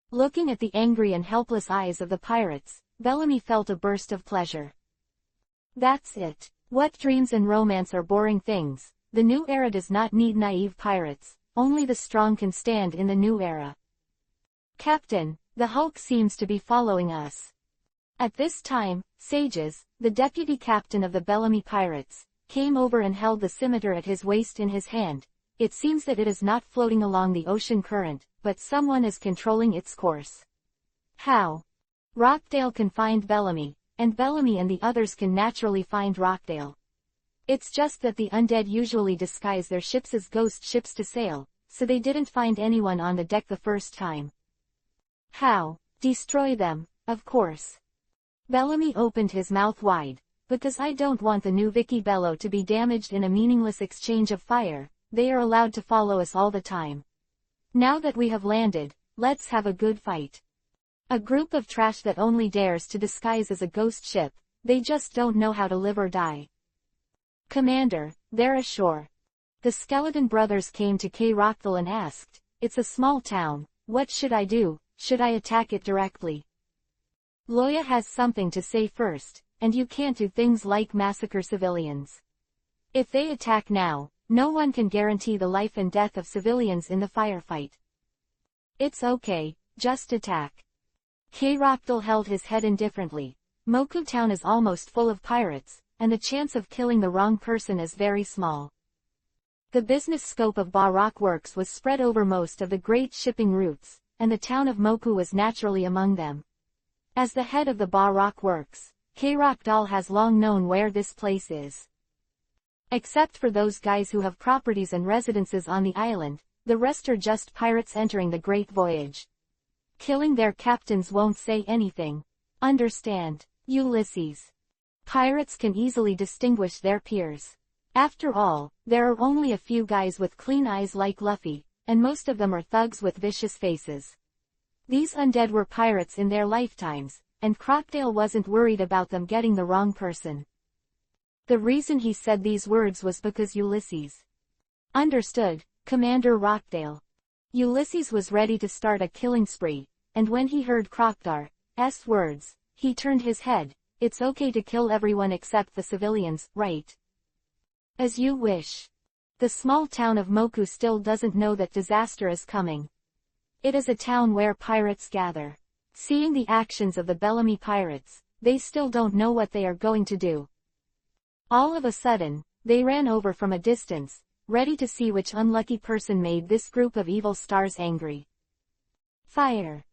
Looking at the angry and helpless eyes of the pirates, Bellamy felt a burst of pleasure. That's it. What dreams and romance are boring things. The new era does not need naive pirates, only the strong can stand in the new era. Captain, the Hulk seems to be following us. At this time, Sages, the deputy captain of the Bellamy pirates, came over and held the scimitar at his waist in his hand. It seems that it is not floating along the ocean current, but someone is controlling its course. How? Rockdale can find Bellamy, and Bellamy and the others can naturally find Rockdale. It's just that the undead usually disguise their ships as ghost ships to sail, so they didn't find anyone on the deck the first time. How? Destroy them, of course. Bellamy opened his mouth wide. Because I don't want the new Vicky Bello to be damaged in a meaningless exchange of fire, they are allowed to follow us all the time. Now that we have landed, let's have a good fight. A group of trash that only dares to disguise as a ghost ship, they just don't know how to live or die. Commander, they're ashore. The Skeleton Brothers came to K. Rockdale and asked, it's a small town, what should I do, should I attack it directly? Loya has something to say first. And you can't do things like massacre civilians. If they attack now, no one can guarantee the life and death of civilians in the firefight. It's okay, just attack. K. Rockdale held his head indifferently. Moku Town is almost full of pirates, and the chance of killing the wrong person is very small. The business scope of Barak Works was spread over most of the great shipping routes, and the town of Moku was naturally among them. As the head of the Barak Works, K. Rockdale has long known where this place is. Except for those guys who have properties and residences on the island, the rest are just pirates entering the Great Voyage. Killing their captains won't say anything. Understand, Ulysses? Pirates can easily distinguish their peers. After all, there are only a few guys with clean eyes like Luffy, and most of them are thugs with vicious faces. These undead were pirates in their lifetimes, and Rockdale wasn't worried about them getting the wrong person. The reason he said these words was because Ulysses. Understood, Commander Rockdale. Ulysses was ready to start a killing spree, and when he heard Rockdale's words, he turned his head. It's okay to kill everyone except the civilians, right? As you wish. The small town of Moku still doesn't know that disaster is coming. It is a town where pirates gather. Seeing the actions of the Bellamy pirates, they still don't know what they are going to do. All of a sudden, they ran over from a distance, ready to see which unlucky person made this group of evil stars angry. Fire!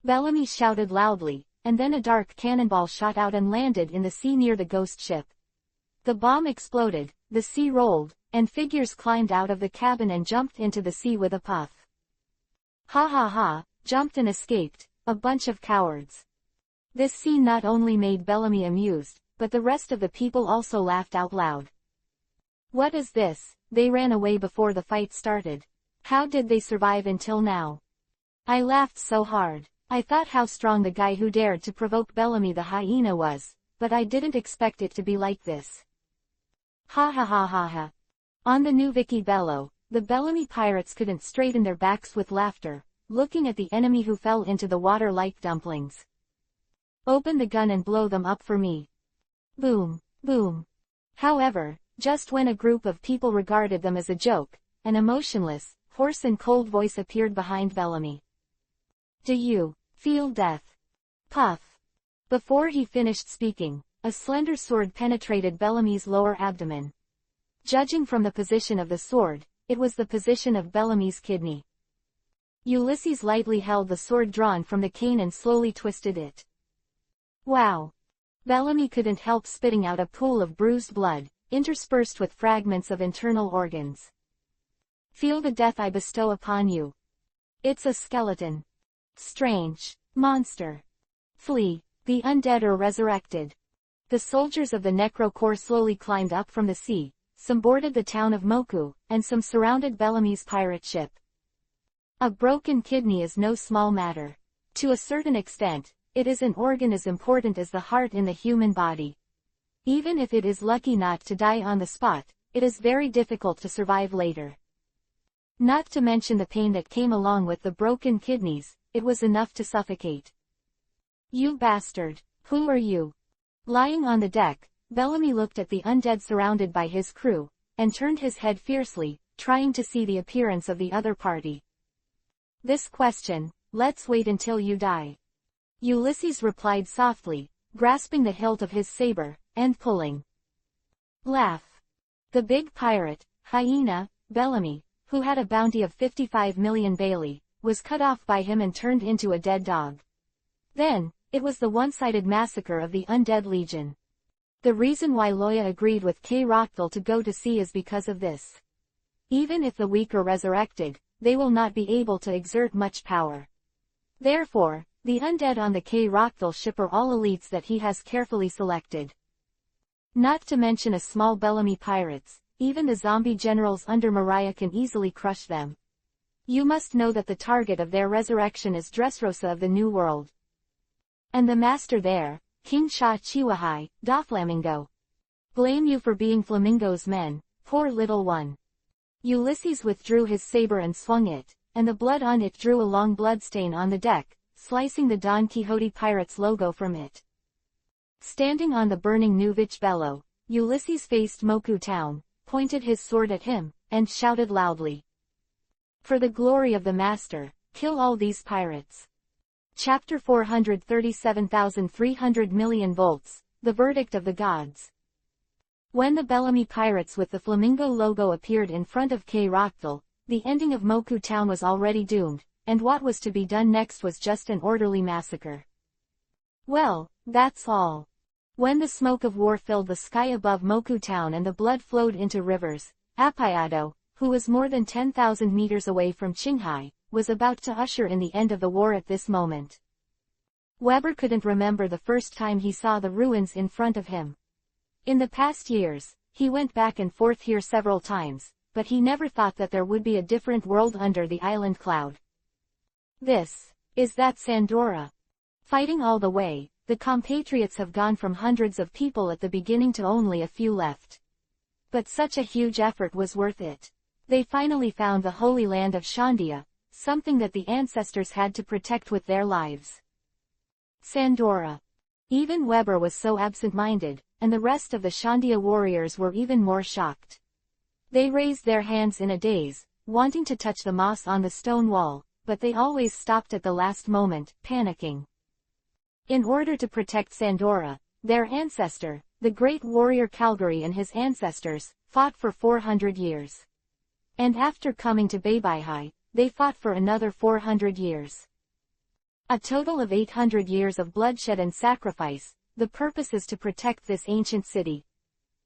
Bellamy shouted loudly, and then a dark cannonball shot out and landed in the sea near the ghost ship. The bomb exploded, the sea rolled, and figures climbed out of the cabin and jumped into the sea with a puff. Ha ha ha, jumped and escaped, a bunch of cowards. This scene not only made Bellamy amused, but the rest of the people also laughed out loud. What is this? They ran away before the fight started. How did they survive until now? I laughed so hard. I thought how strong the guy who dared to provoke Bellamy the hyena was, but I didn't expect it to be like this. Ha ha ha ha ha. On the new Vicky Bello, the Bellamy pirates couldn't straighten their backs with laughter, looking at the enemy who fell into the water like dumplings. Open the gun and blow them up for me. Boom, boom. However, just when a group of people regarded them as a joke, an emotionless, hoarse and cold voice appeared behind Bellamy. Do you feel death? Puff. Before he finished speaking, a slender sword penetrated Bellamy's lower abdomen. Judging from the position of the sword, it was the position of Bellamy's kidney. Ulysses lightly held the sword drawn from the cane and slowly twisted it. Wow! Bellamy couldn't help spitting out a pool of bruised blood, interspersed with fragments of internal organs. Feel the death I bestow upon you. It's a skeleton. Strange. Monster. Flee. The undead are resurrected. The soldiers of the Necro Corps slowly climbed up from the sea, some boarded the town of Moku, and some surrounded Bellamy's pirate ship. A broken kidney is no small matter. To a certain extent, it is an organ as important as the heart in the human body. Even if it is lucky not to die on the spot, it is very difficult to survive later. Not to mention the pain that came along with the broken kidneys, it was enough to suffocate. You bastard, who are you? Lying on the deck, Bellamy looked at the undead surrounded by his crew, and turned his head fiercely, trying to see the appearance of the other party. This question, let's wait until you die. Ulysses replied softly, grasping the hilt of his saber, and pulling. Laugh. The big pirate, hyena, Bellamy, who had a bounty of 55 million Bailey, was cut off by him and turned into a dead dog. Then, it was the one-sided massacre of the Undead Legion. The reason why Loya agreed with K. Rockville to go to sea is because of this. Even if the weak are resurrected, they will not be able to exert much power. Therefore, the undead on the K. Rockville ship are all elites that he has carefully selected. Not to mention a small Bellamy pirates, even the zombie generals under Mariah can easily crush them. You must know that the target of their resurrection is Dressrosa of the New World. And the master there, King Sha Chiwahai, Doflamingo. Blame you for being Flamingo's men, poor little one. Ulysses withdrew his saber and swung it, and the blood on it drew a long bloodstain on the deck, slicing the Don Quixote pirate's logo from it. Standing on the burning New Vich Bello, Ulysses faced Moku town, pointed his sword at him, and shouted loudly. For the glory of the master, kill all these pirates. Chapter 437,300 million volts, the verdict of the gods. When the Bellamy pirates with the flamingo logo appeared in front of K. Rockville, the ending of Moku town was already doomed, and what was to be done next was just an orderly massacre. Well, that's all. When the smoke of war filled the sky above Moku town and the blood flowed into rivers, Apayado, who was more than 10,000 meters away from Qinghai, was about to usher in the end of the war at this moment. Weber couldn't remember the first time he saw the ruins in front of him. In the past years, he went back and forth here several times, but he never thought that there would be a different world under the island cloud. Is that Sandora? Fighting all the way, the compatriots have gone from hundreds of people at the beginning to only a few left. But such a huge effort was worth it. They finally found the holy land of Shandia, something that the ancestors had to protect with their lives. Sandora. Even Weber was so absent-minded, and the rest of the Shandia warriors were even more shocked. They raised their hands in a daze, wanting to touch the moss on the stone wall, but they always stopped at the last moment, panicking. In order to protect Sandora, their ancestor, the great warrior Calgary and his ancestors, fought for 400 years. And after coming to Baybihai, they fought for another 400 years. A total of 800 years of bloodshed and sacrifice. The purpose is to protect this ancient city.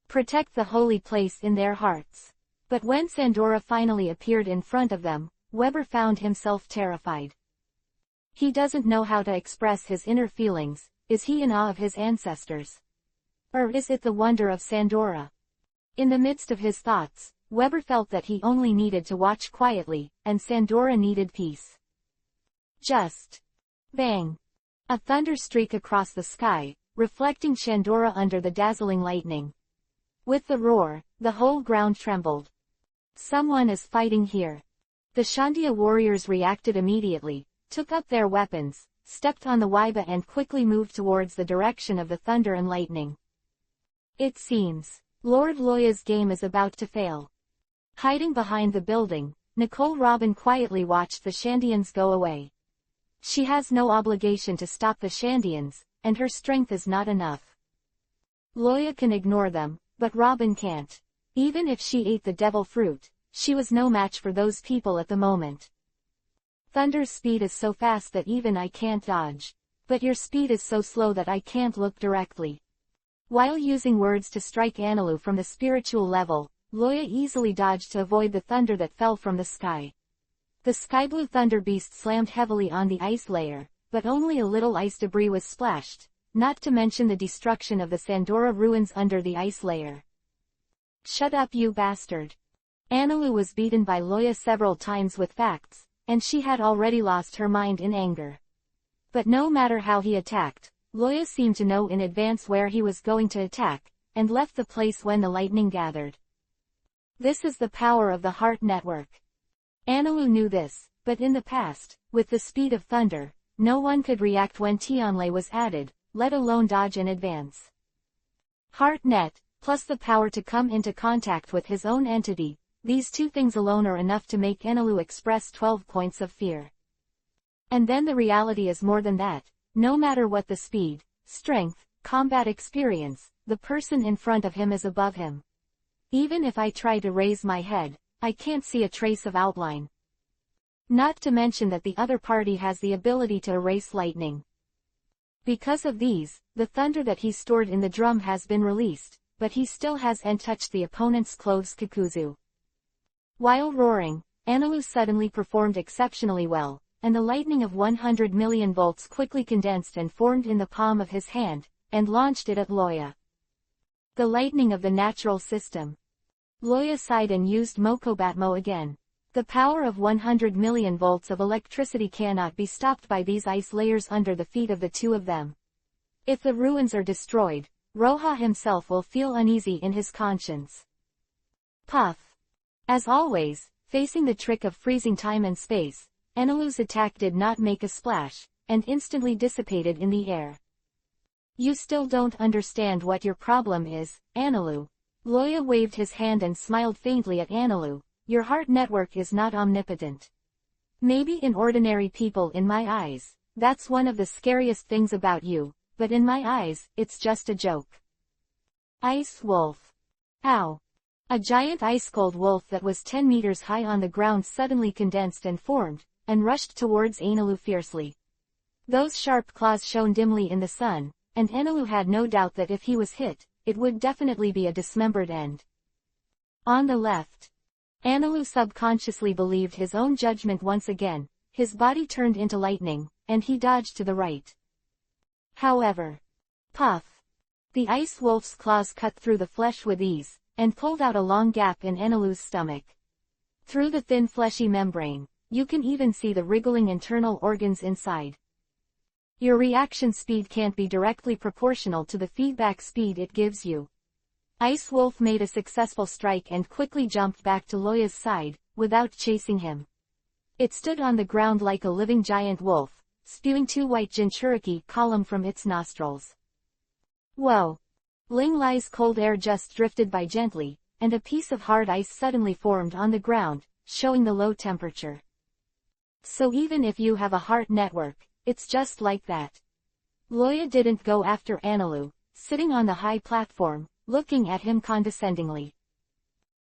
Protect the holy place in their hearts. But when Sandora finally appeared in front of them, Weber found himself terrified. He doesn't know how to express his inner feelings. Is he in awe of his ancestors? Or is it the wonder of Sandora? In the midst of his thoughts, Weber felt that he only needed to watch quietly, and Sandora needed peace. Just bang! A thunder streak across the sky, reflecting Sandora under the dazzling lightning. With the roar, the whole ground trembled. Someone is fighting here. The Shandia warriors reacted immediately, took up their weapons, stepped on the Waiba and quickly moved towards the direction of the thunder and lightning. It seems Lord Loya's game is about to fail. Hiding behind the building, Nicole Robin quietly watched the Shandians go away. She has no obligation to stop the Shandians, and her strength is not enough. Loya can ignore them, but Robin can't. Even if she ate the devil fruit, she was no match for those people at the moment. Thunder's speed is so fast that even I can't dodge. But your speed is so slow that I can't look directly. While using words to strike Anilu from the spiritual level, Loya easily dodged to avoid the thunder that fell from the sky. The sky-blue thunder beast slammed heavily on the ice layer, but only a little ice debris was splashed, not to mention the destruction of the Sandora ruins under the ice layer. Shut up, you bastard. Anilu was beaten by Loya several times with facts, and she had already lost her mind in anger. But no matter how he attacked, Loya seemed to know in advance where he was going to attack, and left the place when the lightning gathered. This is the power of the Heart Network. Anilu knew this, but in the past, with the speed of thunder, no one could react when Tianlei was added, let alone dodge in advance. HeartNet, plus the power to come into contact with his own entity, these two things alone are enough to make Anilu express 12 points of fear. And then the reality is more than that. No matter what the speed, strength, combat experience, the person in front of him is above him. Even if I try to raise my head, I can't see a trace of outline. Not to mention that the other party has the ability to erase lightning. Because of these, the thunder that he stored in the drum has been released, but he still hasn't touched the opponent's clothes Kikuzu. While roaring, Anilu suddenly performed exceptionally well, and the lightning of 100 million volts quickly condensed and formed in the palm of his hand, and launched it at Loya. The lightning of the natural system. Loya sighed and used Mokobatmo again. The power of 100 million volts of electricity cannot be stopped by these ice layers under the feet of the two of them. If the ruins are destroyed, Roha himself will feel uneasy in his conscience. Puff. As always, facing the trick of freezing time and space, Anilu's attack did not make a splash, and instantly dissipated in the air. You still don't understand what your problem is, Anilu. Loya waved his hand and smiled faintly at Anilu. Your heart network is not omnipotent. Maybe in ordinary people in my eyes, that's one of the scariest things about you, but in my eyes, it's just a joke. Ice Wolf. Ow. A giant ice-cold wolf that was 10 meters high on the ground suddenly condensed and formed, and rushed towards Anilu fiercely. Those sharp claws shone dimly in the sun, and Anilu had no doubt that if he was hit, it would definitely be a dismembered end. On the left. Anilu subconsciously believed his own judgment once again, his body turned into lightning, and he dodged to the right. However. Puff. The ice wolf's claws cut through the flesh with ease, and pulled out a long gap in Anilu's stomach. Through the thin fleshy membrane, you can even see the wriggling internal organs inside. Your reaction speed can't be directly proportional to the feedback speed it gives you. Ice Wolf made a successful strike and quickly jumped back to Loya's side, without chasing him. It stood on the ground like a living giant wolf, spewing 2 white Jinchuriki column from its nostrils. Whoa! Ling Lai's cold air just drifted by gently, and a piece of hard ice suddenly formed on the ground, showing the low temperature. So even if you have a heart network, it's just like that. Loya didn't go after Anilu, sitting on the high platform, looking at him condescendingly.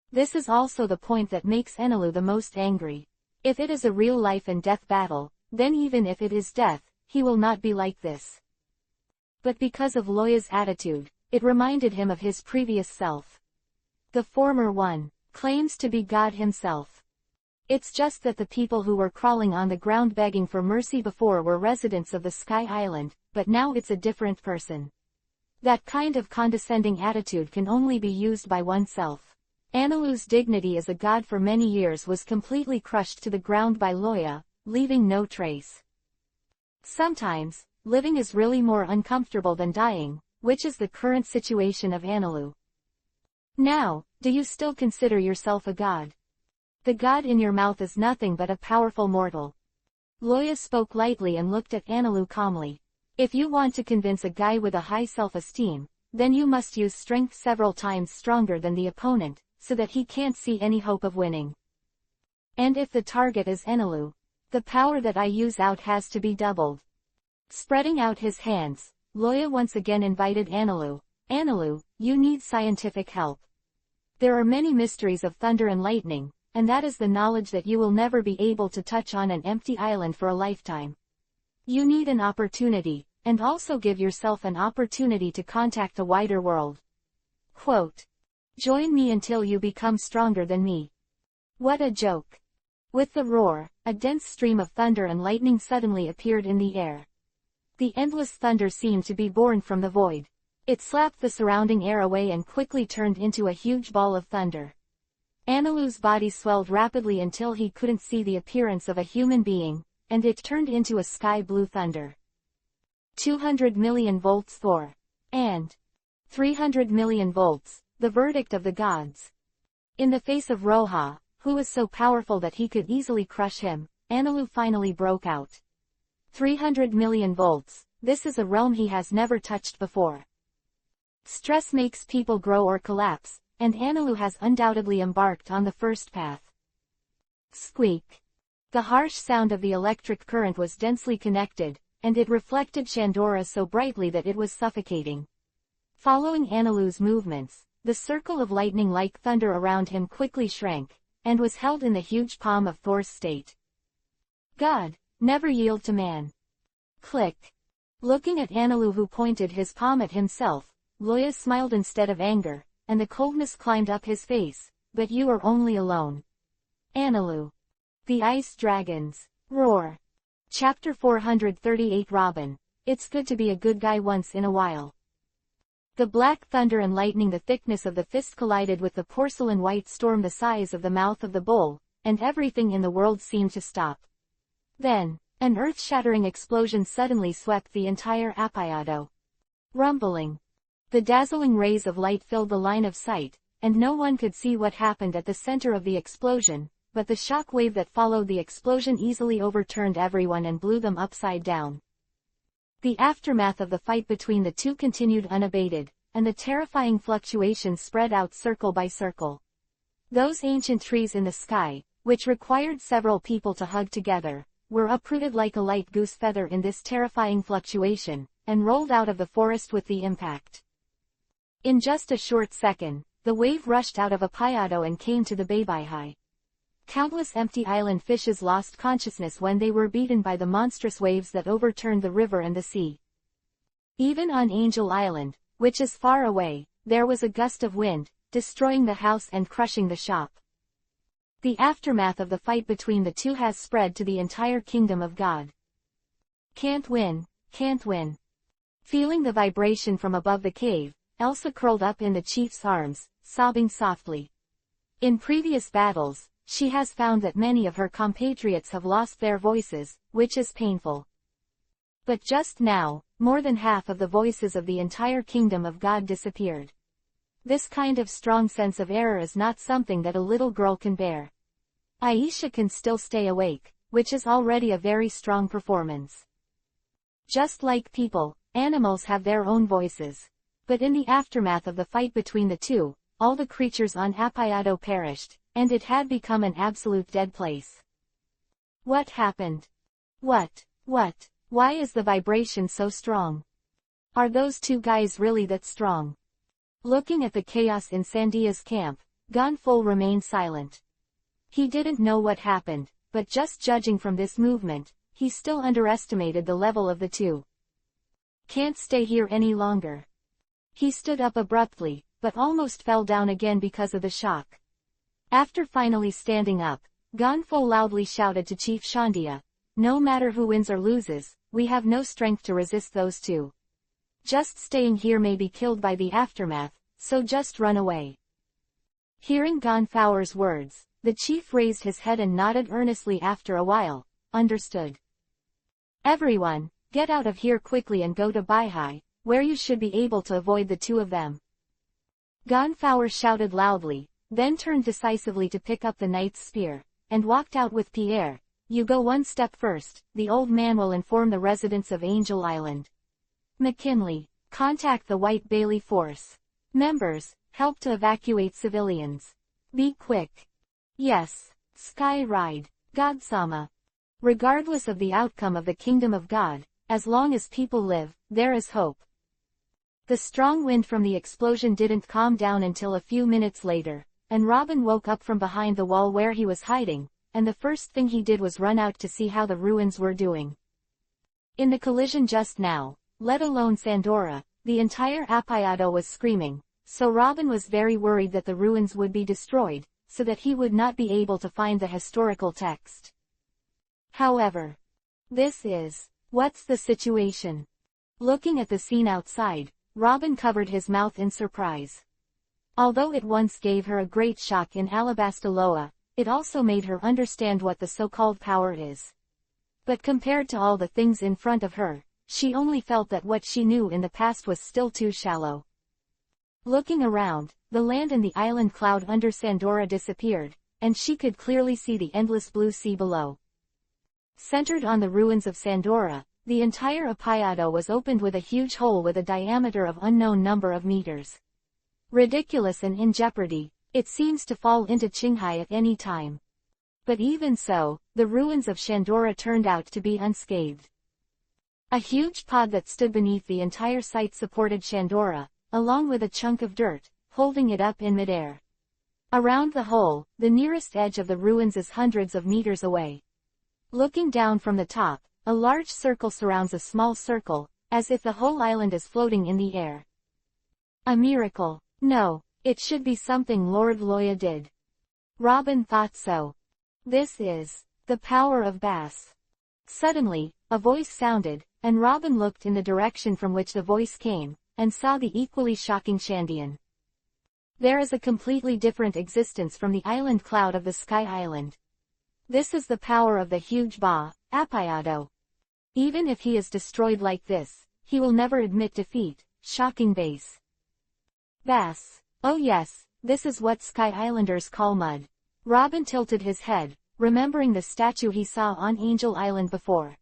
This is also the point that makes Anilu the most angry. If it is a real life and death battle, then even if it is death, he will not be like this. But because of Loya's attitude, it reminded him of his previous self. The former one claims to be God himself. It's just that the people who were crawling on the ground begging for mercy before were residents of the Sky Island, but now it's a different person. That kind of condescending attitude can only be used by oneself. Anilu's dignity as a god for many years was completely crushed to the ground by Loya, leaving no trace. Sometimes, living is really more uncomfortable than dying, which is the current situation of Anilu. Now, do you still consider yourself a god? The god in your mouth is nothing but a powerful mortal. Loya spoke lightly and looked at Anilu calmly. If you want to convince a guy with a high self-esteem, then you must use strength several times stronger than the opponent, so that he can't see any hope of winning. And if the target is Anilu, the power that I use out has to be doubled. Spreading out his hands, Loya once again invited Anilu. Anilu, you need scientific help. There are many mysteries of thunder and lightning, and that is the knowledge that you will never be able to touch on an empty island for a lifetime. You need an opportunity, and also give yourself an opportunity to contact a wider world. Quote, join me until you become stronger than me. What a joke. With the roar, a dense stream of thunder and lightning suddenly appeared in the air. The endless thunder seemed to be born from the void. It slapped the surrounding air away and quickly turned into a huge ball of thunder. Anilu's body swelled rapidly until he couldn't see the appearance of a human being, and it turned into a sky-blue thunder. 200 million volts Thor. And 300 million volts, the verdict of the gods. In the face of Roha, who was so powerful that he could easily crush him, Anilu finally broke out. 300 million volts, this is a realm he has never touched before. Stress makes people grow or collapse, and Anilu has undoubtedly embarked on the first path. Squeak. The harsh sound of the electric current was densely connected, and it reflected Shandora so brightly that it was suffocating. Following Anilu's movements, the circle of lightning-like thunder around him quickly shrank, and was held in the huge palm of Thor's state. God, never yield to man. Click. Looking at Anilu who pointed his palm at himself, Loya smiled instead of anger, and the coldness climbed up his face, but you are only alone. Anilu. The Ice Dragons. Roar. Chapter 438 Robin. It's good to be a good guy once in a while. The black thunder and lightning, the thickness of the fist collided with the porcelain white storm the size of the mouth of the bull, and everything in the world seemed to stop. Then, an earth-shattering explosion suddenly swept the entire Appayado. Rumbling. The dazzling rays of light filled the line of sight, and no one could see what happened at the center of the explosion, but the shock wave that followed the explosion easily overturned everyone and blew them upside down. The aftermath of the fight between the two continued unabated, and the terrifying fluctuations spread out circle by circle. Those ancient trees in the sky, which required several people to hug together, were uprooted like a light goose feather in this terrifying fluctuation, and rolled out of the forest with the impact. In just a short second, the wave rushed out of Appayado and came to the Baybayhai. Countless empty island fishes lost consciousness when they were beaten by the monstrous waves that overturned the river and the sea. Even on Angel Island, which is far away, there was a gust of wind, destroying the house and crushing the shop. The aftermath of the fight between the two has spread to the entire kingdom of God. Can't win, can't win. Feeling the vibration from above the cave, Elsa curled up in the chief's arms, sobbing softly. In previous battles, she has found that many of her compatriots have lost their voices, which is painful. But just now, more than half of the voices of the entire kingdom of God disappeared. This kind of strong sense of error is not something that a little girl can bear. Aisha can still stay awake, which is already a very strong performance. Just like people, animals have their own voices. But in the aftermath of the fight between the two, all the creatures on Appayado perished, and it had become an absolute dead place. What happened? What? Why is the vibration so strong? Are those two guys really that strong? Looking at the chaos in Sandia's camp, Gonful remained silent. He didn't know what happened, but just judging from this movement, he still underestimated the level of the two. Can't stay here any longer. He stood up abruptly, but almost fell down again because of the shock. After finally standing up, Gonful loudly shouted to Chief Shandia, "No matter who wins or loses, we have no strength to resist those two. Just staying here may be killed by the aftermath, so just run away." Hearing Gonfal's words, the chief raised his head and nodded earnestly. After a while, "Understood. Everyone, get out of here quickly and go to Baihai, where you should be able to avoid the two of them." Gonfal shouted loudly, then turned decisively to pick up the knight's spear, and walked out with Pierre. "You go one step first, the old man will inform the residents of Angel Island. McKinley, contact the White Bailey Force. Members, help to evacuate civilians. Be quick." "Yes, Sky Ride, Godsama. Regardless of the outcome of the Kingdom of God, as long as people live, there is hope." The strong wind from the explosion didn't calm down until a few minutes later, and Robin woke up from behind the wall where he was hiding, and the first thing he did was run out to see how the ruins were doing. In the collision just now, let alone Sandora, the entire Appayado was screaming, so Robin was very worried that the ruins would be destroyed, so that he would not be able to find the historical text. However, what's the situation? Looking at the scene outside, Robin covered his mouth in surprise. Although it once gave her a great shock in Alabastaloa, it also made her understand what the so-called power is. But compared to all the things in front of her, she only felt that what she knew in the past was still too shallow. Looking around, the land and the island cloud under Sandora disappeared, and she could clearly see the endless blue sea below. Centered on the ruins of Sandora, the entire Appayado was opened with a huge hole with a diameter of unknown number of meters. Ridiculous and in jeopardy, it seems to fall into Qinghai at any time. But even so, the ruins of Sandora turned out to be unscathed. A huge pod that stood beneath the entire site supported Sandora, along with a chunk of dirt, holding it up in midair. Around the hole, the nearest edge of the ruins is hundreds of meters away. Looking down from the top, a large circle surrounds a small circle, as if the whole island is floating in the air. A miracle. No, it should be something Lord Loya did. Robin thought so. This is the power of Bass. Suddenly, a voice sounded, and Robin looked in the direction from which the voice came, and saw the equally shocking Shandian. There is a completely different existence from the island cloud of the Sky Island. This is the power of the huge Ba, Appayado. Even if he is destroyed like this, he will never admit defeat. Shocking base. Bass. Oh yes, this is what Sky Islanders call mud. Robin tilted his head, remembering the statue he saw on Angel Island before.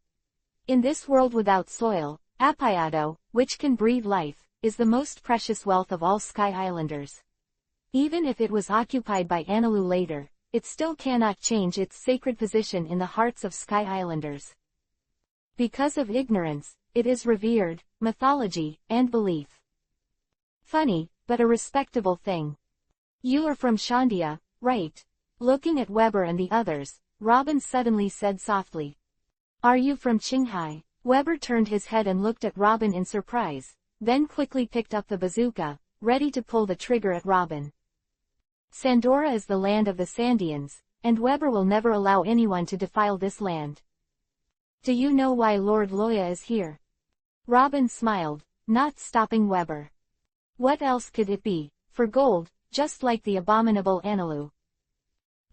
In this world without soil, Appayado, which can breathe life, is the most precious wealth of all Sky Islanders. Even if it was occupied by Analu later, it still cannot change its sacred position in the hearts of Sky Islanders. Because of ignorance, it is revered, mythology, and belief. Funny, but a respectable thing. You are from Shandia, right? Looking at Weber and the others, Robin suddenly said softly. Are you from Qinghai? Weber turned his head and looked at Robin in surprise, then quickly picked up the bazooka, ready to pull the trigger at Robin. Sandora is the land of the Sandians, and Weber will never allow anyone to defile this land. Do you know why Lord Loya is here? Robin smiled, not stopping Weber. What else could it be? For gold, just like the abominable Analu.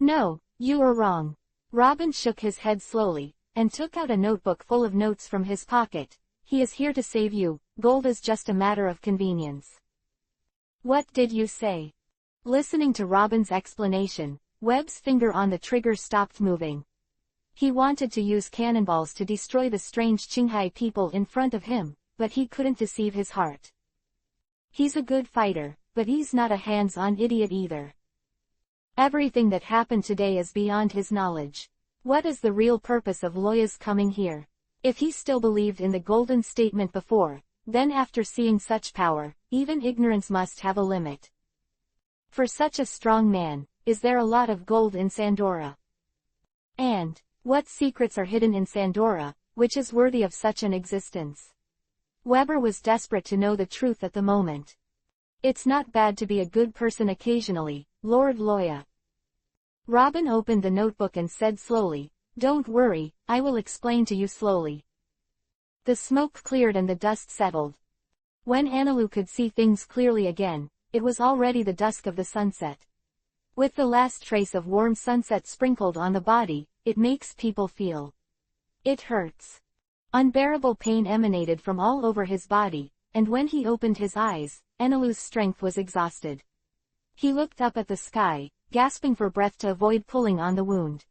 No, you are wrong. Robin shook his head slowly, and took out a notebook full of notes from his pocket. He is here to save you, gold is just a matter of convenience. What did you say? Listening to Robin's explanation, Webb's finger on the trigger stopped moving. He wanted to use cannonballs to destroy the strange Qinghai people in front of him, but he couldn't deceive his heart. He's a good fighter, but he's not a hands-on idiot either. Everything that happened today is beyond his knowledge. What is the real purpose of Loya's coming here? If he still believed in the golden statement before, then after seeing such power, even ignorance must have a limit. For such a strong man, is there a lot of gold in Sandora? And what secrets are hidden in Sandora, which is worthy of such an existence? Weber was desperate to know the truth at the moment. It's not bad to be a good person occasionally, Lord Loya. Robin opened the notebook and said slowly, "Don't worry, I will explain to you slowly." The smoke cleared and the dust settled. When Annaloo could see things clearly again, it was already the dusk of the sunset. With the last trace of warm sunset sprinkled on the body, it makes people feel. It hurts. Unbearable pain emanated from all over his body, and when he opened his eyes, Annaloo's strength was exhausted. He looked up at the sky, gasping for breath to avoid pulling on the wound.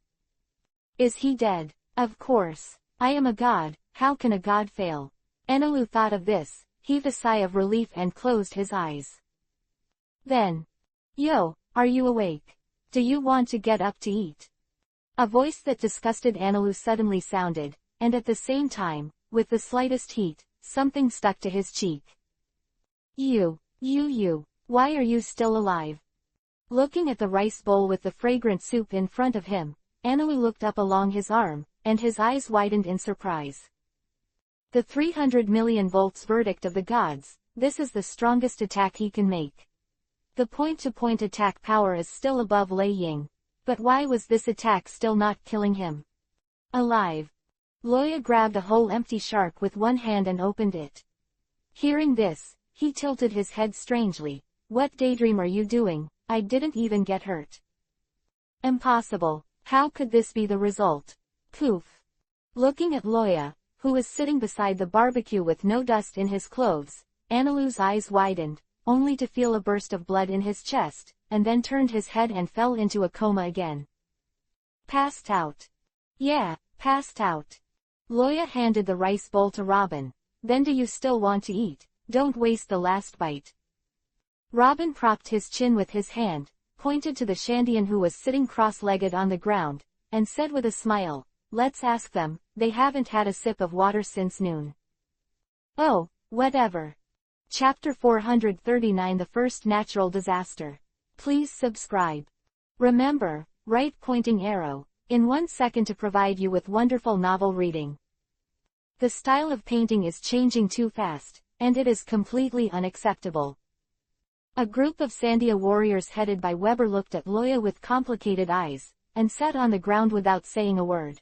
Is he dead? Of course. I am a god, how can a god fail? Annaloo thought of this, heaved a sigh of relief and closed his eyes. Then. Yo, are you awake? Do you want to get up to eat? A voice that disgusted Annaloo suddenly sounded, and at the same time, with the slightest heat, something stuck to his cheek. You, why are you still alive? Looking at the rice bowl with the fragrant soup in front of him, Annaloo looked up along his arm, and his eyes widened in surprise. The 300 million volts verdict of the gods, this is the strongest attack he can make. The point-to-point attack power is still above Lei Ying. But why was this attack still not killing him? Alive. Loya grabbed a whole empty shark with one hand and opened it. Hearing this, he tilted his head strangely. What daydream are you doing? I didn't even get hurt. Impossible. How could this be the result? Poof. Looking at Loya, who was sitting beside the barbecue with no dust in his clothes, Annaloo's eyes widened, only to feel a burst of blood in his chest, and then turned his head and fell into a coma again. Passed out. Yeah, passed out. Loya handed the rice bowl to Robin. Then do you still want to eat? Don't waste the last bite. Robin propped his chin with his hand, pointed to the Shandian who was sitting cross-legged on the ground, and said with a smile, "Let's ask them, they haven't had a sip of water since noon." Oh, whatever. Chapter 439 The First Natural Disaster. Please subscribe. Remember, right pointing arrow, in 1 second to provide you with wonderful novel reading. The style of painting is changing too fast, and it is completely unacceptable. A group of Sandia warriors headed by Weber looked at Loya with complicated eyes, and sat on the ground without saying a word.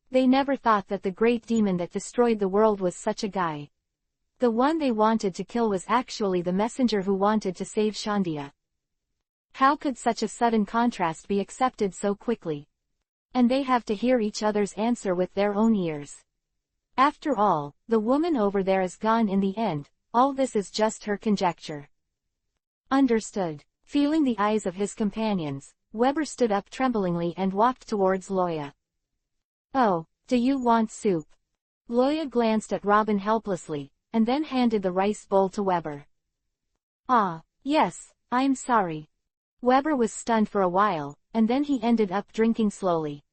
They never thought that the great demon that destroyed the world was such a guy. The one they wanted to kill was actually the messenger who wanted to save Shandia. How could such a sudden contrast be accepted so quickly? And they have to hear each other's answer with their own ears. After all, the woman over there is gone in the end, all this is just her conjecture. Understood. Feeling the eyes of his companions, Weber stood up tremblingly and walked towards Loya. Oh, do you want soup? Loya glanced at Robin helplessly, and then handed the rice bowl to Weber. Ah, yes, I'm sorry. Weber was stunned for a while, and then he ended up drinking slowly.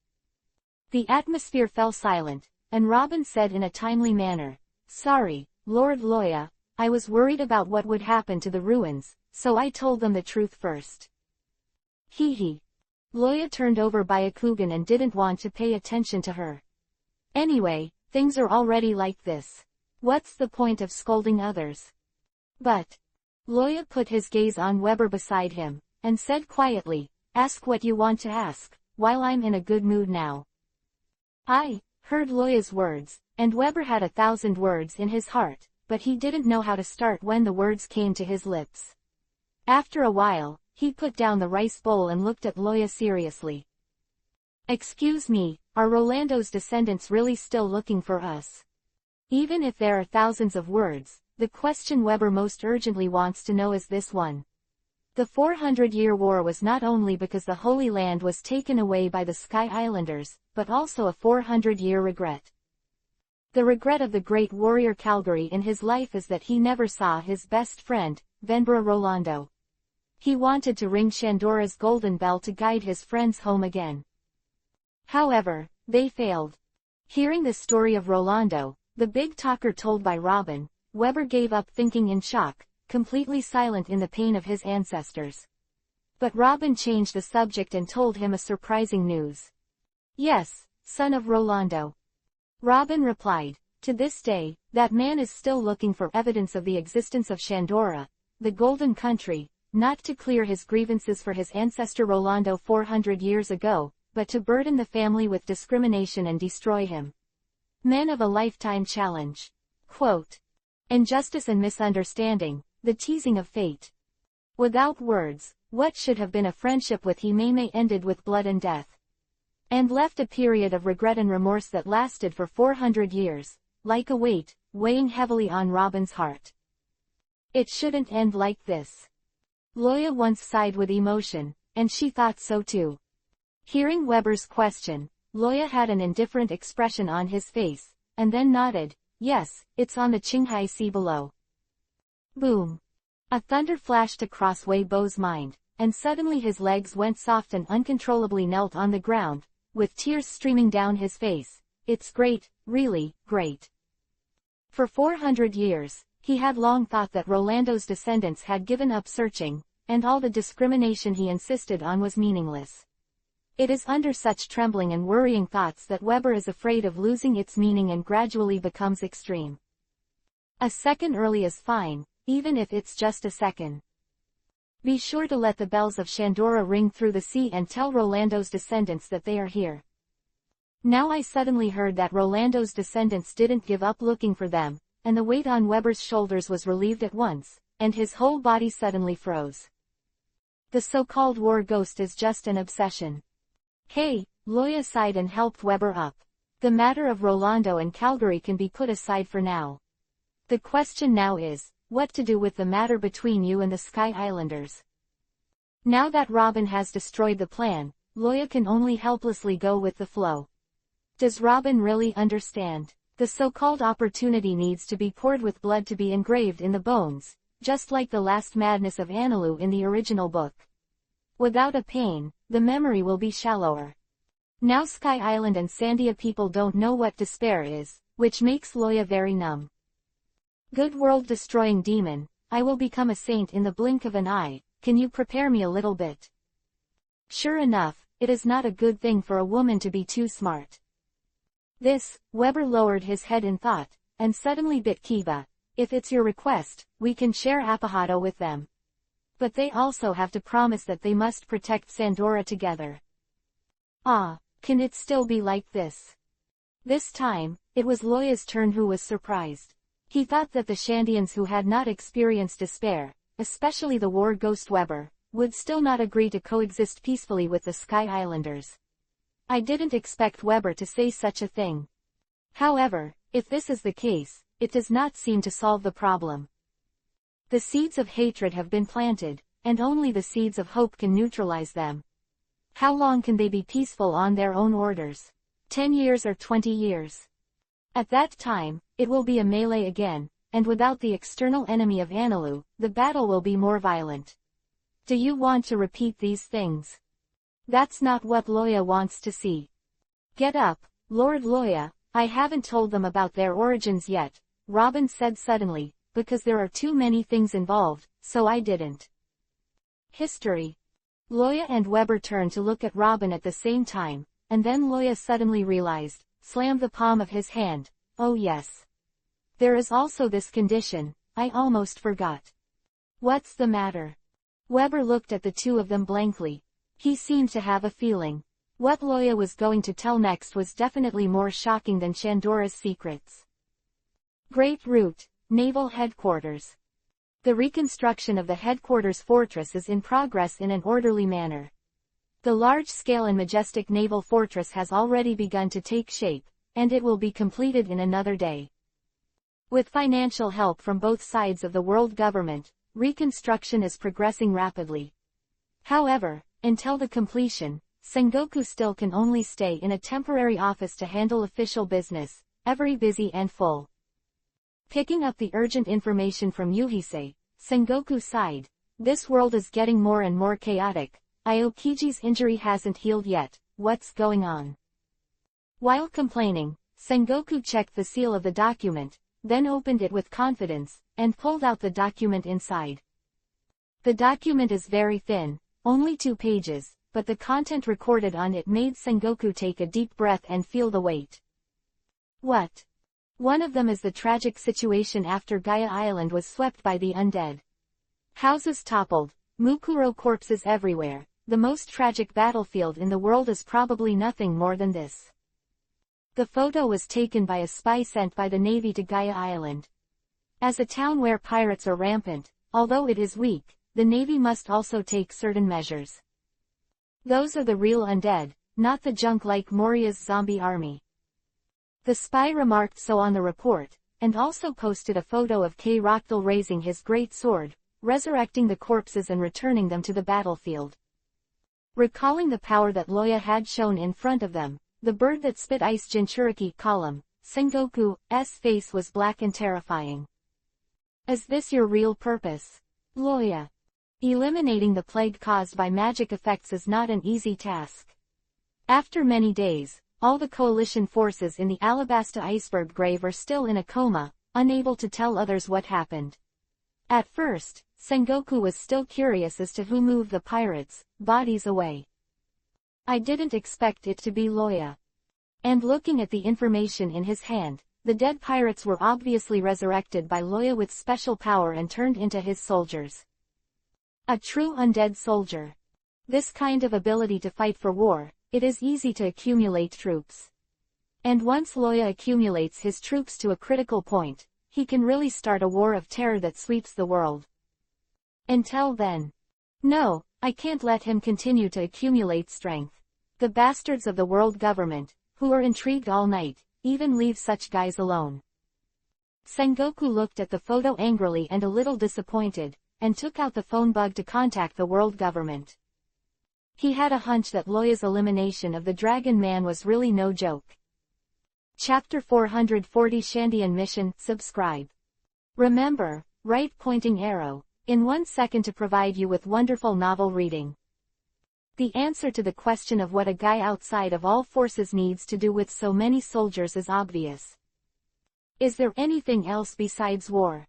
The atmosphere fell silent, and Robin said in a timely manner, "Sorry, Lord Loya, I was worried about what would happen to the ruins, so I told them the truth first." Hee. Loya turned over Byakugan and didn't want to pay attention to her. Anyway, things are already like this. What's the point of scolding others? But Loya put his gaze on Weber beside him, and said quietly, "Ask what you want to ask, while I'm in a good mood now." I heard Loya's words, and Weber had 1,000 words in his heart, but he didn't know how to start when the words came to his lips. After a while, he put down the rice bowl and looked at Loya seriously. "Excuse me, are Rolando's descendants really still looking for us? Even if there are thousands of words, the question Weber most urgently wants to know is this one. The 400-year war was not only because the Holy Land was taken away by the Sky Islanders, but also a 400-year regret. The regret of the great warrior Calgary in his life is that he never saw his best friend, Venbra Rolando. He wanted to ring Shandora's golden bell to guide his friends home again. However, they failed. Hearing the story of Rolando, the big talker told by Robin, Weber gave up thinking in shock, completely silent in the pain of his ancestors. But Robin changed the subject and told him a surprising news. "Yes, son of Rolando." Robin replied, "To this day, that man is still looking for evidence of the existence of Shandora, the Golden Country, not to clear his grievances for his ancestor Rolando 400 years ago, but to burden the family with discrimination and destroy him. Men of a lifetime challenge. Quote. Injustice and misunderstanding, the teasing of fate. Without words, what should have been a friendship with Himeme ended with blood and death. And left a period of regret and remorse that lasted for 400 years, like a weight, weighing heavily on Robin's heart. It shouldn't end like this. Loya once sighed with emotion, and she thought so too. Hearing Weber's question, Loya had an indifferent expression on his face, and then nodded, "Yes, it's on the Qinghai Sea below." Boom! A thunder flashed across Wei Bo's mind, and suddenly his legs went soft and uncontrollably knelt on the ground, with tears streaming down his face. "It's great, really, great." For 400 years, he had long thought that Rolando's descendants had given up searching, and all the discrimination he insisted on was meaningless. It is under such trembling and worrying thoughts that Weber is afraid of losing its meaning and gradually becomes extreme. A second early is fine, even if it's just a second. Be sure to let the bells of Shandora ring through the sea and tell Rolando's descendants that they are here. Now I suddenly heard that Rolando's descendants didn't give up looking for them, and the weight on Weber's shoulders was relieved at once, and his whole body suddenly froze. The so-called war ghost is just an obsession. Hey, Loya sighed and helped Weber up. The matter of Rolando and Calgary can be put aside for now. The question now is, what to do with the matter between you and the Sky Islanders. Now that Robin has destroyed the plan, Loya can only helplessly go with the flow. Does Robin really understand? The so-called opportunity needs to be poured with blood to be engraved in the bones, just like the last madness of Anilu in the original book. Without a pain, the memory will be shallower. Now Sky Island and Sandia people don't know what despair is, which makes Loya very numb. Good world-destroying demon, I will become a saint in the blink of an eye, can you prepare me a little bit? Sure enough, it is not a good thing for a woman to be too smart. This, Weber lowered his head in thought, and suddenly bit Kiba. If it's your request, we can share Apahado with them. But they also have to promise that they must protect Sandora together. Ah, can it still be like this? This time, it was Loya's turn who was surprised. He thought that the Shandians who had not experienced despair, especially the war ghost Weber, would still not agree to coexist peacefully with the Sky Islanders. I didn't expect Weber to say such a thing. However, if this is the case, it does not seem to solve the problem. The seeds of hatred have been planted, and only the seeds of hope can neutralize them. How long can they be peaceful on their own orders? 10 years or 20 years? At that time, it will be a melee again, and without the external enemy of Anilu, the battle will be more violent. Do you want to repeat these things? That's not what Loya wants to see. Get up, Lord Loya, I haven't told them about their origins yet, Robin said suddenly, because there are too many things involved, so I didn't. History. Loya and Weber turned to look at Robin at the same time, and then Loya suddenly realized, slammed the palm of his hand, oh yes. There is also this condition, I almost forgot. What's the matter? Weber looked at the two of them blankly. He seemed to have a feeling. What Loya was going to tell next was definitely more shocking than Shandora's secrets. Great Route, Naval Headquarters. The reconstruction of the headquarters fortress is in progress in an orderly manner. The large-scale and majestic naval fortress has already begun to take shape, and it will be completed in another day. With financial help from both sides of the world government, reconstruction is progressing rapidly. However, until the completion, Sengoku still can only stay in a temporary office to handle official business, every busy and full. Picking up the urgent information from Yuhisei, Sengoku sighed, this world is getting more and more chaotic. Aokiji's injury hasn't healed yet, what's going on? While complaining, Sengoku checked the seal of the document, then opened it with confidence, and pulled out the document inside. The document is very thin, only 2 pages, but the content recorded on it made Sengoku take a deep breath and feel the weight. What? One of them is the tragic situation after Gaia Island was swept by the undead. Houses toppled, Mukuro corpses everywhere. The most tragic battlefield in the world is probably nothing more than this. The photo was taken by a spy sent by the Navy to Gaia Island. As a town where pirates are rampant, although it is weak, the Navy must also take certain measures. Those are the real undead, not the junk like Moria's zombie army. The spy remarked so on the report, and also posted a photo of K. Rochdal raising his great sword, resurrecting the corpses and returning them to the battlefield. Recalling the power that Loya had shown in front of them, the bird that spit ice Jinchuriki column, Sengoku's face was black and terrifying. Is this your real purpose, Loya? Eliminating the plague caused by magic effects is not an easy task. After many days, all the coalition forces in the Alabasta iceberg grave are still in a coma, unable to tell others what happened. At first, Sengoku was still curious as to who moved the pirates' bodies away. I didn't expect it to be Loya. And looking at the information in his hand, the dead pirates were obviously resurrected by Loya with special power and turned into his soldiers. A true undead soldier. This kind of ability to fight for war, it is easy to accumulate troops. And once Loya accumulates his troops to a critical point, he can really start a war of terror that sweeps the world. Until then. No, I can't let him continue to accumulate strength. The bastards of the world government, who are intrigued all night, even leave such guys alone. Sengoku looked at the photo angrily and a little disappointed, and took out the phone bug to contact the world government. He had a hunch that Loya's elimination of the Dragon Man was really no joke. Chapter 440 Shandian Mission, subscribe. Remember, right pointing arrow, in 1 second to provide you with wonderful novel reading. The answer to the question of what a guy outside of all forces needs to do with so many soldiers is obvious. Is there anything else besides war?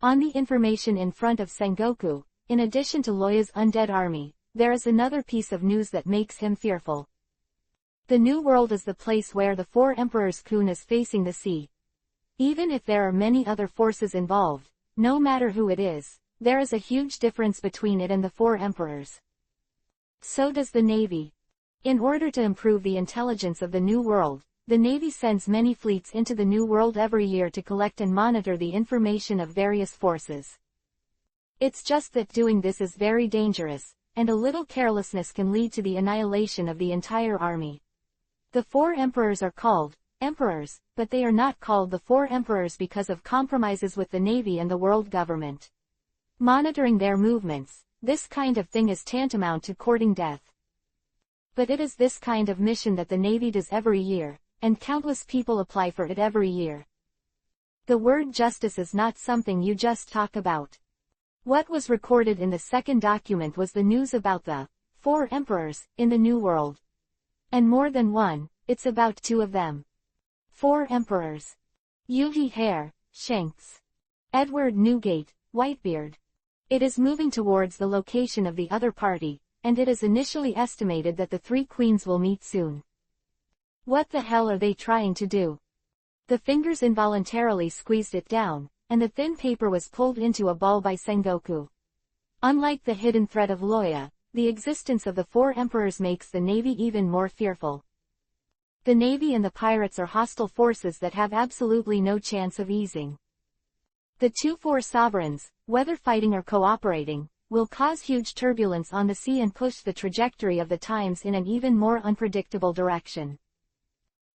On the information in front of Sengoku, in addition to Loya's undead army, there is another piece of news that makes him fearful. The New World is the place where the 4 Emperors' Kun is facing the sea. Even if there are many other forces involved, no matter who it is, there is a huge difference between it and the 4 Emperors. So does the Navy. In order to improve the intelligence of the New World, the Navy sends many fleets into the New World every year to collect and monitor the information of various forces. It's just that doing this is very dangerous, and a little carelessness can lead to the annihilation of the entire army. The 4 Emperors are called Emperors, but they are not called the 4 Emperors because of compromises with the Navy and the world government. Monitoring their movements, this kind of thing is tantamount to courting death. But it is this kind of mission that the Navy does every year, and countless people apply for it every year. The word justice is not something you just talk about. What was recorded in the second document was the news about the 4 Emperors in the New World. And more than one, it's about 2 of them. 4 Emperors. Yugi Hare, Shanks. Edward Newgate, Whitebeard. It is moving towards the location of the other party, and it is initially estimated that the 3 queens will meet soon. What the hell are they trying to do? The fingers involuntarily squeezed it down, and the thin paper was pulled into a ball by Sengoku. Unlike the hidden threat of Loya, the existence of the 4 Emperors makes the Navy even more fearful. The Navy and the pirates are hostile forces that have absolutely no chance of easing. The 2 4 sovereigns, whether fighting or cooperating, will cause huge turbulence on the sea and push the trajectory of the times in an even more unpredictable direction.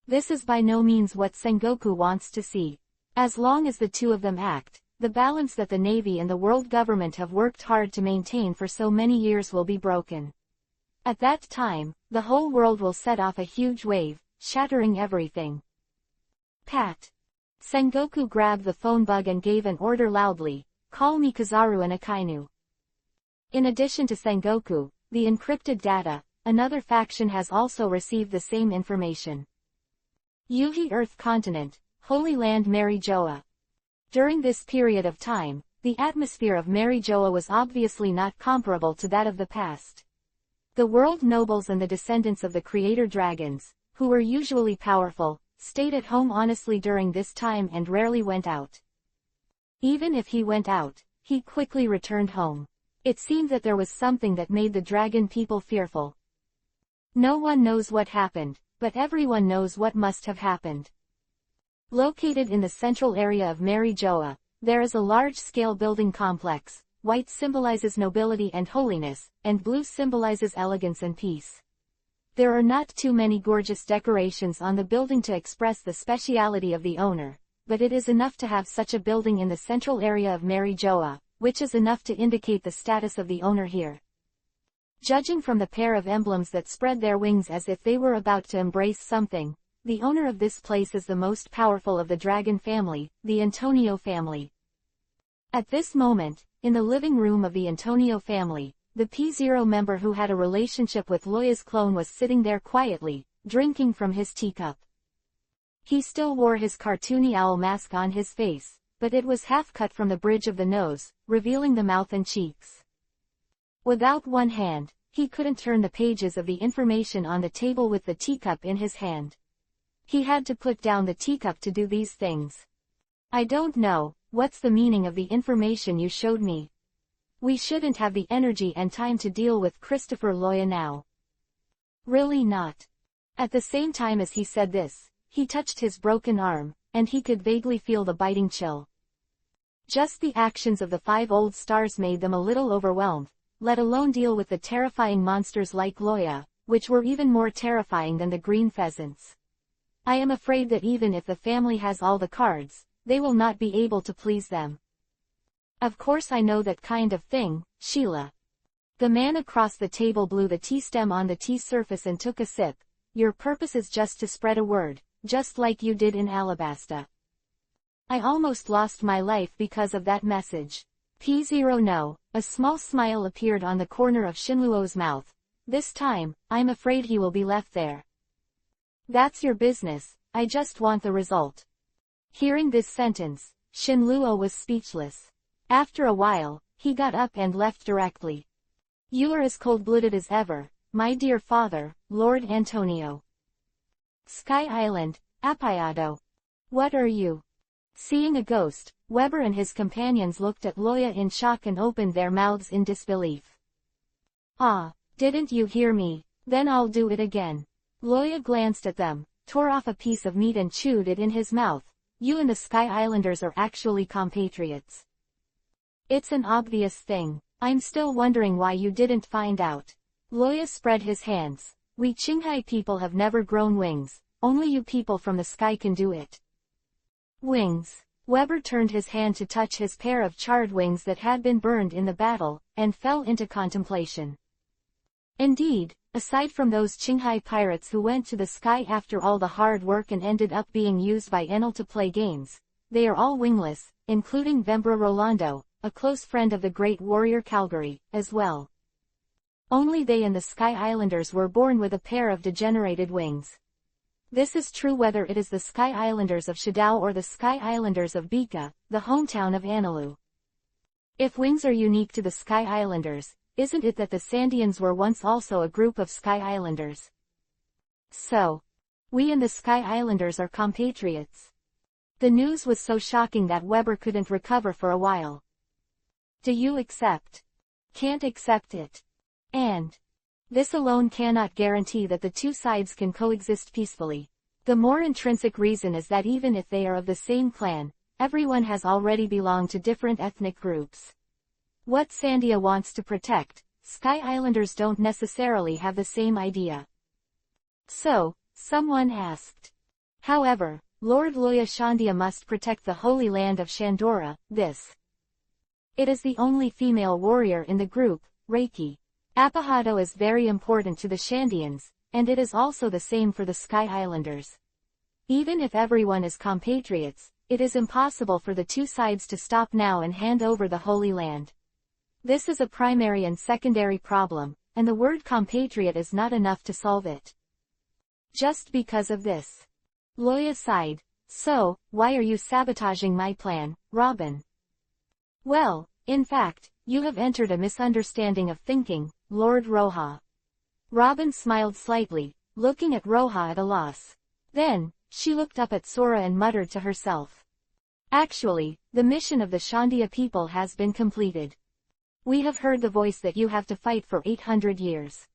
This is by no means what Sengoku wants to see. As long as the 2 of them act, the balance that the Navy and the world government have worked hard to maintain for so many years will be broken. At that time, the whole world will set off a huge wave, shattering everything. Pat. Sengoku grabbed the phone bug and gave an order loudly, "Call me Kizaru and Akainu." In addition to Sengoku, the encrypted data, another faction has also received the same information. Yuhi Earth Continent, Holy Land Marijoa. During this period of time, the atmosphere of Marijoa was obviously not comparable to that of the past. The world nobles and the descendants of the creator dragons, who were usually powerful, stayed at home honestly during this time and rarely went out. Even if he went out, he quickly returned home. It seemed that there was something that made the dragon people fearful. No one knows what happened, but everyone knows what must have happened. Located in the central area of Marijoa, there is a large-scale building complex. White symbolizes nobility and holiness, and blue symbolizes elegance and peace. There are not too many gorgeous decorations on the building to express the speciality of the owner, but it is enough to have such a building in the central area of Marijoa, which is enough to indicate the status of the owner here. Judging from the pair of emblems that spread their wings as if they were about to embrace something, the owner of this place is the most powerful of the dragon family, the Antonio family. At this moment, in the living room of the Antonio family, the P0 member who had a relationship with Loya's clone was sitting there quietly, drinking from his teacup. He still wore his cartoony owl mask on his face, but it was half cut from the bridge of the nose, revealing the mouth and cheeks. Without one hand, he couldn't turn the pages of the information on the table with the teacup in his hand. He had to put down the teacup to do these things. I don't know, what's the meaning of the information you showed me? We shouldn't have the energy and time to deal with Christopher Loya now. Really not. At the same time as he said this, he touched his broken arm, and he could vaguely feel the biting chill. Just the actions of the 5 old stars made them a little overwhelmed, let alone deal with the terrifying monsters like Loya, which were even more terrifying than the green pheasants. I am afraid that even if the family has all the cards, they will not be able to please them. Of course I know that kind of thing, Sheila. The man across the table blew the tea stem on the tea surface and took a sip. Your purpose is just to spread a word, just like you did in Alabasta. I almost lost my life because of that message. P0 No, a small smile appeared on the corner of Shinluo's mouth. This time, I'm afraid he will be left there. That's your business, I just want the result. Hearing this sentence, Shinluo was speechless. After a while, he got up and left directly. You are as cold-blooded as ever, my dear father, Lord Antonio. Sky Island, Apayado. What are you? Seeing a ghost, Weber and his companions looked at Loya in shock and opened their mouths in disbelief. Ah, didn't you hear me? Then I'll do it again. Loya glanced at them, tore off a piece of meat and chewed it in his mouth. You and the Sky Islanders are actually compatriots. It's an obvious thing. I'm still wondering why you didn't find out. Loya spread his hands. We Qinghai people have never grown wings, only you people from the sky can do it. Wings. Weber turned his hand to touch his pair of charred wings that had been burned in the battle, and fell into contemplation. Indeed, aside from those Qinghai pirates who went to the sky after all the hard work and ended up being used by Enel to play games, they are all wingless, including Vembra Rolando, a close friend of the great warrior Calgary, as well. Only they and the Sky Islanders were born with a pair of degenerated wings. This is true whether it is the Sky Islanders of Shadao or the Sky Islanders of Bika, the hometown of Analu. If wings are unique to the Sky Islanders, isn't it that the Sandians were once also a group of Sky Islanders? So, we and the Sky Islanders are compatriots. The news was so shocking that Weber couldn't recover for a while. Do you accept? Can't accept it. And this alone cannot guarantee that the two sides can coexist peacefully. The more intrinsic reason is that even if they are of the same clan, everyone has already belonged to different ethnic groups. What Sandia wants to protect, Sky Islanders don't necessarily have the same idea. So, someone asked. However, Lord Loya Shandia must protect the Holy Land of Shandora, this. It is the only female warrior in the group, Reiki. Apahado is very important to the Shandians, and it is also the same for the Sky Islanders. Even if everyone is compatriots, it is impossible for the two sides to stop now and hand over the Holy Land. This is a primary and secondary problem, and the word compatriot is not enough to solve it. Just because of this. Loya sighed. So, why are you sabotaging my plan, Robin? Well, in fact, you have entered a misunderstanding of thinking, Lord Roja. Robin smiled slightly, looking at Roja at a loss. Then, she looked up at Sora and muttered to herself. Actually, the mission of the Shandia people has been completed. We have heard the voice that you have to fight for 800 years.